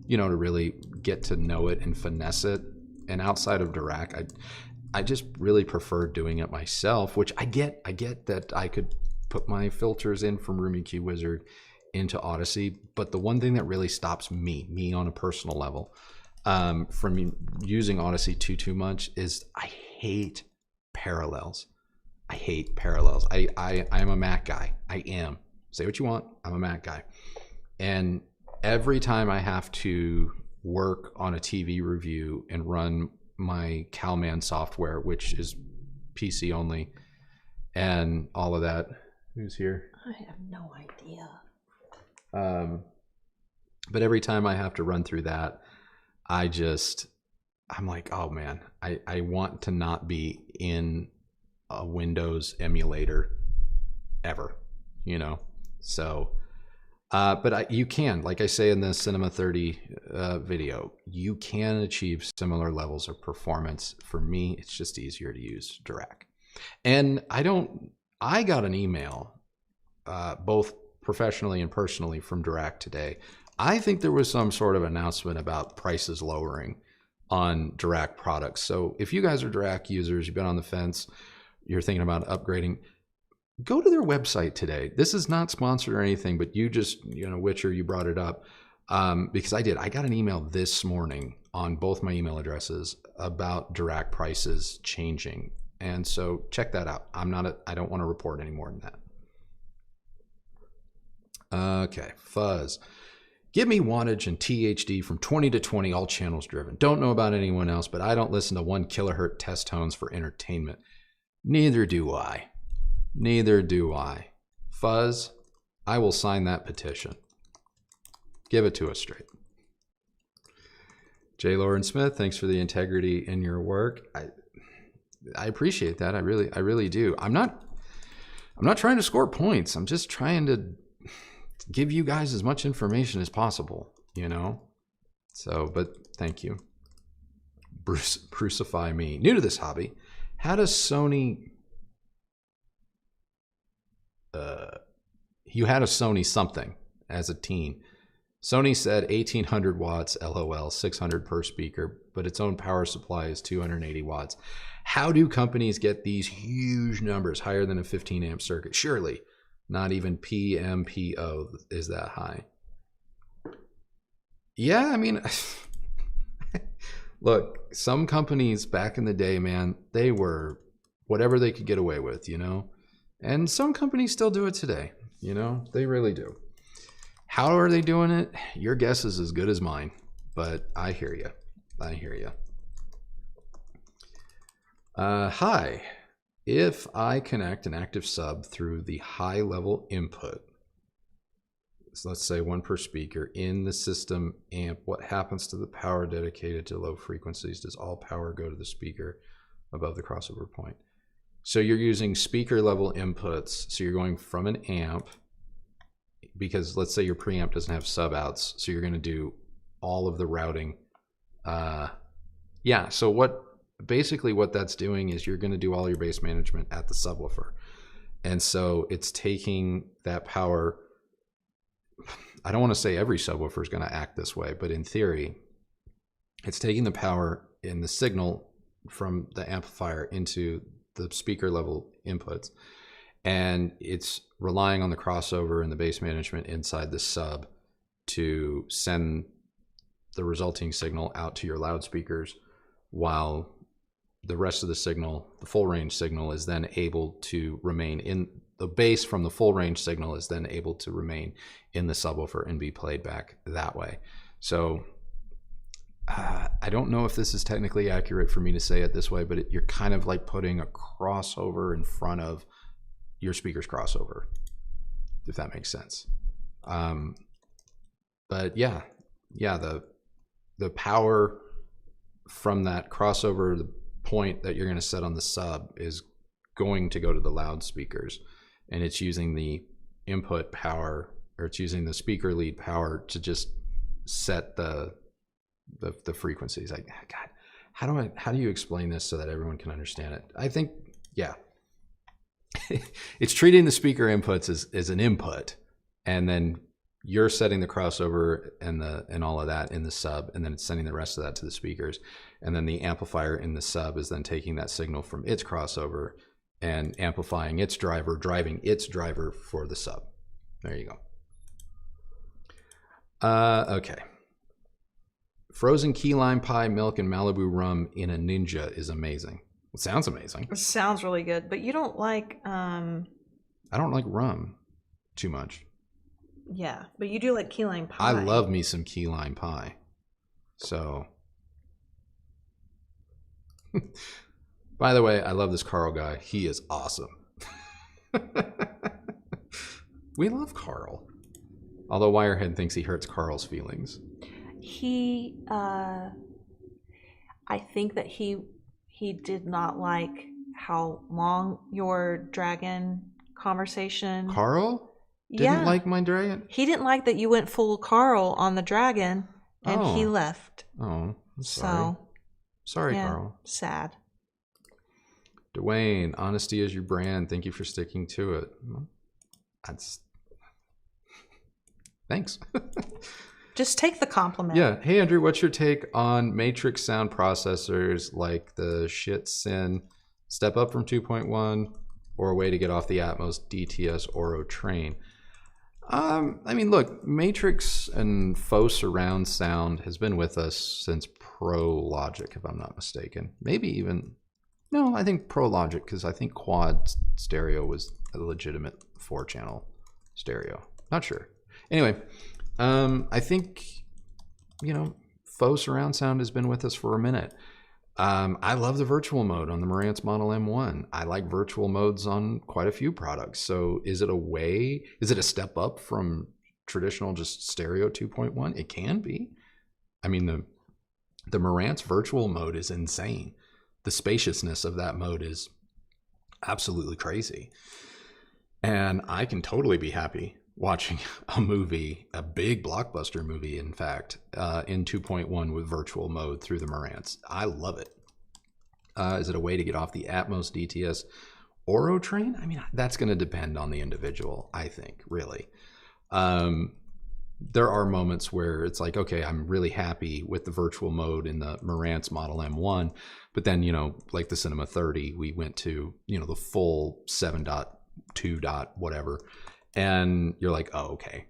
to really get to know it and finesse it. And outside of Dirac, I just really prefer doing it myself, which I get that I could put my filters in from RumiQ Wizard into Odyssey. But the one thing that really stops me on a personal level, from using Odyssey too much is I hate parallels. I hate parallels. I'm a Mac guy. I am. Say what you want. I'm a Mac guy. And every time I have to work on a TV review and run my Calman software, which is PC only, and all of that. Who's here? I have no idea. But every time I have to run through that, I'm like, oh man, I want to not be in a Windows emulator ever, So, but you can, like I say in the Cinema 30 video, you can achieve similar levels of performance. For me, it's just easier to use Dirac. And I got an email, both professionally and personally, from Dirac today. I think there was some sort of announcement about prices lowering on Dirac products. So if you guys are Dirac users, you've been on the fence, you're thinking about upgrading, go to their website today. This is not sponsored or anything, but you just, Witcher, you brought it up, because I did. I got an email this morning on both my email addresses about Dirac prices changing. And so check that out. I don't want to report any more than that. Okay, Fuzz. Give me wattage and THD from 20 to 20, all channels driven. Don't know about anyone else, but I don't listen to 1 kilohertz test tones for entertainment. Neither do I. Neither do I. Fuzz, I will sign that petition. Give it to us straight. J. Lauren Smith, thanks for the integrity in your work. I appreciate that. I really do. I'm not trying to score points. I'm just trying to give you guys as much information as possible, So, but thank you. Crucify me. New to this hobby. How does Sony... you had a Sony something as a teen. Sony said 1800 watts, LOL, 600 per speaker, but its own power supply is 280 watts. How do companies get these huge numbers higher than a 15 amp circuit? Surely not even PMPO is that high. Yeah, I mean, look, some companies back in the day, man, they were whatever they could get away with, and some companies still do it today, they really do. How are they doing it? Your guess is as good as mine, but I hear you. Hi. If I connect an active sub through the high level input, so let's say 1 per speaker in the system amp, what happens to the power dedicated to low frequencies? Does all power go to the speaker above the crossover point? So you're using speaker level inputs. So you're going from an amp, because let's say your preamp doesn't have sub outs. So you're going to do all of the routing. So basically what that's doing is you're going to do all your bass management at the subwoofer. And so it's taking that power. I don't want to say every subwoofer is going to act this way, but in theory, it's taking the power in the signal from the amplifier into the speaker level inputs, and it's relying on the crossover and the bass management inside the sub to send the resulting signal out to your loudspeakers, while the rest of the signal, the full range signal, is then able to remain in the bass from the full range signal is then able to remain in the subwoofer and be played back that way. So I don't know if this is technically accurate for me to say it this way, but you're kind of like putting a crossover in front of your speaker's crossover, if that makes sense. But the power from that crossover, the point that you're going to set on the sub is going to go to the loudspeakers, and it's using the input power, or it's using the speaker lead power to just set the frequencies. Like, God, how do you explain this so that everyone can understand it? I think, yeah, it's treating the speaker inputs as an input, and then you're setting the crossover and all of that in the sub, and then it's sending the rest of that to the speakers, and then the amplifier in the sub is then taking that signal from its crossover and amplifying its driver, driving its driver for the sub. There you go. Okay. Frozen key lime pie, milk, and Malibu rum in a Ninja is amazing. It sounds amazing. It sounds really good, but you don't like... I don't like rum too much. Yeah, but you do like key lime pie. I love me some key lime pie. So... By the way, I love this Carl guy. He is awesome. We love Carl. Although Wirehead thinks he hurts Carl's feelings. I think that he did not like how long your dragon conversation... Carl? Didn't like my dragon? He didn't like that you went full Carl on the dragon, and he left. Oh, I'm sorry. Sorry, yeah, Carl. Sad. Dwayne, honesty is your brand. Thank you for sticking to it. That's... Thanks. Just take the compliment. Yeah. Hey, Andrew, what's your take on matrix sound processors like the shit Sin step up from 2.1 or a way to get off the Atmos DTS Oro train? I mean, look, matrix and faux surround sound has been with us since Pro Logic, if I'm not mistaken. Maybe even... No, I think Pro Logic, because I think quad stereo was a legitimate 4-channel stereo. Not sure. Anyway, I think, faux surround sound has been with us for a minute. I love the virtual mode on the Marantz Model M1. I like virtual modes on quite a few products. So is it a step up from traditional just stereo 2.1? It can be. I mean, the Marantz virtual mode is insane. The spaciousness of that mode is absolutely crazy. And I can totally be happy watching a movie, a big blockbuster movie, in fact, in 2.1 with virtual mode through the Marantz. I love it. Is it a way to get off the Atmos DTS Oro train? I mean, that's going to depend on the individual, I think, really. There are moments where it's like, okay, I'm really happy with the virtual mode in the Marantz Model M1, but then, like the Cinema 30, we went to, the full 7.2. Whatever, and you're like, oh, okay.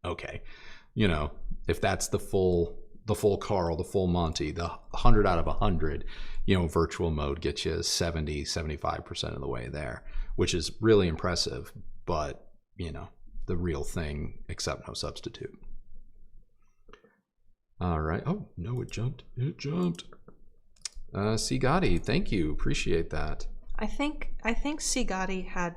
Okay. If that's the full Carl, the full Monty, the 100 out of 100, virtual mode gets you 70-75% of the way there, which is really impressive, but, the real thing, except no substitute. All right. Oh, no, it jumped. C. Gotti, thank you. Appreciate that. I think C. Gotti had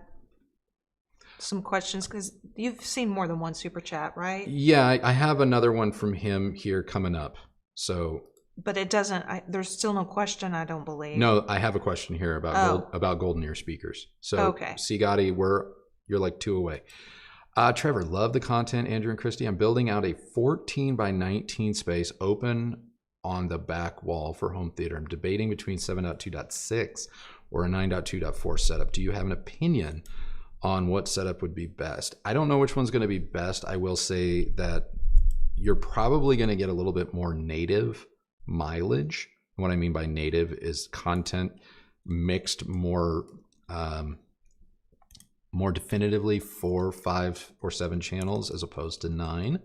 some questions because you've seen more than one super chat, right? Yeah, I have another one from him here coming up. So, but it doesn't. There's still no question, I don't believe. No, I have a question here about Golden Ear speakers. So, okay. C. Gotti, you're like 2 away. Trevor, love the content, Andrew and Kristi. I'm building out a 14 by 19 space open on the back wall for home theater. I'm debating between 7.2.6 or a 9.2.4 setup. Do you have an opinion on what setup would be best? I don't know which one's going to be best. I will say that you're probably going to get a little bit more native mileage. What I mean by native is content mixed more definitively 4, 5, or 7 channels as opposed to 9.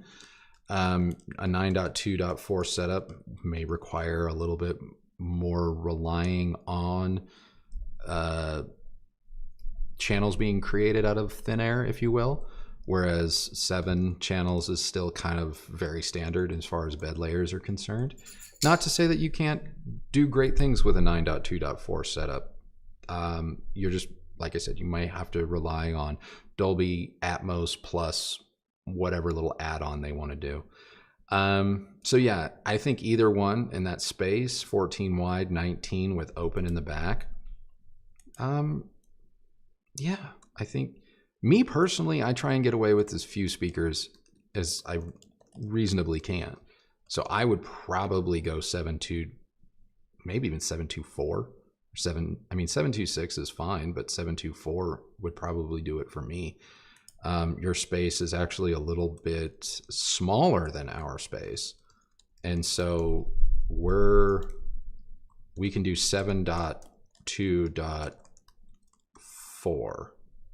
A 9.2.4 setup may require a little bit more relying on channels being created out of thin air, if you will, whereas 7 channels is still kind of very standard as far as bed layers are concerned. Not to say that you can't do great things with a 9.2.4 setup. You're just, like I said, you might have to rely on Dolby Atmos plus whatever little add-on they want to do. So yeah, I think either one in that space, 14 wide, 19 with open in the back. Yeah, I think me personally, I try and get away with as few speakers as I reasonably can. So I would probably go 7.2, maybe even 7.24 or 7.26 is fine, but 7.24 would probably do it for me. Your space is actually a little bit smaller than our space. And so we can do 7.2.4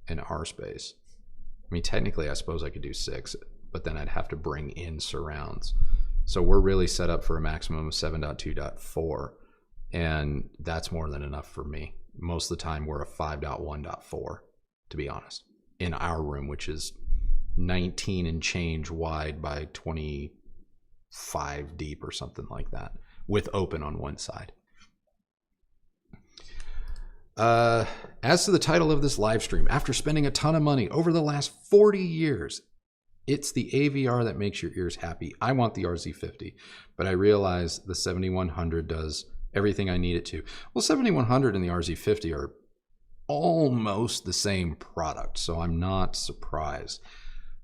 in our space. I mean, technically, I suppose I could do 6, but then I'd have to bring in surrounds. So we're really set up for a maximum of 7.2.4, and that's more than enough for me. Most of the time, we're a 5.1.4, to be honest, in our room, which is 19 and change wide by 25 deep or something like that, with open on one side. As to the title of this live stream, after spending a ton of money over the last 40 years, it's the AVR that makes your ears happy. I want the RZ50, but I realize the 7100 does everything I need it to. Well, 7100 and the RZ50 are almost the same product, so I'm not surprised.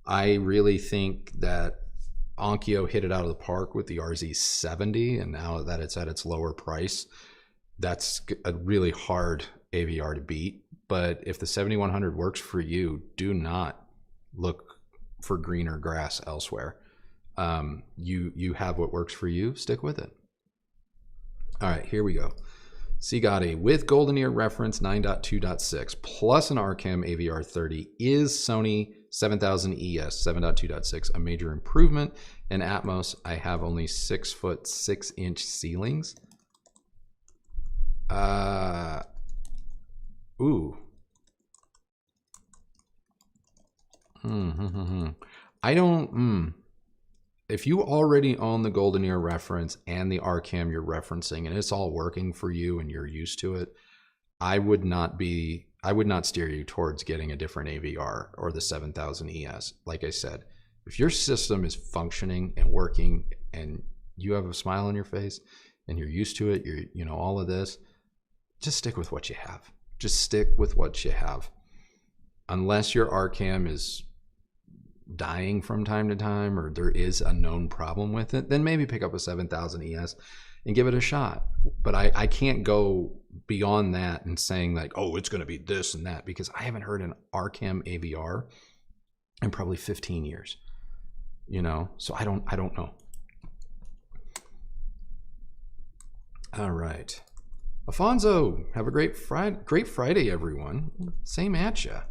I really think that Onkyo hit it out of the park with the RZ70, and now that it's at its lower price, that's a really hard AVR to beat. But if the 7100 works for you, do not look for greener grass elsewhere. You have what works for you, stick with it. All right, here we go. Sigati with Golden Ear reference 9.2.6 plus an RCAM AVR 30 is Sony 7000 ES 7.2.6 a major improvement. In Atmos, I have only 6-foot 6-inch ceilings. Ooh. I don't. If you already own the Golden Ear reference and the RCAM you're referencing, and it's all working for you and you're used to it, I would not steer you towards getting a different AVR or the 7000 ES. Like I said, if your system is functioning and working and you have a smile on your face and you're used to it, all of this, just stick with what you have. Just stick with what you have. Unless your RCAM is dying from time to time or there is a known problem with it, then maybe pick up a 7000 ES and give it a shot. But I can't go beyond that and saying like, oh, it's going to be this and that, because I haven't heard an RCAM AVR in probably 15 years, so I don't know. All right. Afonso, have a great Friday, everyone. Same at ya.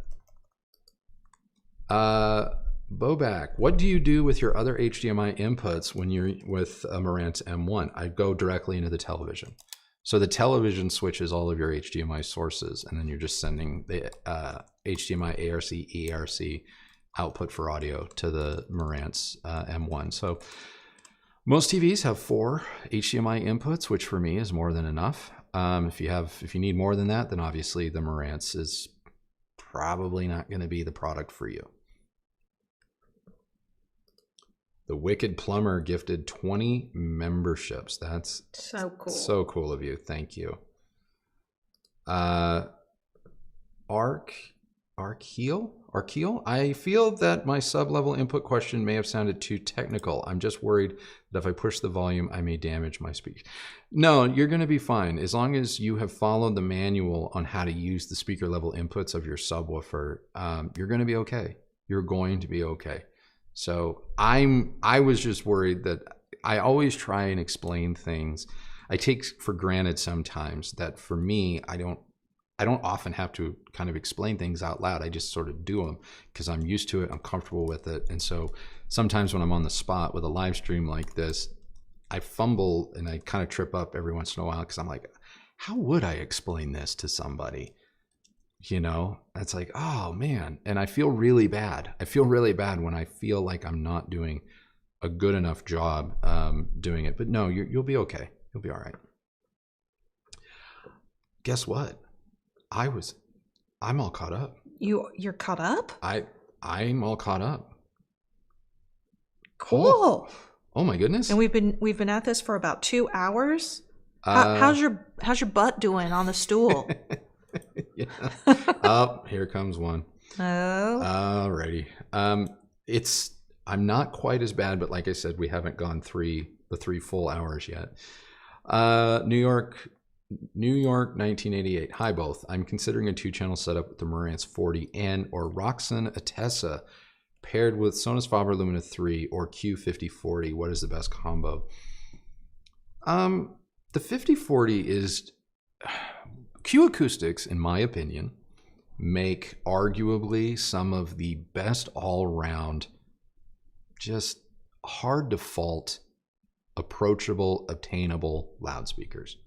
Bobak, what do you do with your other HDMI inputs when you're with a Marantz M1? I go directly into the television. So the television switches all of your HDMI sources, and then you're just sending the HDMI ARC, EARC output for audio to the Marantz M1. So most TVs have 4 HDMI inputs, which for me is more than enough. If you need more than that, then obviously the Marantz is probably not going to be the product for you. The Wicked Plumber gifted 20 memberships. That's so cool. So cool of you. Thank you. Arkeal? I feel that my sub-level input question may have sounded too technical. I'm just worried that if I push the volume, I may damage my speech. No, you're going to be fine. As long as you have followed the manual on how to use the speaker level inputs of your subwoofer, you're going to be okay. You're going to be okay. So I was just worried that I always try and explain things. I take for granted sometimes that for me, I don't often have to kind of explain things out loud. I just sort of do them because I'm used to it. I'm comfortable with it. And so sometimes when I'm on the spot with a live stream like this, I fumble and I kind of trip up every once in a while because I'm like, how would I explain this to somebody? It's like, oh man. And I feel really bad. I feel really bad when I feel like I'm not doing a good enough job doing it. But no, you'll be okay. You'll be all right. Guess what? I'm all caught up. You're caught up? I'm all caught up. Cool. Oh my goodness. And we've been at this for about 2 hours. How's your butt doing on the stool? Yeah. Oh, here comes one. Oh. Alrighty. I'm not quite as bad, but like I said, we haven't gone the 3 full hours yet. New York, 1988. Hi, both. I'm considering a 2-channel setup with the Marantz 40N or Roxen Atessa paired with Sonus Faber Lumina 3 or Q5040. What is the best combo? The 5040 is Q Acoustics, in my opinion, make arguably some of the best all-round, just hard to fault, approachable, obtainable loudspeakers.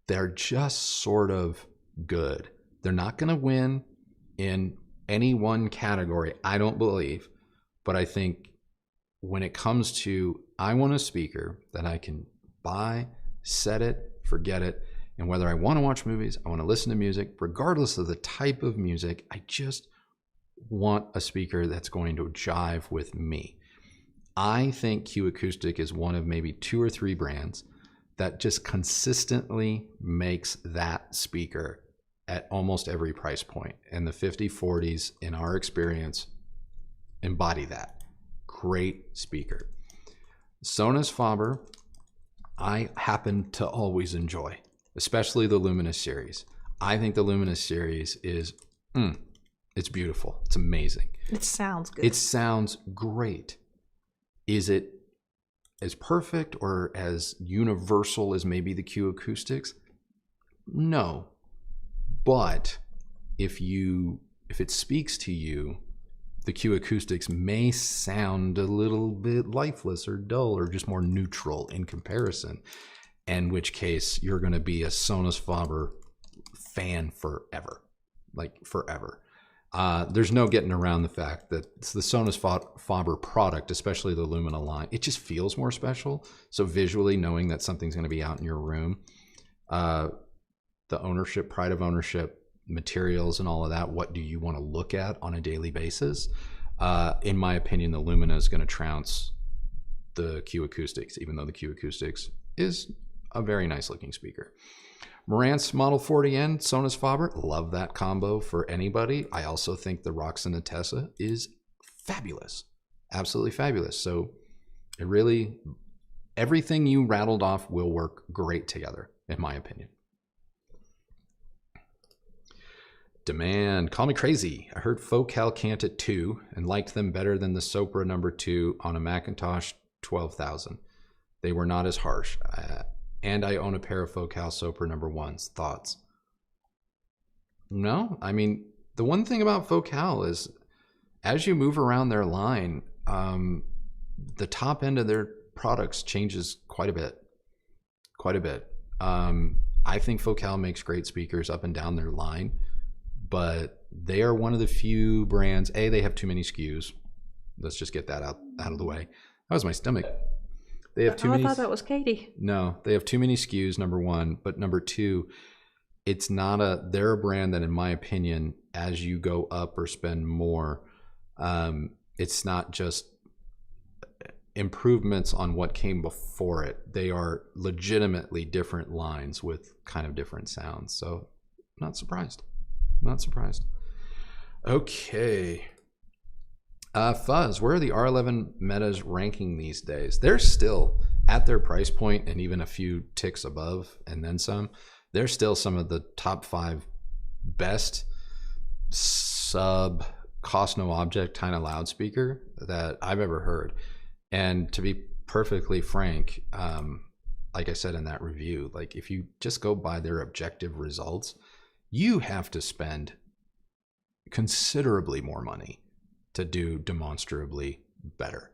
They're just sort of good. They're not going to win in any one category, I don't believe, but I think when it comes to, I want a speaker that I can buy, set it, forget it, and whether I want to watch movies, I want to listen to music, regardless of the type of music, I just want a speaker that's going to jive with me. I think Q Acoustic is one of maybe 2 or 3 brands that just consistently makes that speaker at almost every price point. And the 5040s, in our experience, embody that. Great speaker. Sonus Faber, I happen to always enjoy, especially the Luminous series. I think the Luminous series is, it's beautiful. It's amazing. It sounds good. It sounds great. Is it as perfect or as universal as maybe the Q Acoustics? No. But if it speaks to you, the Q Acoustics may sound a little bit lifeless or dull or just more neutral in comparison, in which case you're going to be a Sonus Faber fan forever, like forever. There's no getting around the fact that it's the Sonus Faber product, especially the Lumina line. It just feels more special. So visually, knowing that something's going to be out in your room, the ownership, pride of ownership, materials and all of that, what do you want to look at on a daily basis? In my opinion, the Lumina is going to trounce the Q Acoustics, even though the Q Acoustics is a very nice looking speaker. Marantz Model 40N, Sonus Faber, love that combo for anybody. I also think the Roxen Atessa is fabulous, absolutely fabulous. So it really, everything you rattled off will work great together, in my opinion. Demand, call me crazy. I heard Focal Cant at 2 and liked them better than the Sopra number 2 on a Macintosh 12,000. They were not as harsh. And I own a pair of Focal Sopra number 1s. Thoughts? No, I mean, the one thing about Focal is as you move around their line, the top end of their products changes quite a bit. I think Focal makes great speakers up and down their line, but they are one of the few brands. They have too many SKUs. Let's just get that out of the way. That was my stomach. They have too many. I thought that was Katie. No, they have too many SKUs, number 1. But number 2, it's not they're a brand that, in my opinion, as you go up or spend more, it's not just improvements on what came before it. They are legitimately different lines with kind of different sounds. So not surprised. Okay. Fuzz, where are the R11 metas ranking these days? They're still at their price point and even a few ticks above and then some. They're still some of the top 5 best sub cost no object kind of loudspeaker that I've ever heard. And to be perfectly frank, like I said in that review, like if you just go by their objective results, you have to spend considerably more money to do demonstrably better.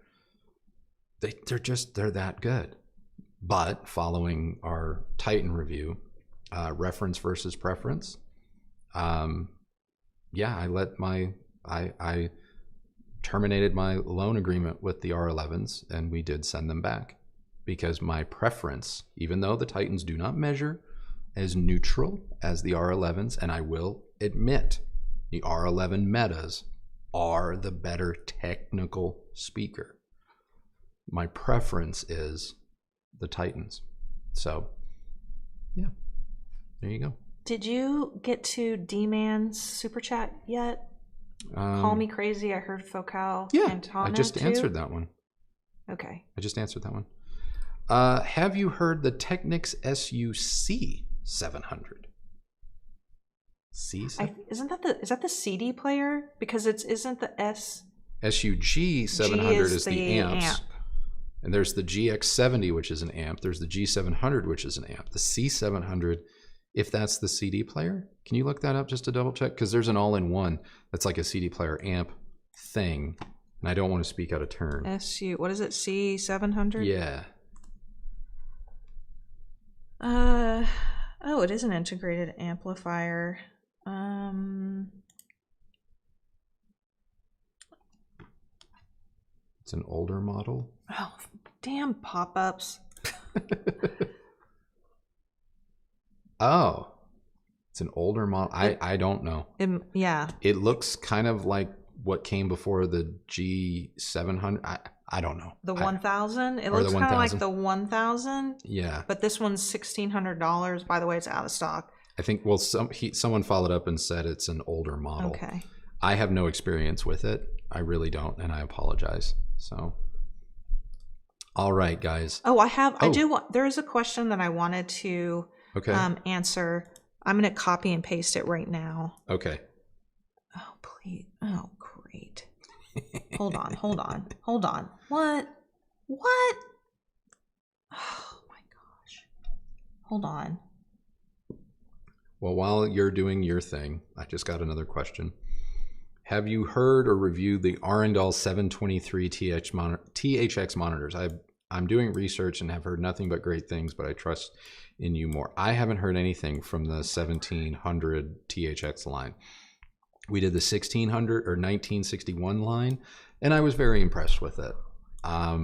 They're that good. But following our Titan review, reference versus preference, I terminated my loan agreement with the R11s, and we did send them back because my preference, even though the Titans do not measure as neutral as the R11s, and I will admit the R11 metas are the better technical speaker. my preference is the Titans. So, yeah, there you go. Did you get to D-Man's super chat yet? Call me crazy. I heard Focal. Yeah, I just answered that one. Okay. I just answered that one. Have you heard the Technics SUC 700? Is that the CD player? Because isn't the SUG 700 is the amps. amp. And there's the GX70, which is an amp. There's the G700, which is an amp. The C700, if that's the CD player, can you look that up just to double check? Because there's an all-in-one that's like a CD player amp thing. And I don't want to speak out of turn. What is it? C700? Yeah. Oh, it is an integrated amplifier. It's an older model. Oh, damn pop-ups. Oh, it's an older model. I don't know. Yeah. It looks kind of like what came before the G700. I don't know. The 1000? It looks kind of like the 1000. Yeah. But this one's $1,600. By the way, it's out of stock. I think, well, someone followed up and said it's an older model. Okay. I have no experience with it. I really don't, and I apologize. So, all right, guys. Oh, there is a question that I wanted to answer. I'm going to copy and paste it right now. Okay. Oh, please. Oh, great. Hold on. What? Oh, my gosh. Hold on. Well, while you're doing your thing, I just got another question. Have you heard or reviewed the Arendal 723 THX monitors? I'm doing research and have heard nothing but great things, but I trust in you more. I haven't heard anything from the 1700 THX line. We did the 1600 or 1961 line, and I was very impressed with it. I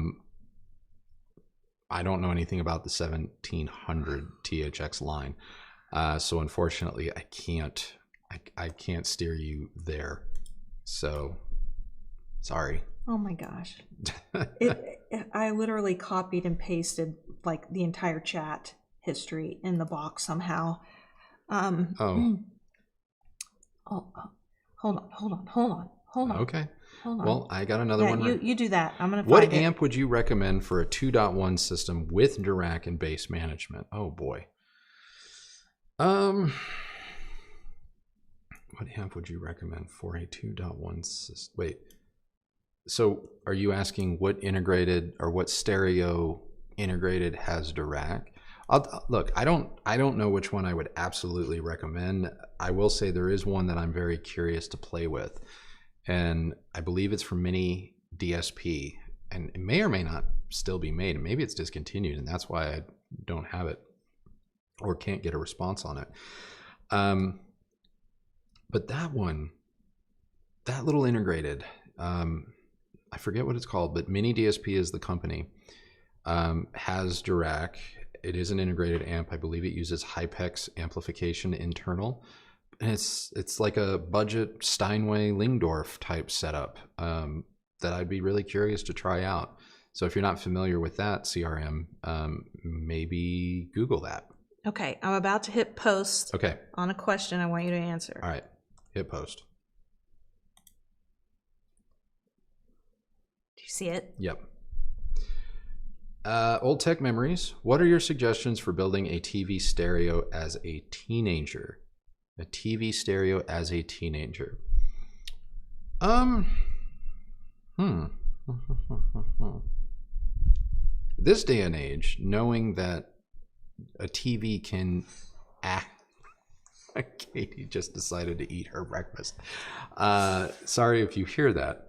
don't know anything about the 1700 THX line, so unfortunately, I can't steer you there. So, sorry. Oh my gosh. I literally copied and pasted like the entire chat history in the box somehow. Hold on. Okay. Hold on. Well, I got another one. You do that. I'm going to What amp would you recommend for a 2.1 system with Dirac and bass management? Oh boy. What amp would you recommend for a 2.1 system? Wait. So are you asking what integrated or what stereo integrated has Dirac? Look, I don't know which one I would absolutely recommend. I will say there is one that I'm very curious to play with, and I believe it's from Mini DSP, and it may or may not still be made, and maybe it's discontinued, and that's why I don't have it or can't get a response on it. But that one, that little integrated, I forget what it's called, but Mini DSP is the company, has Dirac. It is an integrated amp. I believe it uses Hypex amplification internal. And it's like a budget Steinway Lingdorf type setup that I'd be really curious to try out. So if you're not familiar with that CRM, maybe Google that. Okay, I'm about to hit post on a question I want you to answer. All right, hit post. Do you see it? Yep. Old tech memories. What are your suggestions for building a TV stereo as a teenager? A TV stereo as a teenager. This day and age, knowing that a TV can act. Katie just decided to eat her breakfast. Sorry if you hear that.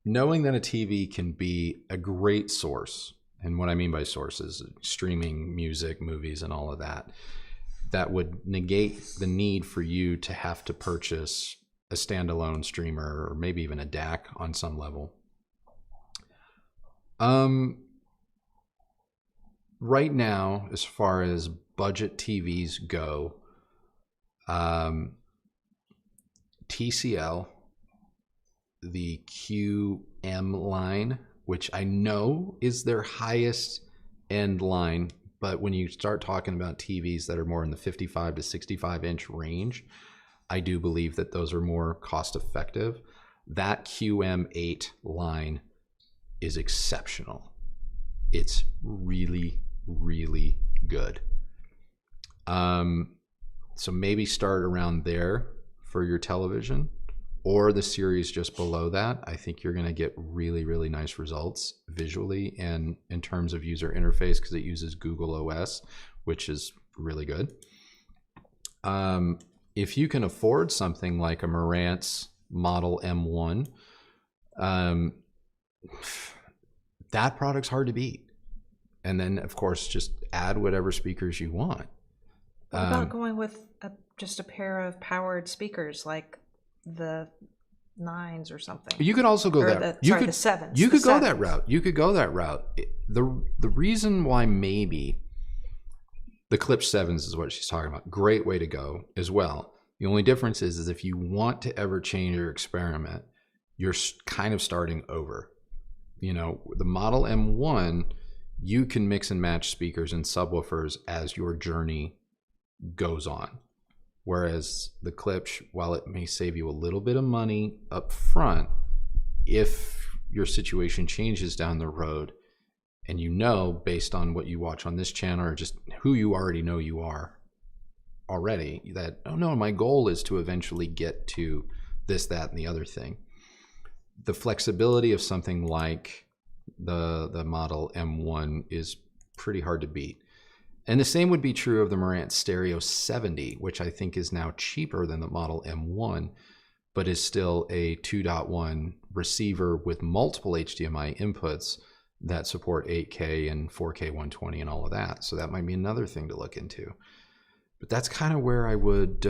Knowing that a TV can be a great source, and what I mean by source is streaming music, movies, and all of that, that would negate the need for you to have to purchase a standalone streamer or maybe even a DAC on some level. Right now, as far as budget TVs go, TCL, the QM line, which I know is their highest end line. But when you start talking about TVs that are more in the 55 to 65 inch range, I do believe that those are more cost effective. That QM8 line is exceptional. It's really, really good. So maybe start around there for your television, or the series just below that. I think you're going to get really, really nice results visually and in terms of user interface, because it uses Google OS, which is really good. If you can afford something like a Marantz Model M1, that product's hard to beat. And then, of course, just add whatever speakers you want. What about going with just a pair of powered speakers like the 9s or something? You could also go that. The 7s. You could go that route. You could go that route. The reason why maybe the Klipsch 7s is what she's talking about. Great way to go as well. The only difference is if you want to ever change or experiment, you're kind of starting over. You know, the Model M1, you can mix and match speakers and subwoofers as your journey goes on. Whereas the Klipsch, while it may save you a little bit of money up front, if your situation changes down the road, and you know, based on what you watch on this channel or just who you already know you are already, that, oh no, my goal is to eventually get to this, that, and the other thing. The flexibility of something like the Model M1 is pretty hard to beat. And the same would be true of the Marantz Stereo 70, which I think is now cheaper than the Model M1, but is still a 2.1 receiver with multiple HDMI inputs that support 8K and 4K 120 and all of that. So that might be another thing to look into. But that's kind of where I would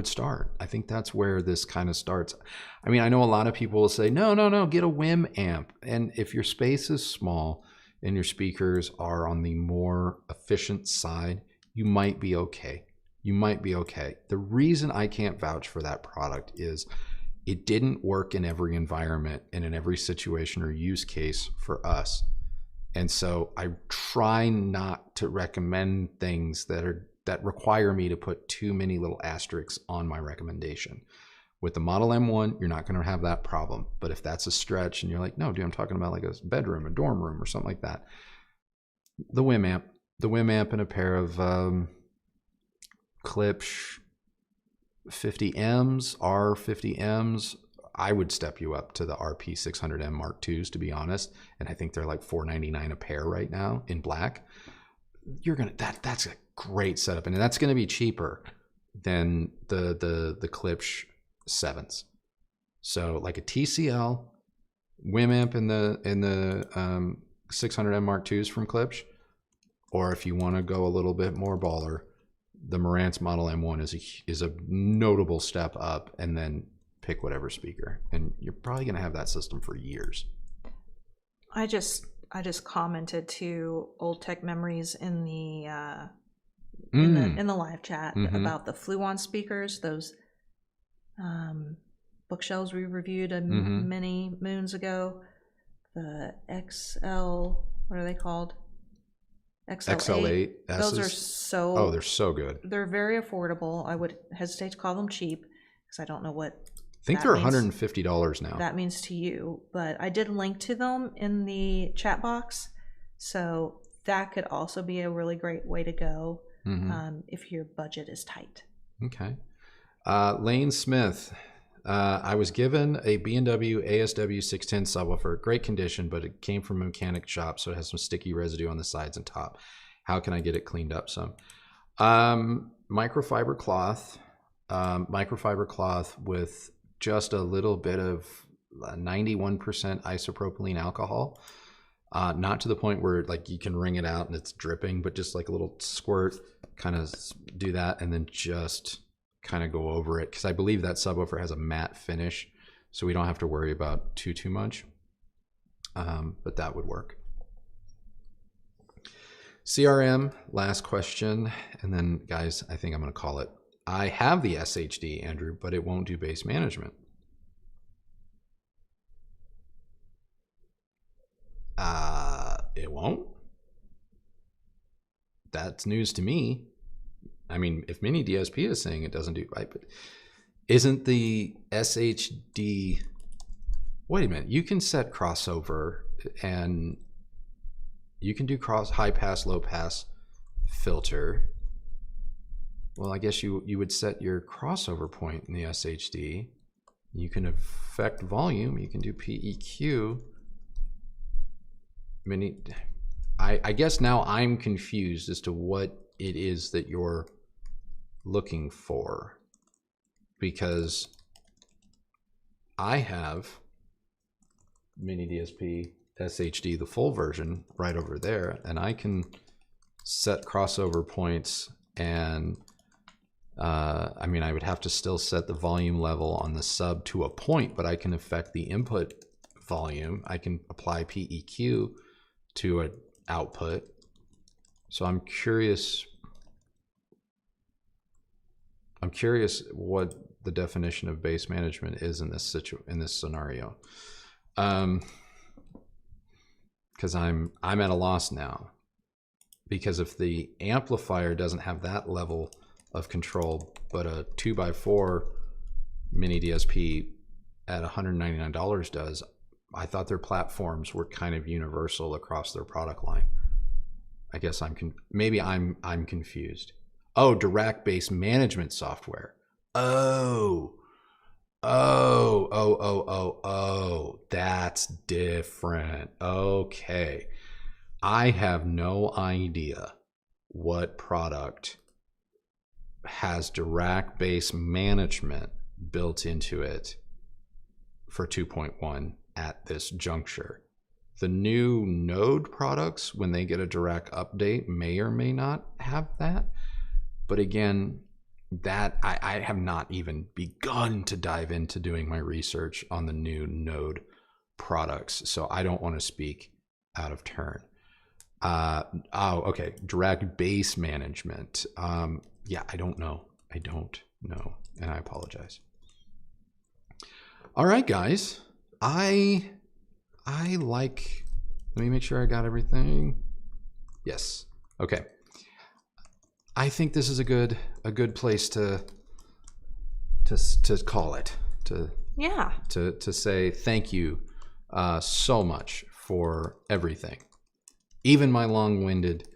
start. I think that's where this kind of starts. I mean, I know a lot of people will say, no, get a WIM amp. And if your space is small and your speakers are on the more efficient side, you might be okay. You might be okay. The reason I can't vouch for that product is it didn't work in every environment and in every situation or use case for us. And so I try not to recommend things that require me to put too many little asterisks on my recommendation. With the Model M1, you're not going to have that problem. But if that's a stretch and you're like, no, dude, I'm talking about like a bedroom, a dorm room, or something like that, the WIM amp and a pair of Klipsch 50Ms, R50Ms, I would step you up to the RP600M Mark IIs, to be honest. And I think they're like $499 a pair right now in black. That's a great setup, and that's going to be cheaper than the Klipsch 7s. So like a TCL WIM amp in the 600M Mark IIs from Klipsch, or if you want to go a little bit more baller, the Marantz Model M1 is a notable step up, and then pick whatever speaker, and you're probably going to have that system for years. I just commented to Old Tech Memories in the in the live chat about the Fluon speakers, those bookshelves we reviewed many moons ago. The XL, what are they called? XL8. Those are they're so good. They're very affordable. I would hesitate to call them cheap because I don't know what. I think they're $150 now. That means to you, but I did link to them in the chat box, so that could also be a really great way to go if your budget is tight. Okay. Lane Smith, I was given a B&W ASW 610 subwoofer, great condition, but it came from a mechanic shop, so it has some sticky residue on the sides and top. How can I get it cleaned up some? Microfiber cloth with just a little bit of 91% isopropylene alcohol. Not to the point where like you can wring it out and it's dripping, but just like a little squirt, kind of do that and then just kind of go over it. Because I believe that subwoofer has a matte finish, so we don't have to worry about too much. But that would work. CRM, last question. And then guys, I think I'm going to call it. I have the SHD, Andrew, but it won't do base management. that's news to me. I mean, if mini DSP is saying it doesn't do right, but isn't the SHD? Wait a minute. You can set crossover, and you can do high pass, low pass filter. Well, I guess you would set your crossover point in the SHD. You can affect volume. You can do PEQ. I guess now I'm confused as to what it is that you're looking for, because I have mini DSP SHD, the full version, right over there, and I can set crossover points, and I mean, I would have to still set the volume level on the sub to a point, but I can affect the input volume. I can apply PEQ to an output. So I'm curious what the definition of base management is in this scenario, because I'm at a loss now, because if the amplifier doesn't have that level of control, but a 2x4 mini DSP at $199 does, I thought their platforms were kind of universal across their product line. I guess maybe I'm confused. Oh, Dirac base management software. Oh, that's different. Okay. I have no idea what product has Dirac base management built into it for 2.1 at this juncture. The new Node products, when they get a Dirac update, may or may not have that. But again, that I have not even begun to dive into doing my research on the new Node products, so I don't want to speak out of turn. Okay, Dirac base management. Yeah, I don't know, and I apologize. All right, guys, I like. Let me make sure I got everything. Yes. Okay. I think this is a good place to call it, to say thank you so much for everything, even my long-winded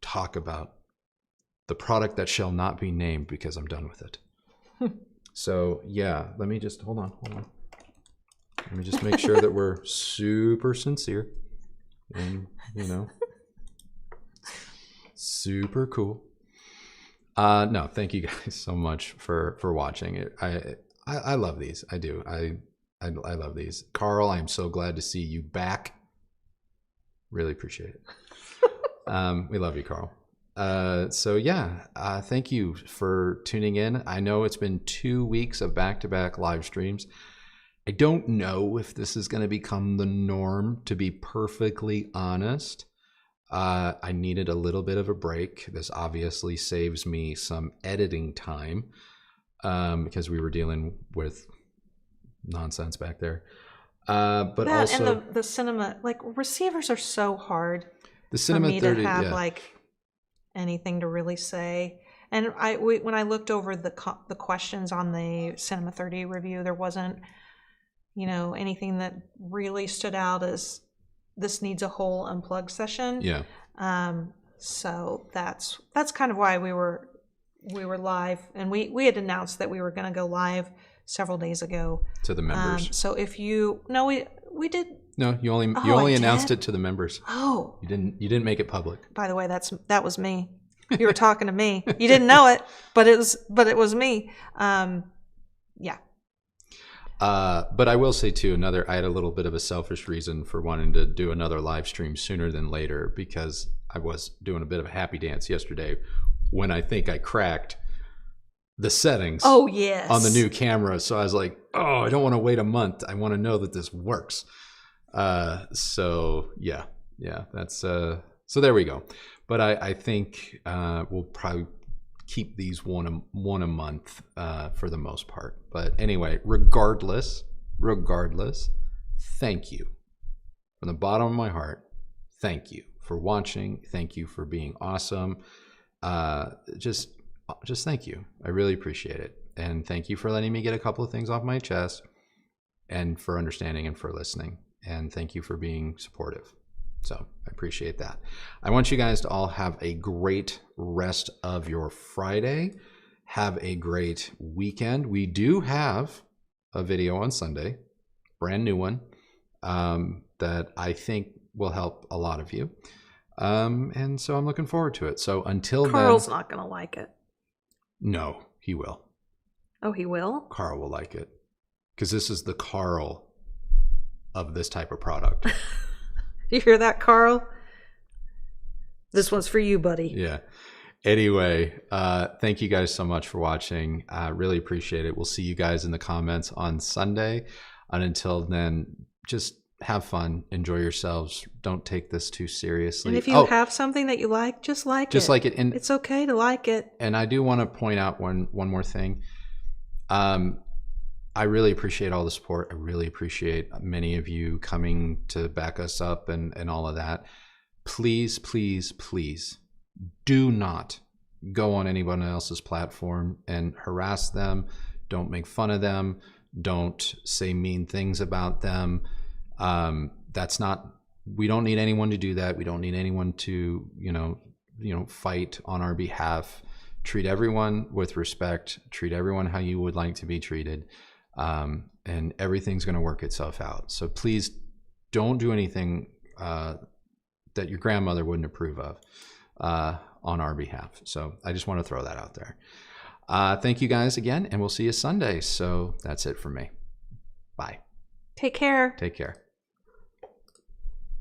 talk about the product that shall not be named, because I'm done with it. So yeah, let me just hold on. Let me just make sure that we're super sincere and super cool. No, thank you guys so much for watching it. I love these. I do. I love these. Carl, I'm so glad to see you back. Really appreciate it. We love you, Carl. So yeah, thank you for tuning in. I know it's been 2 weeks of back-to-back live streams. I don't know if this is going to become the norm, to be perfectly honest. I needed a little bit of a break. This obviously saves me some editing time, because we were dealing with nonsense back there. But that, also, and the cinema, like, receivers are so hard. The Cinema for me 30, to have yeah. like anything to really say. And when I looked over the questions on the Cinema 30 review, there wasn't, anything that really stood out as this needs a whole unplugged session. Yeah. So that's kind of why we were live, and we had announced that we were going to go live several days ago To the members. So if we did. No, you only announced it to the members. Oh. You didn't make it public. By the way, that was me. You were talking to me. You didn't know it, but it was me. Yeah. But I will say too, I had a little bit of a selfish reason for wanting to do another live stream sooner than later, because I was doing a bit of a happy dance yesterday when I think I cracked the settings. Oh, yes. On the new camera. So I was like, oh, I don't want to wait a month. I want to know that this works. So yeah, that's, so there we go. But I think, we'll probably keep these one a month, for the most part. But anyway, regardless, thank you from the bottom of my heart. Thank you for watching. Thank you for being awesome. Just thank you. I really appreciate it. And thank you for letting me get a couple of things off my chest, and for understanding and for listening. And thank you for being supportive. So I appreciate that. I want you guys to all have a great rest of your Friday. Have a great weekend. We do have a video on Sunday, brand new one, that I think will help a lot of you. And so I'm looking forward to it. So until Carl's then, not going to like it. No, he will. Oh, he will? Carl will like it. Because this is the Carl of this type of product. You hear that, Carl? This one's for you, buddy. Yeah. Anyway, thank you guys so much for watching. I really appreciate it. We'll see you guys in the comments on Sunday. And until then, just have fun. Enjoy yourselves. Don't take this too seriously. And if you have something that you like, just like it. Just like it. And it's okay to like it. And I do want to point out one more thing. I really appreciate all the support. I really appreciate many of you coming to back us up and all of that. Please, please, please do not go on anyone else's platform and harass them. Don't make fun of them. Don't say mean things about them. That's not, we don't need anyone to do that. We don't need anyone to, fight on our behalf. Treat everyone with respect. Treat everyone how you would like to be treated. And everything's going to work itself out. So please don't do anything that your grandmother wouldn't approve of on our behalf. So I just want to throw that out there. Thank you guys again, and we'll see you Sunday. So that's it for me. Bye. Take care. Take care.